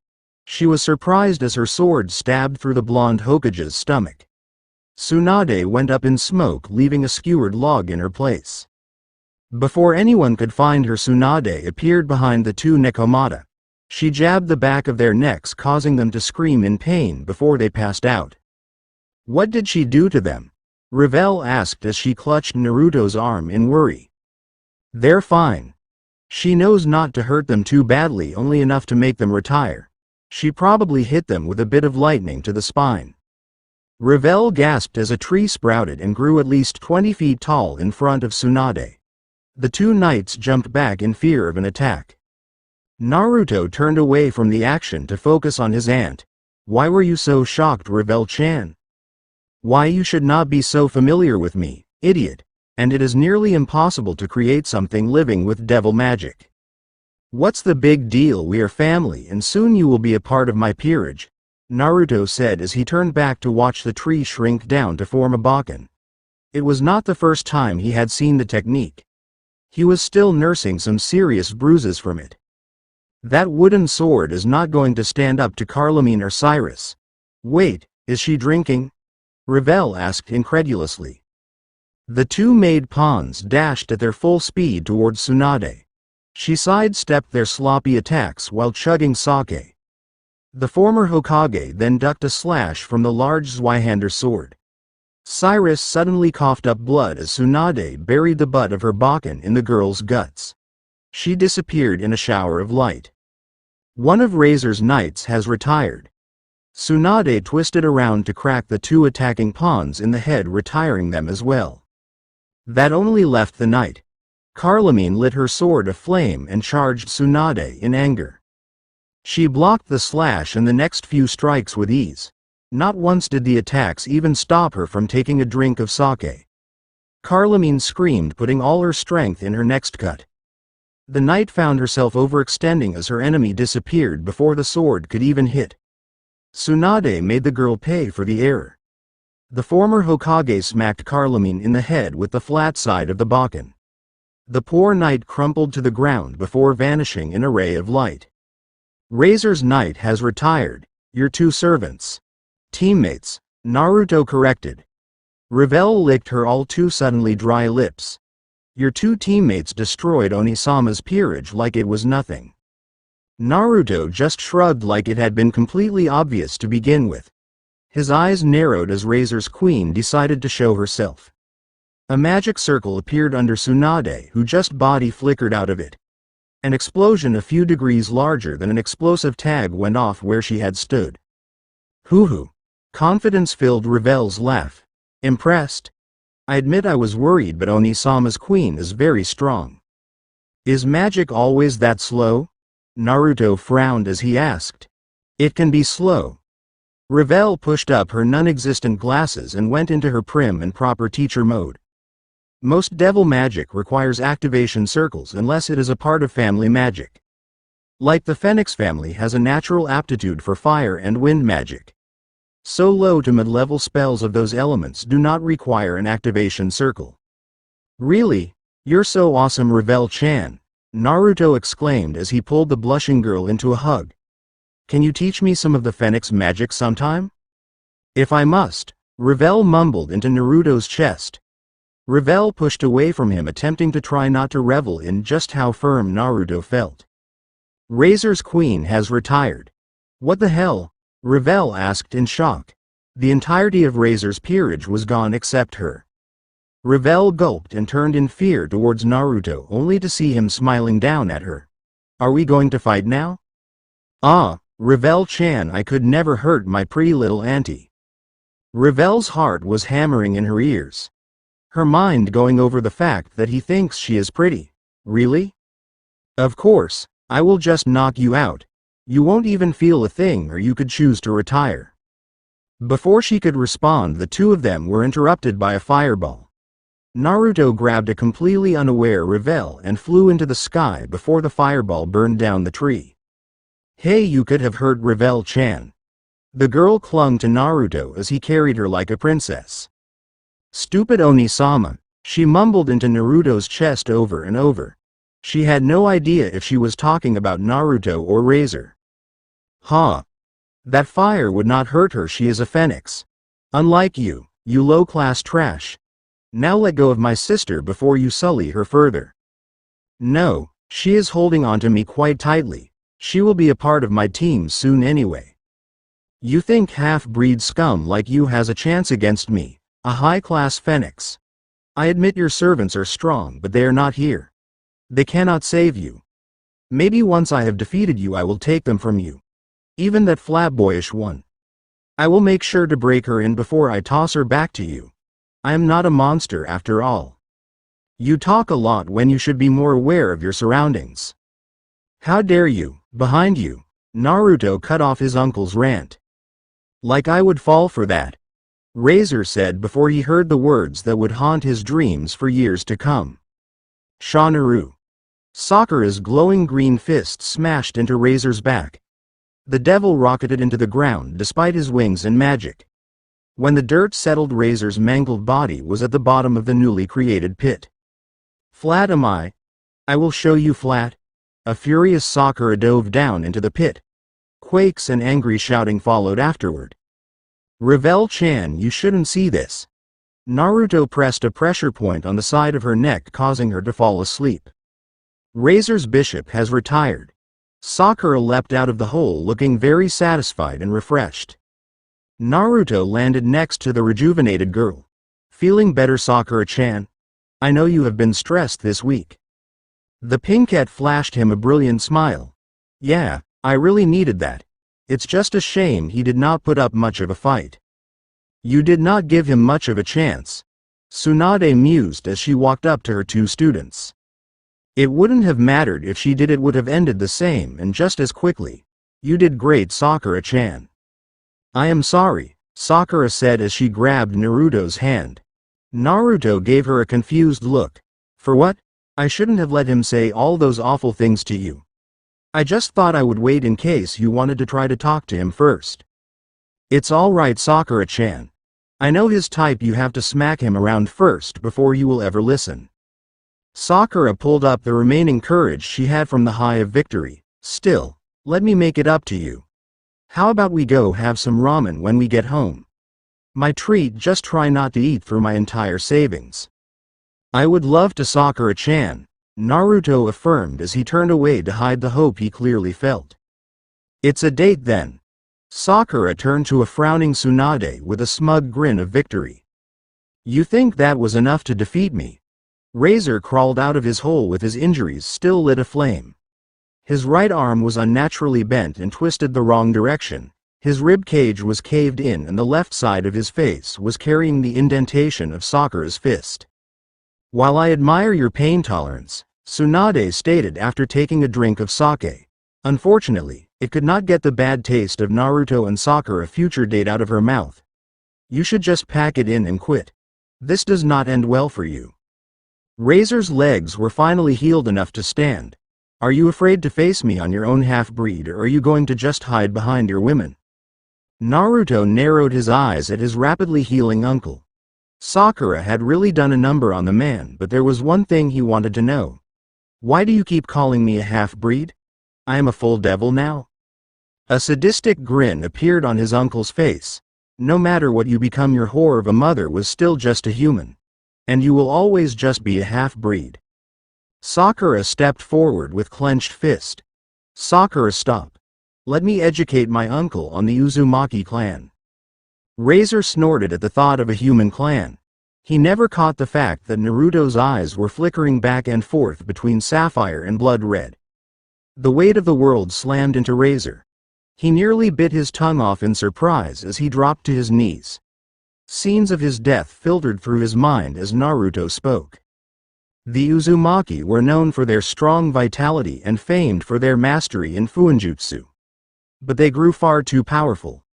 A: She was surprised as her sword stabbed through the blonde Hokage's stomach. Tsunade went up in smoke, leaving a skewered log in her place. Before anyone could find her, Tsunade appeared behind the 2 Nekomata. She jabbed the back of their necks, causing them to scream in pain before they passed out. What did she do to them? Revel asked as she clutched Naruto's arm in worry. They're fine. She knows not to hurt them too badly, only enough to make them retire. She probably hit them with a bit of lightning to the spine. Revel gasped as a tree sprouted and grew at least 20 feet tall in front of Tsunade. The 2 knights jumped back in fear of an attack. Naruto turned away from the action to focus on his aunt. Why were you so shocked, Revel-chan? Why, you should not be so familiar with me, idiot, and it is nearly impossible to create something living with devil magic. What's the big deal? We are family and soon you will be a part of my peerage, Naruto said as he turned back to watch the tree shrink down to form a bakken. It was not the first time he had seen the technique. He was still nursing some serious bruises from it. That wooden sword is not going to stand up to Carlomine or Cyrus. Wait, is she drinking? Revel asked incredulously. The 2 maid pawns dashed at their full speed towards Tsunade. She sidestepped their sloppy attacks while chugging sake. The former Hokage then ducked a slash from the large Zweihander sword. Cyrus suddenly coughed up blood as Tsunade buried the butt of her bakken in the girl's guts. She disappeared in a shower of light. One of Razor's knights has retired. Tsunade twisted around to crack the 2 attacking pawns in the head, retiring them as well. That only left the knight. Carlomine lit her sword aflame and charged Tsunade in anger. She blocked the slash and the next few strikes with ease. Not once did the attacks even stop her from taking a drink of sake. Carlomine screamed, putting all her strength in her next cut. The knight found herself overextending as her enemy disappeared before the sword could even hit. Tsunade made the girl pay for the error. The former Hokage smacked Carlomine in the head with the flat side of the bakken. The poor knight crumpled to the ground before vanishing in a ray of light. Razor's knight has retired. Your 2 servants. Teammates, Naruto corrected. Revel licked her all too suddenly dry lips. Your 2 teammates destroyed Onisama's peerage like it was nothing. Naruto just shrugged like it had been completely obvious to begin with. His eyes narrowed as Razor's queen decided to show herself. A magic circle appeared under Tsunade, who just body flickered out of it. An explosion a few degrees larger than an explosive tag went off where she had stood. Hoo-hoo. Confidence filled Revel's laugh. Impressed? I admit I was worried, but Onisama's queen is very strong. Is magic always that slow? Naruto frowned as he asked. It can be slow. Revel pushed up her non-existent glasses and went into her prim and proper teacher mode. Most devil magic requires activation circles unless it is a part of family magic. Like the Phenex family has a natural aptitude for fire and wind magic. So low to mid-level spells of those elements do not require an activation circle. Really? You're so awesome, Revel-chan, Naruto exclaimed as he pulled the blushing girl into a hug. Can you teach me some of the Phenex magic sometime? If I must, Revel mumbled into Naruto's chest. Revel pushed away from him, attempting to try not to revel in just how firm Naruto felt. Razor's queen has retired. What the hell? Revel asked in shock. The entirety of Razor's peerage was gone except her. Revel gulped and turned in fear towards Naruto, only to see him smiling down at her. Are we going to fight now? Ah, Revel-chan, I could never hurt my pretty little auntie. Revel's heart was hammering in her ears. Her mind going over the fact that he thinks she is pretty. Really? Of course, I will just knock you out. You won't even feel a thing, or you could choose to retire. Before she could respond, the two of them were interrupted by a fireball. Naruto grabbed a completely unaware Revel and flew into the sky before the fireball burned down the tree. Hey, you could have hurt Revel-chan. The girl clung to Naruto as he carried her like a princess. Stupid Oni-sama, she mumbled into Naruto's chest over and over. She had no idea if she was talking about Naruto or Razor. Huh. That fire would not hurt her, she is a Phenex. Unlike you, you low-class trash. Now let go of my sister before you sully her further. No, she is holding on to me quite tightly. She will be a part of my team soon anyway. You think half-breed scum like you has a chance against me, a high-class Phenex? I admit your servants are strong, but they are not here. They cannot save you. Maybe once I have defeated you I will take them from you. Even that flat-boyish one. I will make sure to break her in before I toss her back to you. I am not a monster after all. You talk a lot when you should be more aware of your surroundings. How dare you? Behind you. Naruto cut off his uncle's rant. Like I would fall for that, Razor said before he heard the words that would haunt his dreams for years to come. Shanaru. Sakura's glowing green fist smashed into Razor's back. The devil rocketed into the ground despite his wings and magic. When the dirt settled, Razor's mangled body was at the bottom of the newly created pit. Flat am I? I will show you flat. A furious Sakura dove down into the pit. Quakes and angry shouting followed afterward. Revel-chan, you shouldn't see this. Naruto pressed a pressure point on the side of her neck, causing her to fall asleep. Razor's bishop has retired. Sakura leapt out of the hole looking very satisfied and refreshed. Naruto landed next to the rejuvenated girl. Feeling better, Sakura-chan? I know you have been stressed this week. The pinkette flashed him a brilliant smile. Yeah, I really needed that. It's just a shame he did not put up much of a fight. You did not give him much of a chance. Tsunade mused as she walked up to her two students. It wouldn't have mattered if she did, it would have ended the same and just as quickly. You did great, Sakura-chan. I am sorry, Sakura said as she grabbed Naruto's hand. Naruto gave her a confused look. For what? I shouldn't have let him say all those awful things to you. I just thought I would wait in case you wanted to try to talk to him first. It's alright, Sakura-chan. I know his type, you have to smack him around first before you will ever listen. Sakura pulled up the remaining courage she had from the high of victory. Still, let me make it up to you. How about we go have some ramen when we get home? My treat, just try not to eat through my entire savings. I would love to, Sakura-chan, Naruto affirmed as he turned away to hide the hope he clearly felt. It's a date then. Sakura turned to a frowning Tsunade with a smug grin of victory. You think that was enough to defeat me? Razor crawled out of his hole with his injuries still lit aflame. His right arm was unnaturally bent and twisted the wrong direction, his rib cage was caved in and the left side of his face was carrying the indentation of Sakura's fist. While I admire your pain tolerance, Tsunade stated after taking a drink of sake. Unfortunately, it could not get the bad taste of Naruto and Sakura future date out of her mouth. You should just pack it in and quit. This does not end well for you. Razor's legs were finally healed enough to stand. Are you afraid to face me on your own half-breed, or are you going to just hide behind your women? Naruto narrowed his eyes at his rapidly healing uncle. Sakura had really done a number on the man, but there was one thing he wanted to know. Why do you keep calling me a half-breed? I am a full devil now? A sadistic grin appeared on his uncle's face. No matter what you become, your whore of a mother was still just a human. And you will always just be a half-breed. Sakura stepped forward with clenched fist. Sakura, stop. Let me educate my uncle on the Uzumaki clan. Razor snorted at the thought of a human clan. He never caught the fact that Naruto's eyes were flickering back and forth between sapphire and blood red. The weight of the world slammed into Razor. He nearly bit his tongue off in surprise as he dropped to his knees. Scenes of his death filtered through his mind as Naruto spoke. The Uzumaki were known for their strong vitality and famed for their mastery in Fuinjutsu. But they grew far too powerful.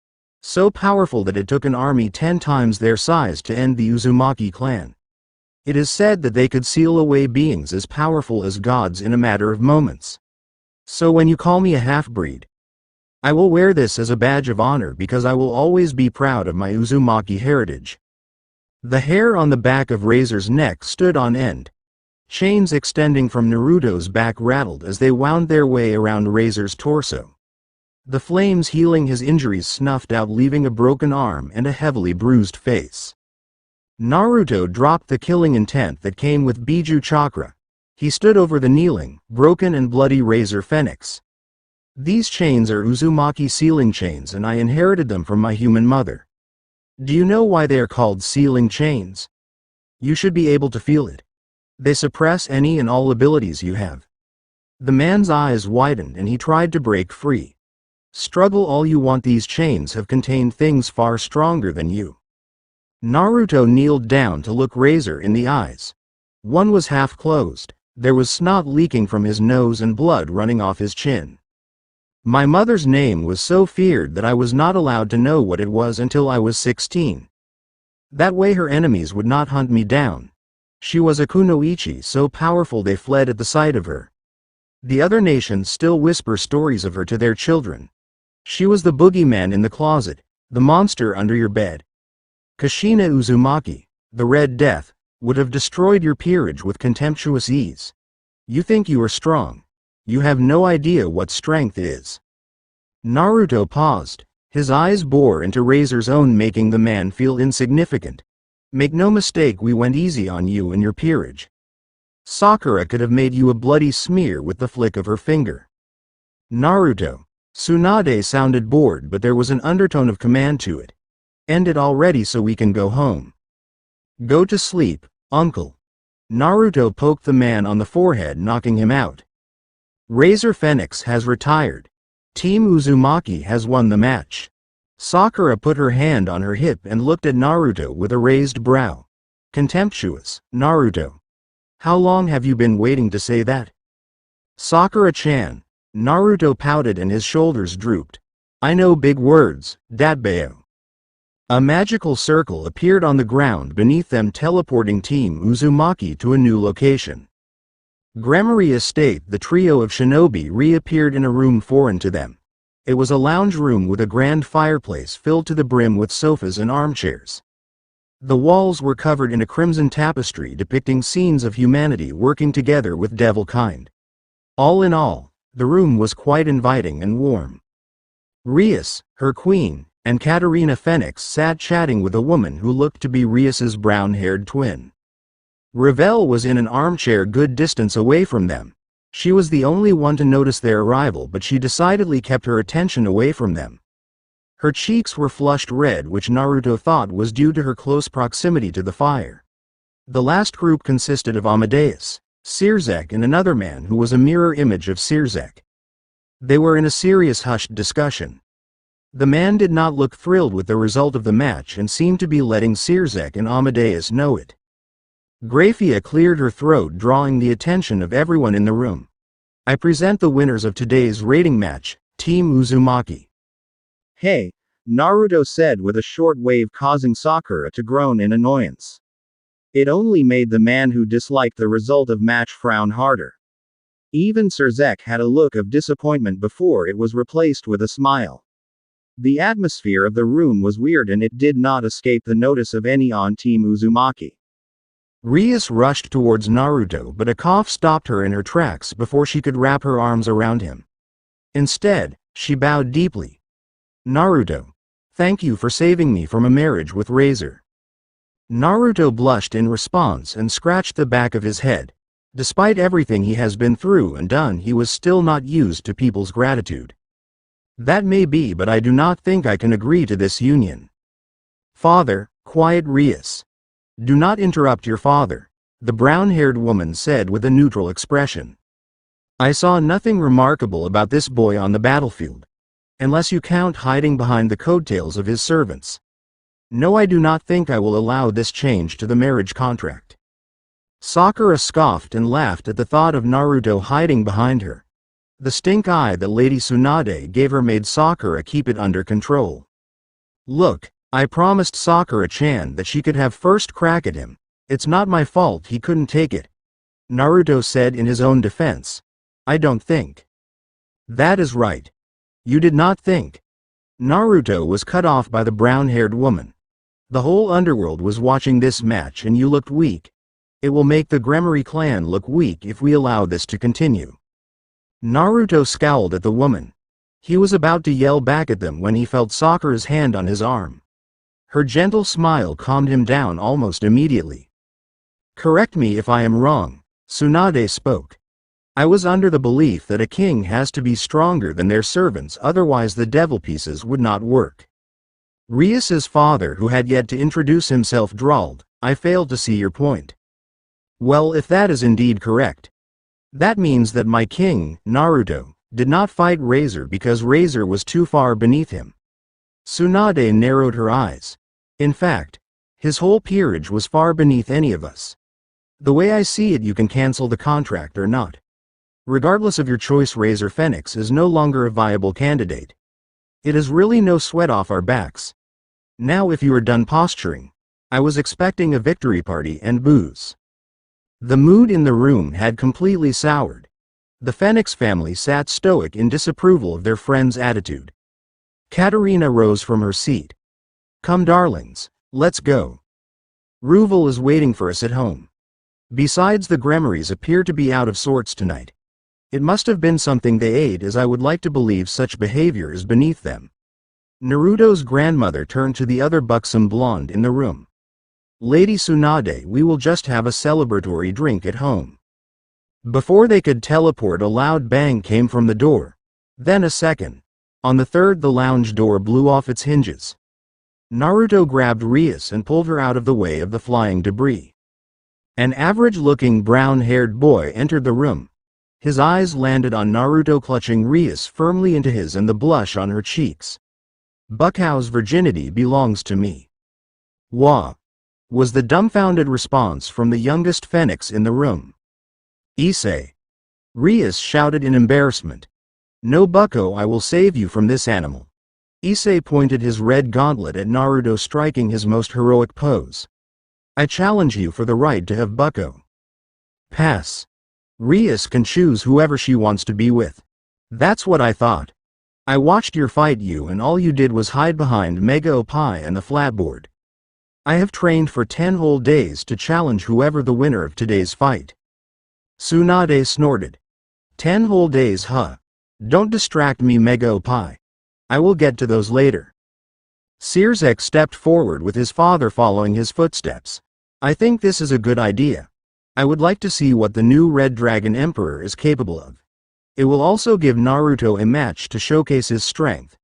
A: So powerful that it took an army 10 times their size to end the Uzumaki clan. It is said that they could seal away beings as powerful as gods in a matter of moments. So when you call me a half-breed, I will wear this as a badge of honor because I will always be proud of my Uzumaki heritage. The hair on the back of Razor's neck stood on end. Chains extending from Naruto's back rattled as they wound their way around Razor's torso. The flames healing his injuries snuffed out, leaving a broken arm and a heavily bruised face. Naruto dropped the killing intent that came with Biju Chakra. He stood over the kneeling, broken and bloody Razor Phenex. These chains are Uzumaki sealing chains, and I inherited them from my human mother. Do you know why they are called sealing chains? You should be able to feel it. They suppress any and all abilities you have. The man's eyes widened and he tried to break free. Struggle all you want, these chains have contained things far stronger than you. Naruto kneeled down to look Razor in the eyes. One was half closed. There was snot leaking from his nose and blood running off his chin. My mother's name was so feared that I was not allowed to know what it was until I was 16. That way her enemies would not hunt me down. She was a kunoichi, so powerful they fled at the sight of her. The other nations still whisper stories of her to their children. She was the boogeyman in the closet, the monster under your bed. Kushina Uzumaki, the Red Death, would have destroyed your peerage with contemptuous ease. You think you are strong. You have no idea what strength is. Naruto paused. His eyes bore into Razor's own, making the man feel insignificant. Make no mistake, we went easy on you and your peerage. Sakura could have made you a bloody smear with the flick of her finger. Naruto. Tsunade sounded bored, but there was an undertone of command to it. End it already so we can go home. Go to sleep, uncle. Naruto poked the man on the forehead, knocking him out. Razor Phenex has retired. Team Uzumaki has won the match. Sakura put her hand on her hip and looked at Naruto with a raised brow. Contemptuous, Naruto. How long have you been waiting to say that? Sakura-chan. Naruto pouted and his shoulders drooped. I know big words, Datbeo. A magical circle appeared on the ground beneath them, teleporting Team Uzumaki to a new location. Gremory Estate. The trio of shinobi reappeared in a room foreign to them. It was a lounge room with a grand fireplace filled to the brim with sofas and armchairs. The walls were covered in a crimson tapestry depicting scenes of humanity working together with devil kind. All in all, the room was quite inviting and warm. Rias, her queen, and Katarina Phenex sat chatting with a woman who looked to be Rias's brown-haired twin. Ravel was in an armchair good distance away from them. She was the only one to notice their arrival, but she decidedly kept her attention away from them. Her cheeks were flushed red, which Naruto thought was due to her close proximity to the fire. The last group consisted of Amadeus, Sirzek, and another man who was a mirror image of Sirzek. They were in a serious hushed discussion. The man did not look thrilled with the result of the match and seemed to be letting Sirzek and Amadeus know it. Graphia cleared her throat, drawing the attention of everyone in the room. I present the winners of today's rating match, Team Uzumaki. Hey, Naruto said with a short wave, causing Sakura to groan in annoyance. It only made the man who disliked the result of match frown harder. Even Surzek had a look of disappointment before it was replaced with a smile. The atmosphere of the room was weird and it did not escape the notice of any on Team Uzumaki. Rias rushed towards Naruto but a cough stopped her in her tracks before she could wrap her arms around him. Instead, she bowed deeply. Naruto. Thank you for saving me from a marriage with Razor. Naruto blushed in response and scratched the back of his head. Despite everything he has been through and done, he was still not used to people's gratitude. That may be, but I do not think I can agree to this union. Father, quiet Rias. Do not interrupt your father, the brown-haired woman said with a neutral expression. I saw nothing remarkable about this boy on the battlefield. Unless you count hiding behind the coattails of his servants. No, I do not think I will allow this change to the marriage contract. Sakura scoffed and laughed at the thought of Naruto hiding behind her. The stink eye that Lady Tsunade gave her made Sakura keep it under control. Look, I promised Sakura-chan that she could have first crack at him. It's not my fault he couldn't take it. Naruto said in his own defense. I don't think. That is right. You did not think. Naruto was cut off by the brown-haired woman. The whole underworld was watching this match and you looked weak. It will make the Gremory clan look weak if we allow this to continue. Naruto scowled at the woman. He was about to yell back at them when he felt Sakura's hand on his arm. Her gentle smile calmed him down almost immediately. Correct me if I am wrong, Tsunade spoke. I was under the belief that a king has to be stronger than their servants, otherwise the devil pieces would not work. Rias's father, who had yet to introduce himself, drawled, I fail to see your point. Well, if that is indeed correct, that means that my king, Naruto, did not fight Razor because Razor was too far beneath him. Tsunade narrowed her eyes. In fact, his whole peerage was far beneath any of us. The way I see it, you can cancel the contract or not. Regardless of your choice, Razor Phenex is no longer a viable candidate. It is really no sweat off our backs. Now if you are done posturing, I was expecting a victory party and booze. The mood in the room had completely soured. The Phenex family sat stoic in disapproval of their friend's attitude. Katarina rose from her seat. Come darlings, let's go. Ruval is waiting for us at home. Besides, the Gremorys appear to be out of sorts tonight. It must have been something they ate, as I would like to believe such behavior is beneath them. Naruto's grandmother turned to the other buxom blonde in the room. Lady Tsunade, we will just have a celebratory drink at home. Before they could teleport, a loud bang came from the door. Then a second. On the third, the lounge door blew off its hinges. Naruto grabbed Rias and pulled her out of the way of the flying debris. An average-looking brown-haired boy entered the room. His eyes landed on Naruto, clutching Rias firmly into his and the blush on her cheeks. Buckow's virginity belongs to me. Wah! Was the dumbfounded response from the youngest Phenex in the room. Issei! Rias shouted in embarrassment. No, Bucko, I will save you from this animal. Issei pointed his red gauntlet at Naruto, striking his most heroic pose. I challenge you for the right to have Bucko. Pass. Rias can choose whoever she wants to be with. That's what I thought. I watched your fight, you, and all you did was hide behind Mega Opie and the flatboard. I have trained for 10 whole days to challenge whoever the winner of today's fight. Tsunade snorted. 10 whole days, huh? Don't distract me, Mega Opie. I will get to those later. Searzek stepped forward with his father following his footsteps. I think this is a good idea. I would like to see what the new Red Dragon Emperor is capable of. It will also give Naruto a match to showcase his strength.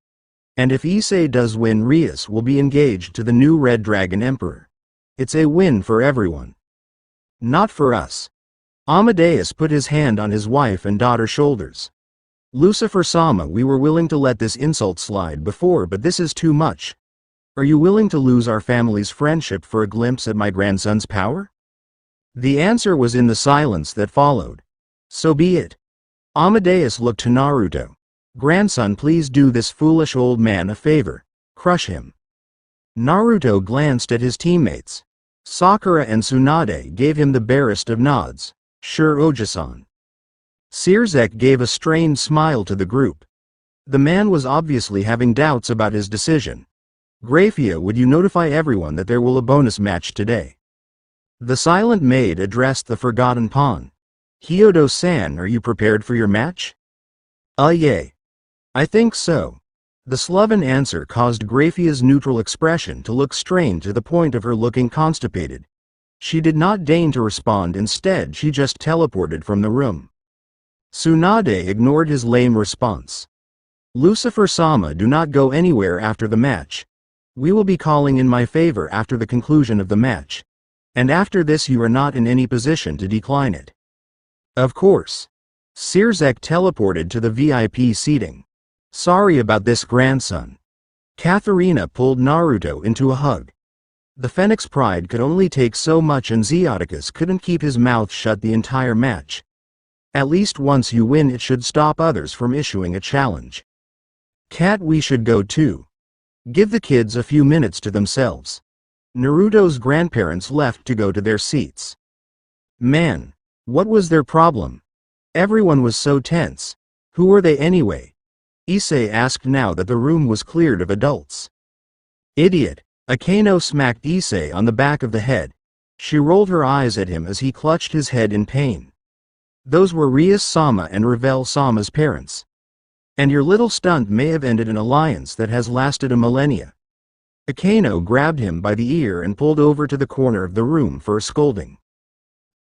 A: And if Issei does win, Rias will be engaged to the new Red Dragon Emperor. It's a win for everyone. Not for us. Amadeus put his hand on his wife and daughter's shoulders. Lucifer-sama, we were willing to let this insult slide before, but this is too much. Are you willing to lose our family's friendship for a glimpse at my grandson's power? The answer was in the silence that followed. So be it. Amadeus looked to Naruto. Grandson, please do this foolish old man a favor. Crush him. Naruto glanced at his teammates. Sakura and Tsunade gave him the barest of nods. Sure, Oji-san. Searzek gave a strained smile to the group. The man was obviously having doubts about his decision. Grafia, would you notify everyone that there will a bonus match today? The silent maid addressed the forgotten pawn. Hyodo-san, are you prepared for your match? Yay. I think so. The sloven answer caused Grafia's neutral expression to look strained to the point of her looking constipated. She did not deign to respond, instead she just teleported from the room. Tsunade ignored his lame response. Lucifer-sama, do not go anywhere after the match. We will be calling in my favor after the conclusion of the match. And after this you are not in any position to decline it. Of course. Searzek teleported to the VIP seating. Sorry about this, grandson. Katharina pulled Naruto into a hug. The Phenex pride could only take so much and Zeoticus couldn't keep his mouth shut the entire match. At least once you win it should stop others from issuing a challenge. Cat, we should go too. Give the kids a few minutes to themselves. Naruto's grandparents left to go to their seats. Man, what was their problem? Everyone was so tense. Who were they anyway? Issei asked now that the room was cleared of adults. Idiot. Akeno smacked Issei on the back of the head. She rolled her eyes at him as he clutched his head in pain. Those were Rias-sama and Revel-sama's parents. And your little stunt may have ended an alliance that has lasted a millennia. Akeno grabbed him by the ear and pulled over to the corner of the room for a scolding.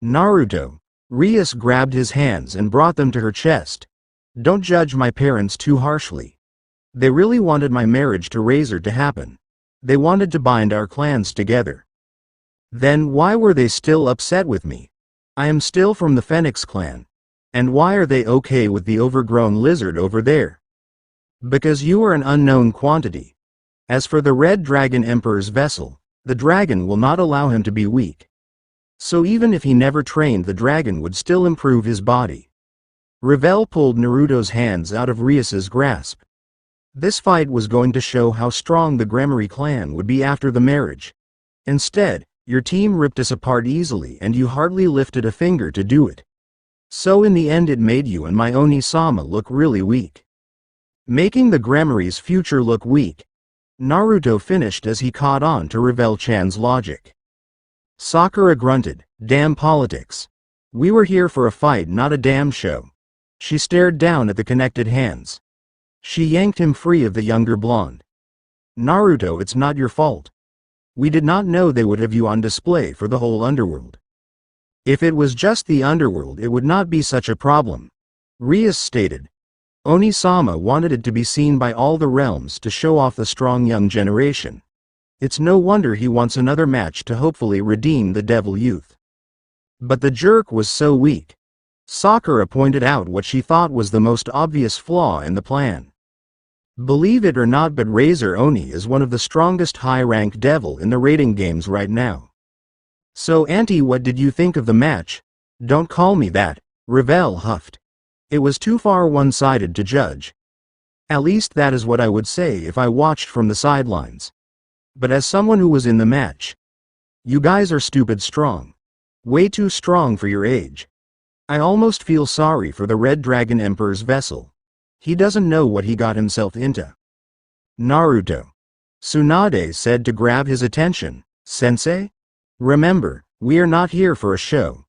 A: Naruto. Rias grabbed his hands and brought them to her chest. Don't judge my parents too harshly. They really wanted my marriage to Razor to happen. They wanted to bind our clans together. Then why were they still upset with me? I am still from the Phenex clan. And why are they okay with the overgrown lizard over there? Because you are an unknown quantity. As for the Red Dragon Emperor's vessel, the dragon will not allow him to be weak. So even if he never trained, the dragon would still improve his body. Revel pulled Naruto's hands out of Rias's grasp. This fight was going to show how strong the Gremory clan would be after the marriage. Instead, your team ripped us apart easily and you hardly lifted a finger to do it. So in the end it made you and my Oni-sama look really weak. Making the Gremory's future look weak. Naruto finished as he caught on to Revel-chan's logic. Sakura grunted, damn politics. We were here for a fight, not a damn show. She stared down at the connected hands. She yanked him free of the younger blonde. Naruto, it's not your fault. We did not know they would have you on display for the whole underworld. If it was just the underworld it would not be such a problem. Rias stated. Oni-sama wanted it to be seen by all the realms to show off the strong young generation. It's no wonder he wants another match to hopefully redeem the devil youth. But the jerk was so weak. Sakura pointed out what she thought was the most obvious flaw in the plan. Believe it or not, but Razor Oni is one of the strongest high-rank devil in the rating games right now. So Auntie, what did you think of the match? Don't call me that, Revel huffed. It was too far one-sided to judge. At least that is what I would say if I watched from the sidelines. But as someone who was in the match, you guys are stupid strong. Way too strong for your age. I almost feel sorry for the Red Dragon Emperor's vessel. He doesn't know what he got himself into. Naruto. Tsunade said to grab his attention. Sensei? Remember, we are not here for a show.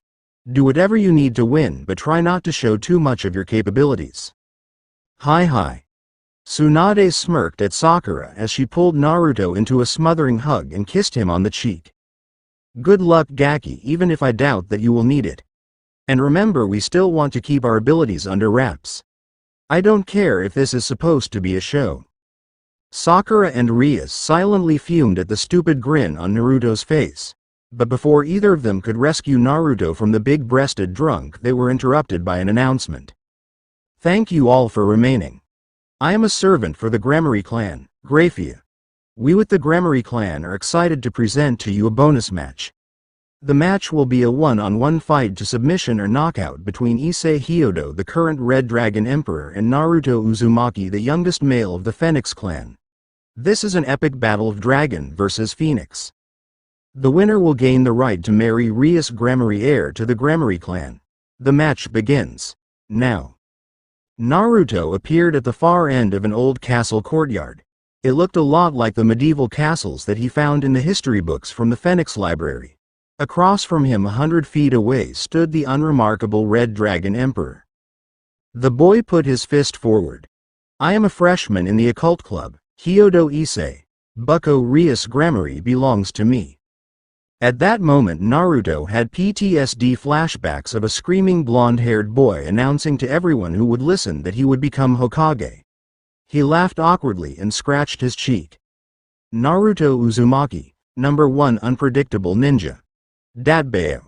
A: Do whatever you need to win, but try not to show too much of your capabilities. Hi. Tsunade smirked at Sakura as she pulled Naruto into a smothering hug and kissed him on the cheek. Good luck, Gaki, even if I doubt that you will need it. And remember, we still want to keep our abilities under wraps. I don't care if this is supposed to be a show. Sakura and Rias silently fumed at the stupid grin on Naruto's face. But before either of them could rescue Naruto from the big-breasted drunk, they were interrupted by an announcement. Thank you all for remaining. I am a servant for the Gremory clan, Grafia. We with the Gremory clan are excited to present to you a bonus match. The match will be a one-on-one fight to submission or knockout between Issei Hyodo, the current Red Dragon Emperor, and Naruto Uzumaki, the youngest male of the Phenex clan. This is an epic battle of dragon versus Phoenix. The winner will gain the right to marry Rias Gremory, heir to the Gremory clan. The match begins. now. Naruto appeared at the far end of an old castle courtyard. It looked a lot like the medieval castles that he found in the history books from the Phenex library. Across from him 100 feet away stood the unremarkable Red Dragon Emperor. The boy put his fist forward. I am a freshman in the occult club, Hyodo Issei. Bucko Rias Grammary belongs to me. At that moment Naruto had PTSD flashbacks of a screaming blonde-haired boy announcing to everyone who would listen that he would become Hokage. He laughed awkwardly and scratched his cheek. Naruto Uzumaki, number 1 unpredictable ninja. Datbeo.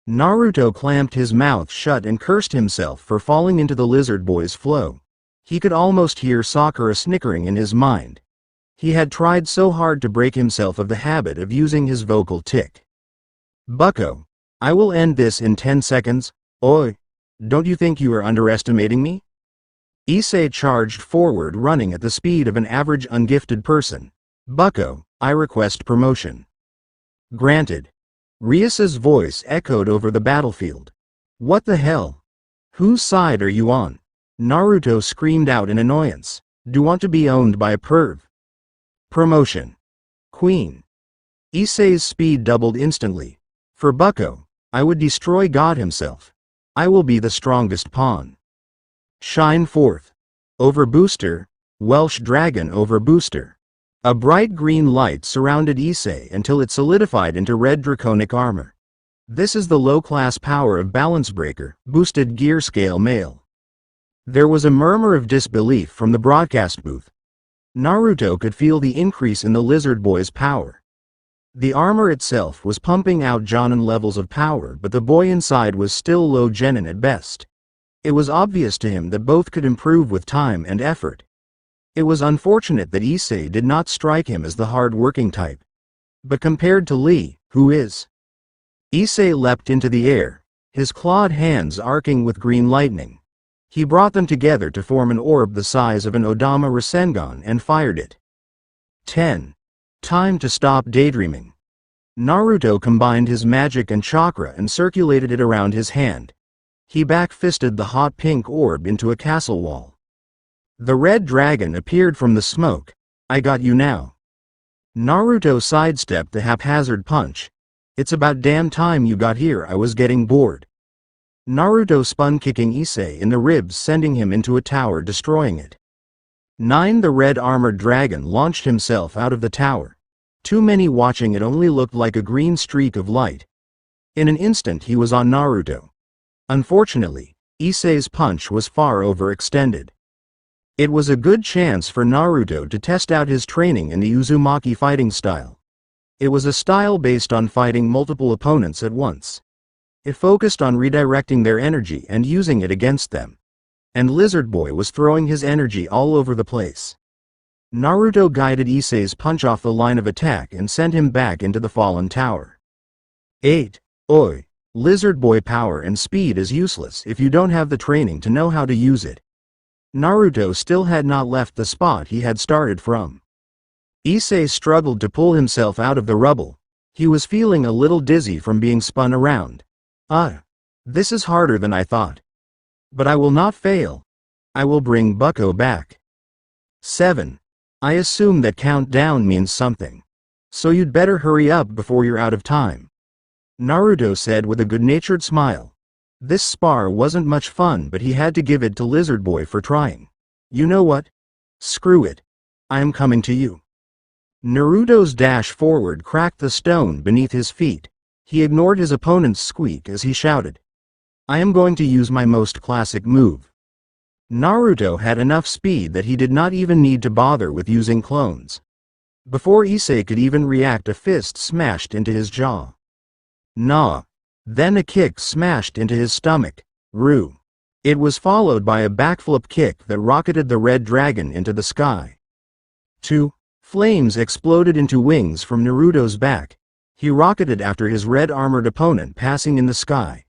A: Naruto clamped his mouth shut and cursed himself for falling into the lizard boy's flow. He could almost hear Sakura snickering in his mind. He had tried so hard to break himself of the habit of using his vocal tick. Bucko, I will end this in 10 seconds, oi. Don't you think you are underestimating me? Issei charged forward running at the speed of an average ungifted person. Bucko, I request promotion. Granted. Rias's voice echoed over the battlefield. What the hell? Whose side are you on? Naruto screamed out in annoyance. Do want to be owned by a perv? Promotion. Queen. Issei's speed doubled instantly. For Bucko, I would destroy God himself. I will be the strongest pawn. Shine forth. Over booster, Welsh dragon over booster. A bright green light surrounded Issei until it solidified into red draconic armor. This is the low-class power of Balance Breaker, boosted gear scale male. There was a murmur of disbelief from the broadcast booth. Naruto could feel the increase in the lizard boy's power. The armor itself was pumping out Jonin levels of power, but the boy inside was still low genin at best. It was obvious to him that both could improve with time and effort. It was unfortunate that Issei did not strike him as the hard-working type. But compared to Lee, who is? Issei leapt into the air, his clawed hands arcing with green lightning. He brought them together to form an orb the size of an Odama Rasengan and fired it. 10. Time to stop daydreaming. Naruto combined his magic and chakra and circulated it around his hand. He back-fisted the hot pink orb into a castle wall. The red dragon appeared from the smoke. I got you now. Naruto sidestepped the haphazard punch. It's about damn time you got here, I was getting bored. Naruto spun kicking Issei in the ribs, sending him into a tower, destroying it. 9. The red armored dragon launched himself out of the tower. Too many watching, it only looked like a green streak of light. In an instant he was on Naruto. Unfortunately, Issei's punch was far overextended. It was a good chance for Naruto to test out his training in the Uzumaki fighting style. It was a style based on fighting multiple opponents at once. It focused on redirecting their energy and using it against them. And Lizard Boy was throwing his energy all over the place. Naruto guided Issei's punch off the line of attack and sent him back into the fallen tower. 8. Oi. Lizard Boy power and speed is useless if you don't have the training to know how to use it. Naruto still had not left the spot he had started from. Issei struggled to pull himself out of the rubble. He was feeling a little dizzy from being spun around. This is harder than I thought. But I will not fail. I will bring Bucko back. 7. I assume that countdown means something. So you'd better hurry up before you're out of time. Naruto said with a good-natured smile. This spar wasn't much fun, but he had to give it to Lizard Boy for trying. You know what? Screw it. I am coming to you. Naruto's dash forward cracked the stone beneath his feet. He ignored his opponent's squeak as he shouted. I am going to use my most classic move. Naruto had enough speed that he did not even need to bother with using clones. Before Issei could even react, a fist smashed into his jaw. Nah. Then a kick smashed into his stomach. Roo. It was followed by a backflip kick that rocketed the red dragon into the sky. 2. Flames exploded into wings from Naruto's back. He rocketed after his red-armored opponent, passing in the sky.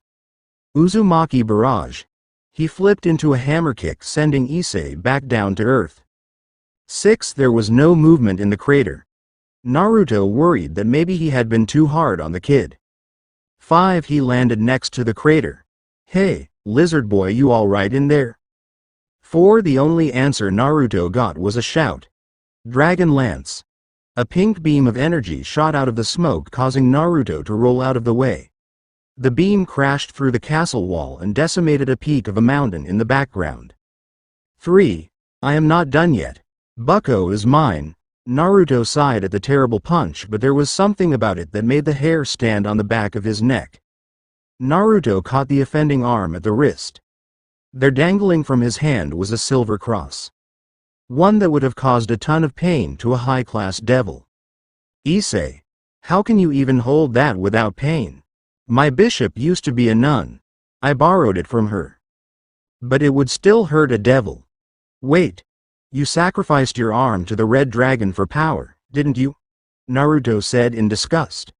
A: Uzumaki barrage. He flipped into a hammer kick, sending Issei back down to earth. 6. There was no movement in the crater. Naruto worried that maybe he had been too hard on the kid. 5. He landed next to the crater. Hey, "Lizard boy, you alright in there?" The only answer Naruto got was a shout. Dragon Lance. A pink beam of energy shot out of the smoke, causing Naruto to roll out of the way. The beam crashed through the castle wall and decimated a peak of a mountain in the background. 3. I am not done yet. Bucko is mine. Naruto sighed at the terrible punch, but there was something about it that made the hair stand on the back of his neck. Naruto caught the offending arm at the wrist. There dangling from his hand was a silver cross. One that would have caused a ton of pain to a high-class devil. Ichiei, how can you even hold that without pain? My bishop used to be a nun. I borrowed it from her. But it would still hurt a devil. Wait. You sacrificed your arm to the red dragon for power, didn't you? Naruto said in disgust.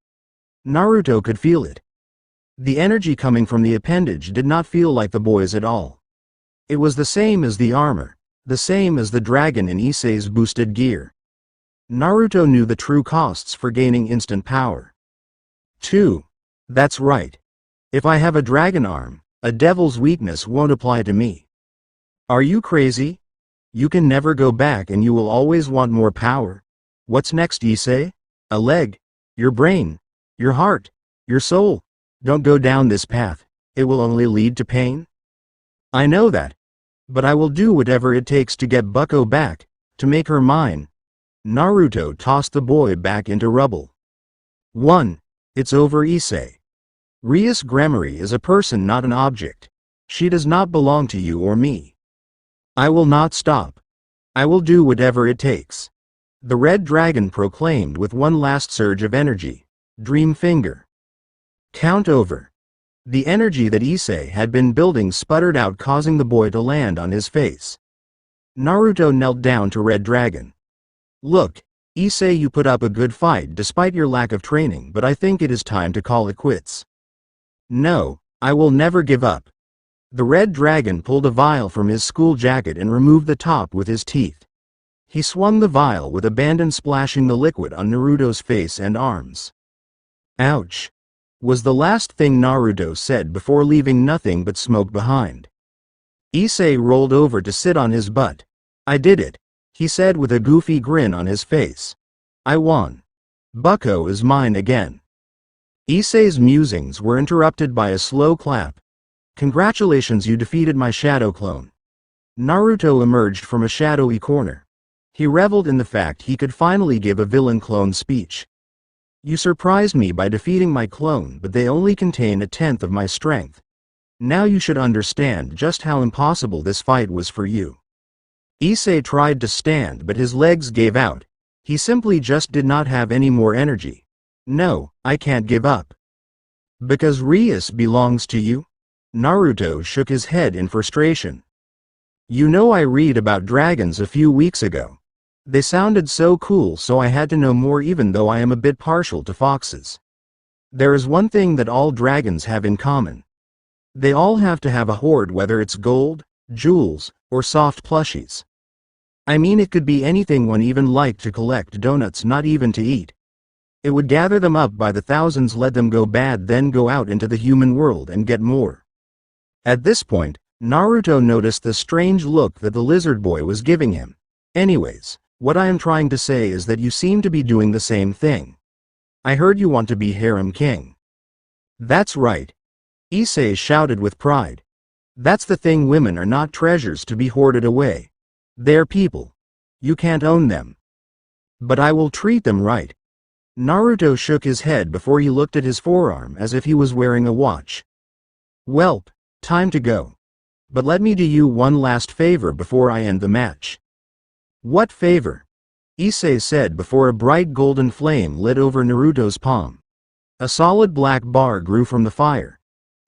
A: Naruto could feel it. The energy coming from the appendage did not feel like the boy's at all. It was the same as the armor. The same as the dragon in Issei's boosted gear. Naruto knew the true costs for gaining instant power. 2. That's right. If I have a dragon arm, a devil's weakness won't apply to me. Are you crazy? You can never go back and you will always want more power. What's next, Ichiei? A leg? Your brain? Your heart? Your soul? Don't go down this path. It will only lead to pain. I know that. But I will do whatever it takes to get Bucko back, to make her mine. Naruto tossed the boy back into rubble. 1. It's over, Ichiei. Rias Gremory is a person, not an object. She does not belong to you or me. I will not stop. I will do whatever it takes. The red dragon proclaimed with one last surge of energy. Dream Finger. Count over. The energy that Ichiei had been building sputtered out, causing the boy to land on his face. Naruto knelt down to Red Dragon. Look, Ichiei, you put up a good fight despite your lack of training, but I think it is time to call it quits. No, I will never give up. The Red Dragon pulled a vial from his school jacket and removed the top with his teeth. He swung the vial with abandon, splashing the liquid on Naruto's face and arms. Ouch! Was the last thing Naruto said before leaving nothing but smoke behind. Ichiei rolled over to sit on his butt. I did it, he said with a goofy grin on his face. I won. Bucko is mine again. Issei's musings were interrupted by a slow clap. Congratulations, you defeated my shadow clone. Naruto emerged from a shadowy corner. He reveled in the fact he could finally give a villain clone speech. You surprised me by defeating my clone, but they only contain 1/10 of my strength. Now you should understand just how impossible this fight was for you. Ichiei tried to stand, but his legs gave out. He simply just did not have any more energy. No, I can't give up. Because Rias belongs to you? Naruto shook his head in frustration. You know, I read about dragons a few weeks ago. They sounded so cool, so I had to know more, even though I am a bit partial to foxes. There is one thing that all dragons have in common. They all have to have a hoard, whether it's gold, jewels, or soft plushies. I mean, it could be anything. One even liked to collect donuts, not even to eat. It would gather them up by the thousands, let them go bad, then go out into the human world and get more. At this point, Naruto noticed the strange look that the lizard boy was giving him. Anyways, what I am trying to say is that you seem to be doing the same thing. I heard you want to be harem king. That's right. Ichiei shouted with pride. That's the thing, women are not treasures to be hoarded away. They're people. You can't own them. But I will treat them right. Naruto shook his head before he looked at his forearm as if he was wearing a watch. Welp, time to go. But let me do you one last favor before I end the match. What favor? Ichiei said before a bright golden flame lit over Naruto's palm. A solid black bar grew from the fire.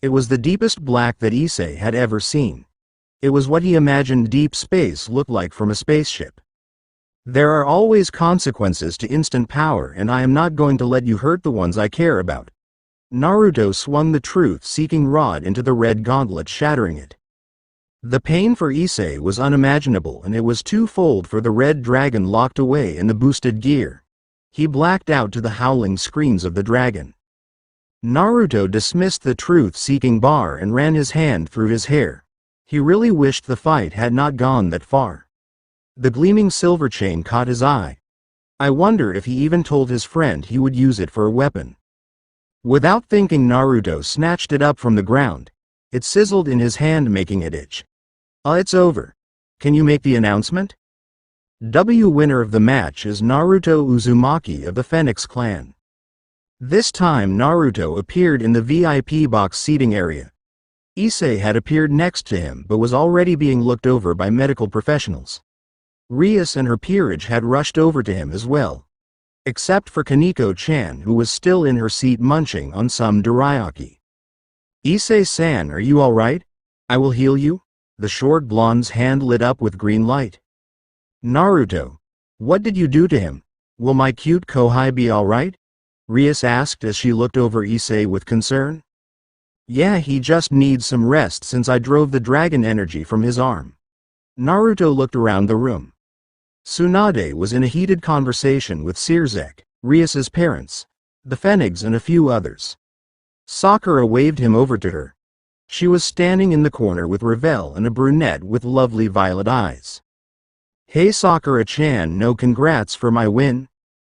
A: It was the deepest black that Ichiei had ever seen. It was what he imagined deep space looked like from a spaceship. There are always consequences to instant power, and I am not going to let you hurt the ones I care about. Naruto swung the truth-seeking rod into the red gauntlet, shattering it. The pain for Ichiei was unimaginable, and it was twofold for the red dragon locked away in the boosted gear. He blacked out to the howling screams of the dragon. Naruto dismissed the truth-seeking bar and ran his hand through his hair. He really wished the fight had not gone that far. The gleaming silver chain caught his eye. I wonder if he even told his friend he would use it for a weapon. Without thinking, Naruto snatched it up from the ground. It sizzled in his hand, making it itch. It's over. Can you make the announcement? Winner of the match is Naruto Uzumaki of the Phenex clan. This time Naruto appeared in the VIP box seating area. Ichiei had appeared next to him but was already being looked over by medical professionals. Rias and her peerage had rushed over to him as well. Except for Kaneko-chan, who was still in her seat munching on some dorayaki. Issei-san, are you alright? I will heal you? The short blonde's hand lit up with green light. Naruto. What did you do to him? Will my cute Kohai be alright? Rias asked as she looked over Ichiei with concern. Yeah, he just needs some rest since I drove the dragon energy from his arm. Naruto looked around the room. Tsunade was in a heated conversation with Searzek, Rias's parents, the Phenegs and a few others. Sakura waved him over to her. She was standing in the corner with Revel and a brunette with lovely violet eyes. Hey Sakura-chan, no congrats for my win?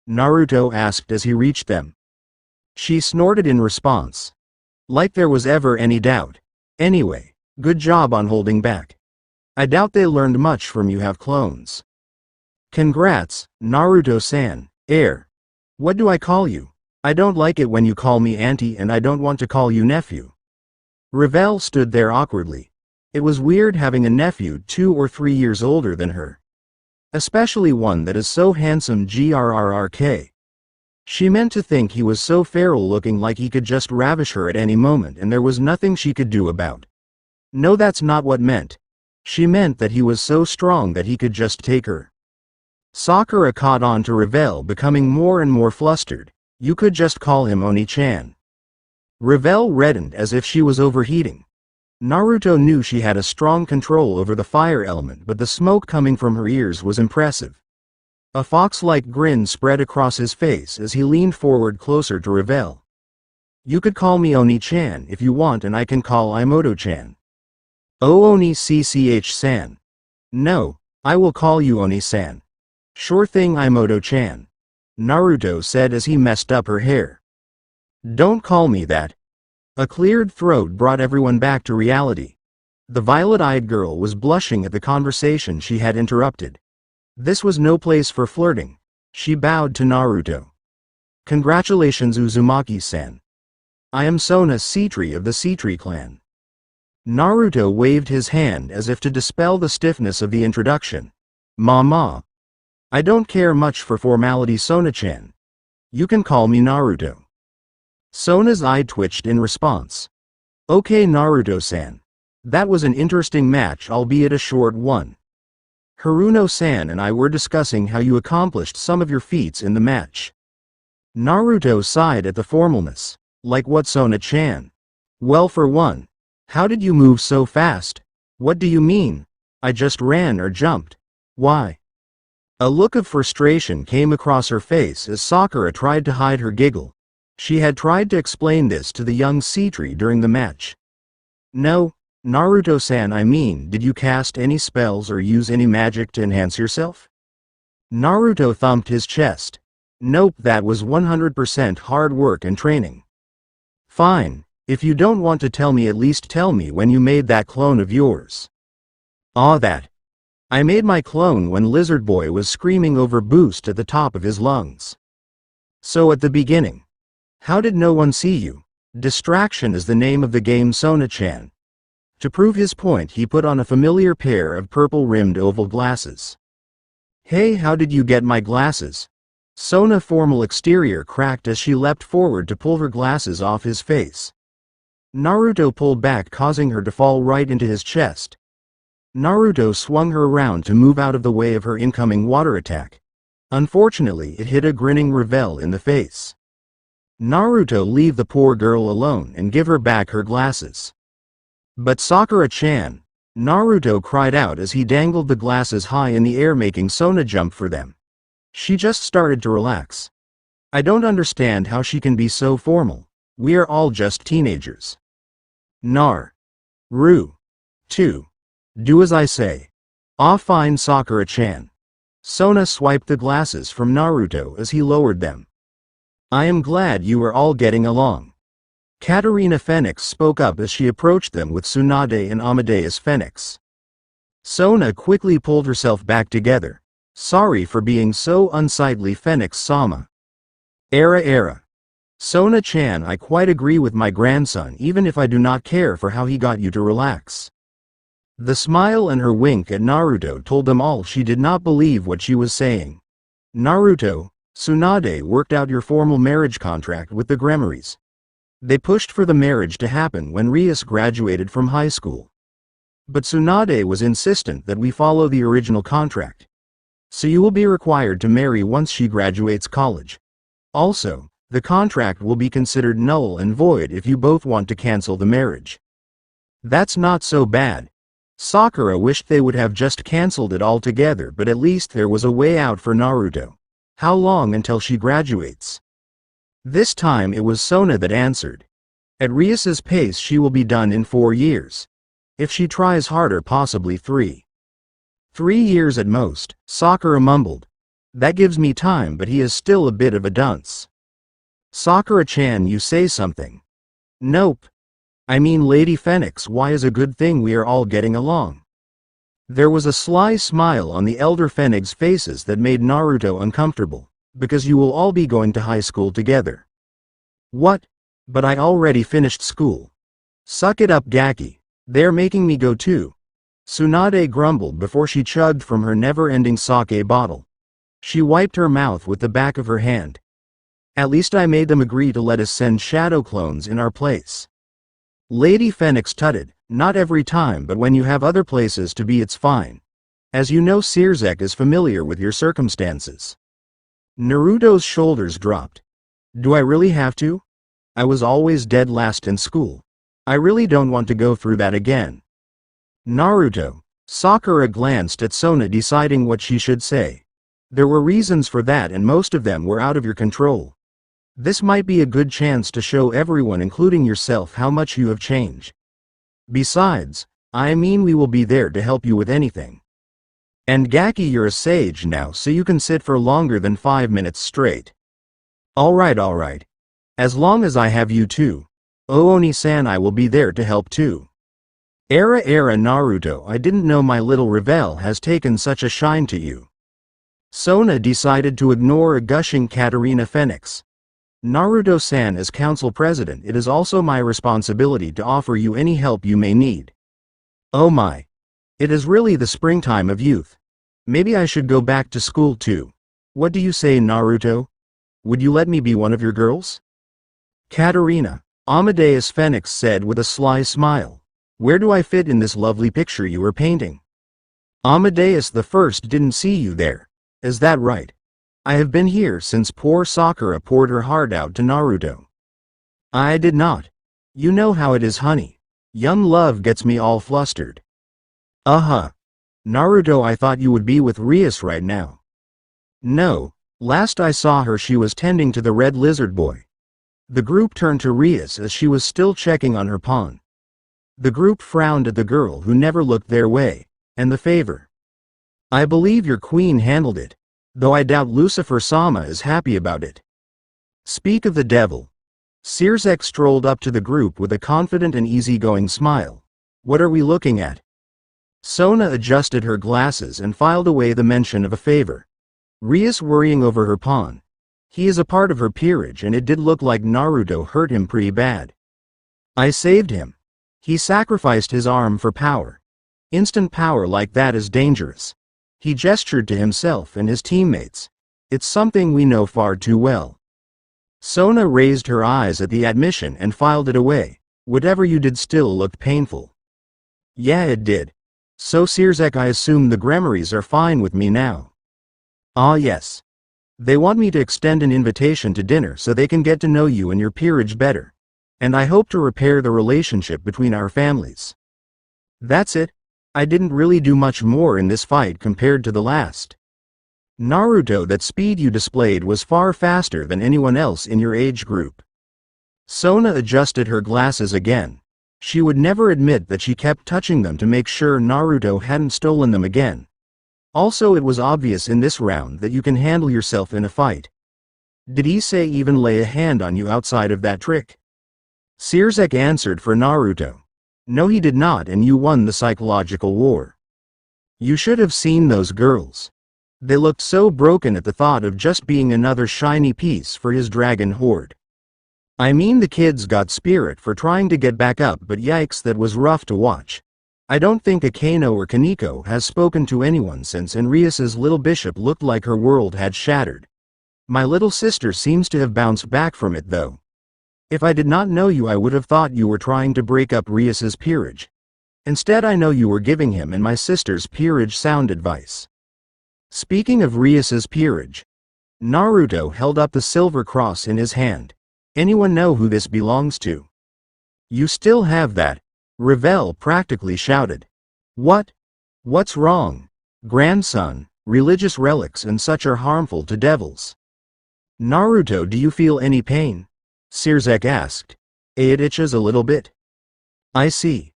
A: Naruto asked as he reached them. She snorted in response. Like there was ever any doubt. Anyway, good job on holding back. I doubt they learned much from you have clones. Congrats, Naruto-san. What do I call you? I don't like it when you call me auntie and I don't want to call you nephew. Revel stood there awkwardly. It was weird having a nephew 2 or 3 years older than her. Especially one that is so handsome. Grrrk. She meant to think he was so feral looking, like he could just ravish her at any moment and there was nothing she could do about. No, that's not what meant. She meant that he was so strong that he could just take her. Sakura caught on to Revel, becoming more and more flustered. You could just call him Oni-chan. Revel reddened as if she was overheating. Naruto knew she had a strong control over the fire element, but the smoke coming from her ears was impressive. A fox-like grin spread across his face as he leaned forward closer to Revel. You could call me Oni-chan if you want, and I can call Imoto-chan. Oh, Oni-cch-san. No, I will call you Oni-san. Sure thing, Imoto-chan. Naruto said as he messed up her hair. Don't call me that. A cleared throat brought everyone back to reality. The violet-eyed girl was blushing at the conversation she had interrupted. This was no place for flirting. She bowed to Naruto. Congratulations, Uzumaki-san. I am Sona Citri of the Citri clan. Naruto waved his hand as if to dispel the stiffness of the introduction. Mama. I don't care much for formality, Sona-chan. You can call me Naruto. Sona's eye twitched in response. Okay, Naruto-san. That was an interesting match, albeit a short one. Haruno-san and I were discussing how you accomplished some of your feats in the match. Naruto sighed at the formalness. Like what, Sona-chan? Well, for one. How did you move so fast? What do you mean? I just ran or jumped. Why? A look of frustration came across her face as Sakura tried to hide her giggle. She had tried to explain this to the young Citri during the match. No, Naruto-san, I mean, did you cast any spells or use any magic to enhance yourself? Naruto thumped his chest. Nope, that was 100% hard work and training. Fine, if you don't want to tell me, at least tell me when you made that clone of yours. That. I made my clone when Lizard Boy was screaming over Boost at the top of his lungs. So at the beginning. How did no one see you? Distraction is the name of the game, Sona-chan. To prove his point, he put on a familiar pair of purple-rimmed oval glasses. Hey, how did you get my glasses? Sona's formal exterior cracked as she leapt forward to pull her glasses off his face. Naruto pulled back, causing her to fall right into his chest. Naruto swung her around to move out of the way of her incoming water attack. Unfortunately, it hit a grinning Revel in the face. Naruto, leave the poor girl alone and give her back her glasses. But Sakura-chan, Naruto cried out as he dangled the glasses high in the air, making Sona jump for them. She just started to relax. I don't understand how she can be so formal. We are all just teenagers. Ru. 2. Do as I say. Ah, fine, Sakura-chan. Sona swiped the glasses from Naruto as he lowered them. I am glad you are all getting along. Katarina Phenex spoke up as she approached them with Tsunade and Amadeus Phenex. Sona quickly pulled herself back together. Sorry for being so unsightly, Phenex-sama. Era. Sona-chan, I quite agree with my grandson, even if I do not care for how he got you to relax. The smile and her wink at Naruto told them all she did not believe what she was saying. Naruto, Tsunade worked out your formal marriage contract with the Gremories. They pushed for the marriage to happen when Rias graduated from high school. But Tsunade was insistent that we follow the original contract. So you will be required to marry once she graduates college. Also, the contract will be considered null and void if you both want to cancel the marriage. That's not so bad. Sakura wished they would have just cancelled it altogether, but at least there was a way out for Naruto. How long until she graduates? This time it was Sona that answered. At Rias's pace she will be done in 4 years. If she tries harder, possibly 3. 3 years at most, Sakura mumbled. That gives me time, but he is still a bit of a dunce. Sakura-chan, you say something. Nope. I mean, Lady Phenex, why is a good thing we are all getting along? There was a sly smile on the elder Phenex's faces that made Naruto uncomfortable, because you will all be going to high school together. What? But I already finished school. Suck it up, Gaki. They're making me go too. Tsunade grumbled before she chugged from her never-ending sake bottle. She wiped her mouth with the back of her hand. At least I made them agree to let us send shadow clones in our place. Lady Phenex tutted, not every time, but when you have other places to be it's fine. As you know, Sirzek is familiar with your circumstances. Naruto's shoulders dropped. Do I really have to? I was always dead last in school. I really don't want to go through that again. Naruto. Sakura glanced at Sona, deciding what she should say. There were reasons for that, and most of them were out of your control. This might be a good chance to show everyone, including yourself, how much you have changed. Besides, I mean, we will be there to help you with anything. And Gaki, you're a sage now, so you can sit for longer than 5 minutes straight. Alright. As long as I have you too. Ooni-san, I will be there to help too. Era Naruto, I didn't know my little Revel has taken such a shine to you. Sona decided to ignore a gushing Katarina Phenex. Naruto-san, as council president, it is also my responsibility to offer you any help you may need. Oh my. It is really the springtime of youth. Maybe I should go back to school too. What do you say, Naruto? Would you let me be one of your girls? Katarina, Amadeus Phenex said with a sly smile. Where do I fit in this lovely picture you are painting? Amadeus the First didn't see you there. Is that right? I have been here since poor Sakura poured her heart out to Naruto. I did not. You know how it is, honey. Young love gets me all flustered. Naruto, I thought you would be with Rias right now. No, last I saw her she was tending to the red lizard boy. The group turned to Rias as she was still checking on her pawn. The group frowned at the girl who never looked their way, and the favor. I believe your queen handled it, though I doubt Lucifer-sama is happy about it. Speak of the devil. Sirzek strolled up to the group with a confident and easygoing smile. What are we looking at? Sona adjusted her glasses and filed away the mention of a favor. Rias worrying over her pawn. He is a part of her peerage, and it did look like Naruto hurt him pretty bad. I saved him. He sacrificed his arm for power. Instant power like that is dangerous. He gestured to himself and his teammates. It's something we know far too well. Sona raised her eyes at the admission and filed it away. Whatever you did still looked painful. Yeah, it did. So Sirzek, I assume the Gremories are fine with me now. Ah yes. They want me to extend an invitation to dinner so they can get to know you and your peerage better. And I hope to repair the relationship between our families. That's it. I didn't really do much more in this fight compared to the last. Naruto, that speed you displayed was far faster than anyone else in your age group. Sona adjusted her glasses again. She would never admit that she kept touching them to make sure Naruto hadn't stolen them again. Also, it was obvious in this round that you can handle yourself in a fight. Did Issei even lay a hand on you outside of that trick? Sirsak answered for Naruto. No, he did not, and you won the psychological war. You should have seen those girls. They looked so broken at the thought of just being another shiny piece for his dragon horde. I mean, the kids got spirit for trying to get back up, but yikes, that was rough to watch. I don't think Akano or Kaneko has spoken to anyone since, and Rias's little bishop looked like her world had shattered. My little sister seems to have bounced back from it though. If I did not know you, I would have thought you were trying to break up Rias's peerage. Instead, I know you were giving him and my sister's peerage sound advice. Speaking of Rias's peerage, Naruto held up the silver cross in his hand. Anyone know who this belongs to? You still have that? Revel practically shouted. What? What's wrong? Grandson, religious relics and such are harmful to devils. Naruto, do you feel any pain? Sirsak asked. It itches a little bit. I see.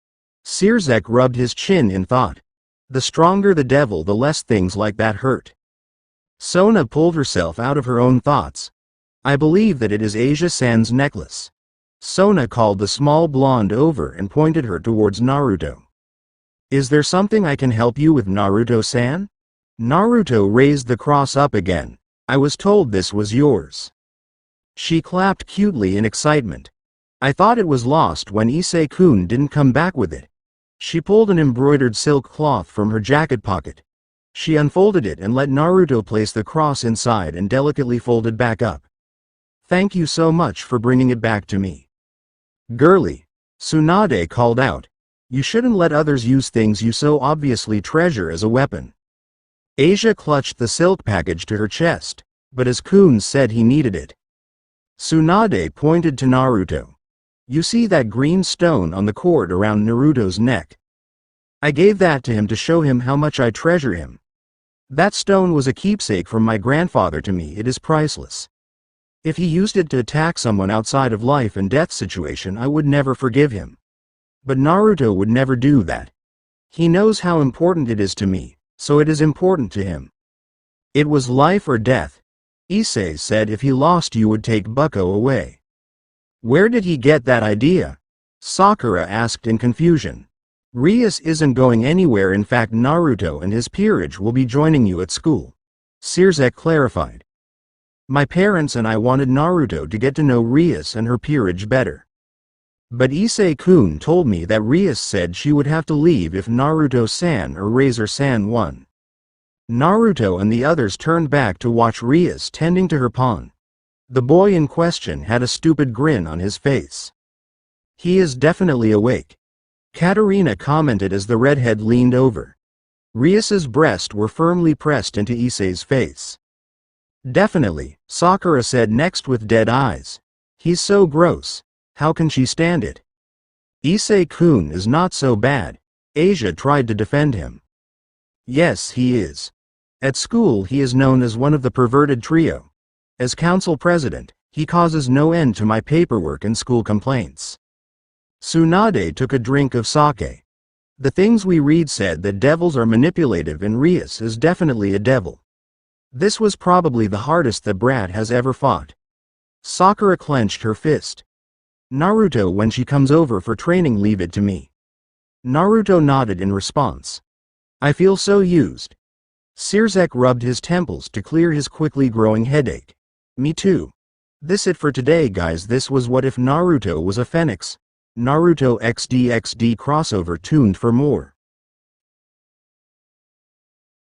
A: Sirsak rubbed his chin in thought. The stronger the devil, the less things like that hurt. Sona pulled herself out of her own thoughts. I believe that it is Asia-san's necklace. Sona called the small blonde over and pointed her towards Naruto. Is there something I can help you with, Naruto-san? Naruto raised the cross up again. I was told this was yours. She clapped cutely in excitement. I thought it was lost when Issei-kun didn't come back with it. She pulled an embroidered silk cloth from her jacket pocket. She unfolded it and let Naruto place the cross inside and delicately folded back up. Thank you so much for bringing it back to me. Girly, Tsunade called out. You shouldn't let others use things you so obviously treasure as a weapon. Asia clutched the silk package to her chest, but as Kun said he needed it. Tsunade pointed to Naruto. You see that green stone on the cord around Naruto's neck? I gave that to him to show him how much I treasure him. That stone was a keepsake from my grandfather to me. It is priceless. If he used it to attack someone outside of life and death situation, I would never forgive him. But Naruto would never do that. He knows how important it is to me, so it is important to him. It was life or death. Issei said if he lost you would take Bucko away. Where did he get that idea? Sakura asked in confusion. Rias isn't going anywhere. In fact, Naruto and his peerage will be joining you at school. Sirsak clarified. My parents and I wanted Naruto to get to know Rias and her peerage better. But Issei-kun told me that Rias said she would have to leave if Naruto-san or Razor-san won. Naruto and the others turned back to watch Rias tending to her pawn. The boy in question had a stupid grin on his face. He is definitely awake. Katarina commented as the redhead leaned over. Rias's breasts were firmly pressed into Issei's face. Definitely, Sakura said next with dead eyes. He's so gross. How can she stand it? Issei-kun is not so bad. Asia tried to defend him. Yes, he is. At school he is known as one of the perverted trio. As council president, he causes no end to my paperwork and school complaints. Tsunade took a drink of sake. The things we read said that devils are manipulative, and Rias is definitely a devil. This was probably the hardest that brat has ever fought. Sakura clenched her fist. Naruto, when she comes over for training, leave it to me. Naruto nodded in response. I feel so used. Sirsak rubbed his temples to clear his quickly growing headache. Me too. This it for today, guys. This was What If Naruto Was a Phenex. Naruto X DxD crossover. Tuned for more.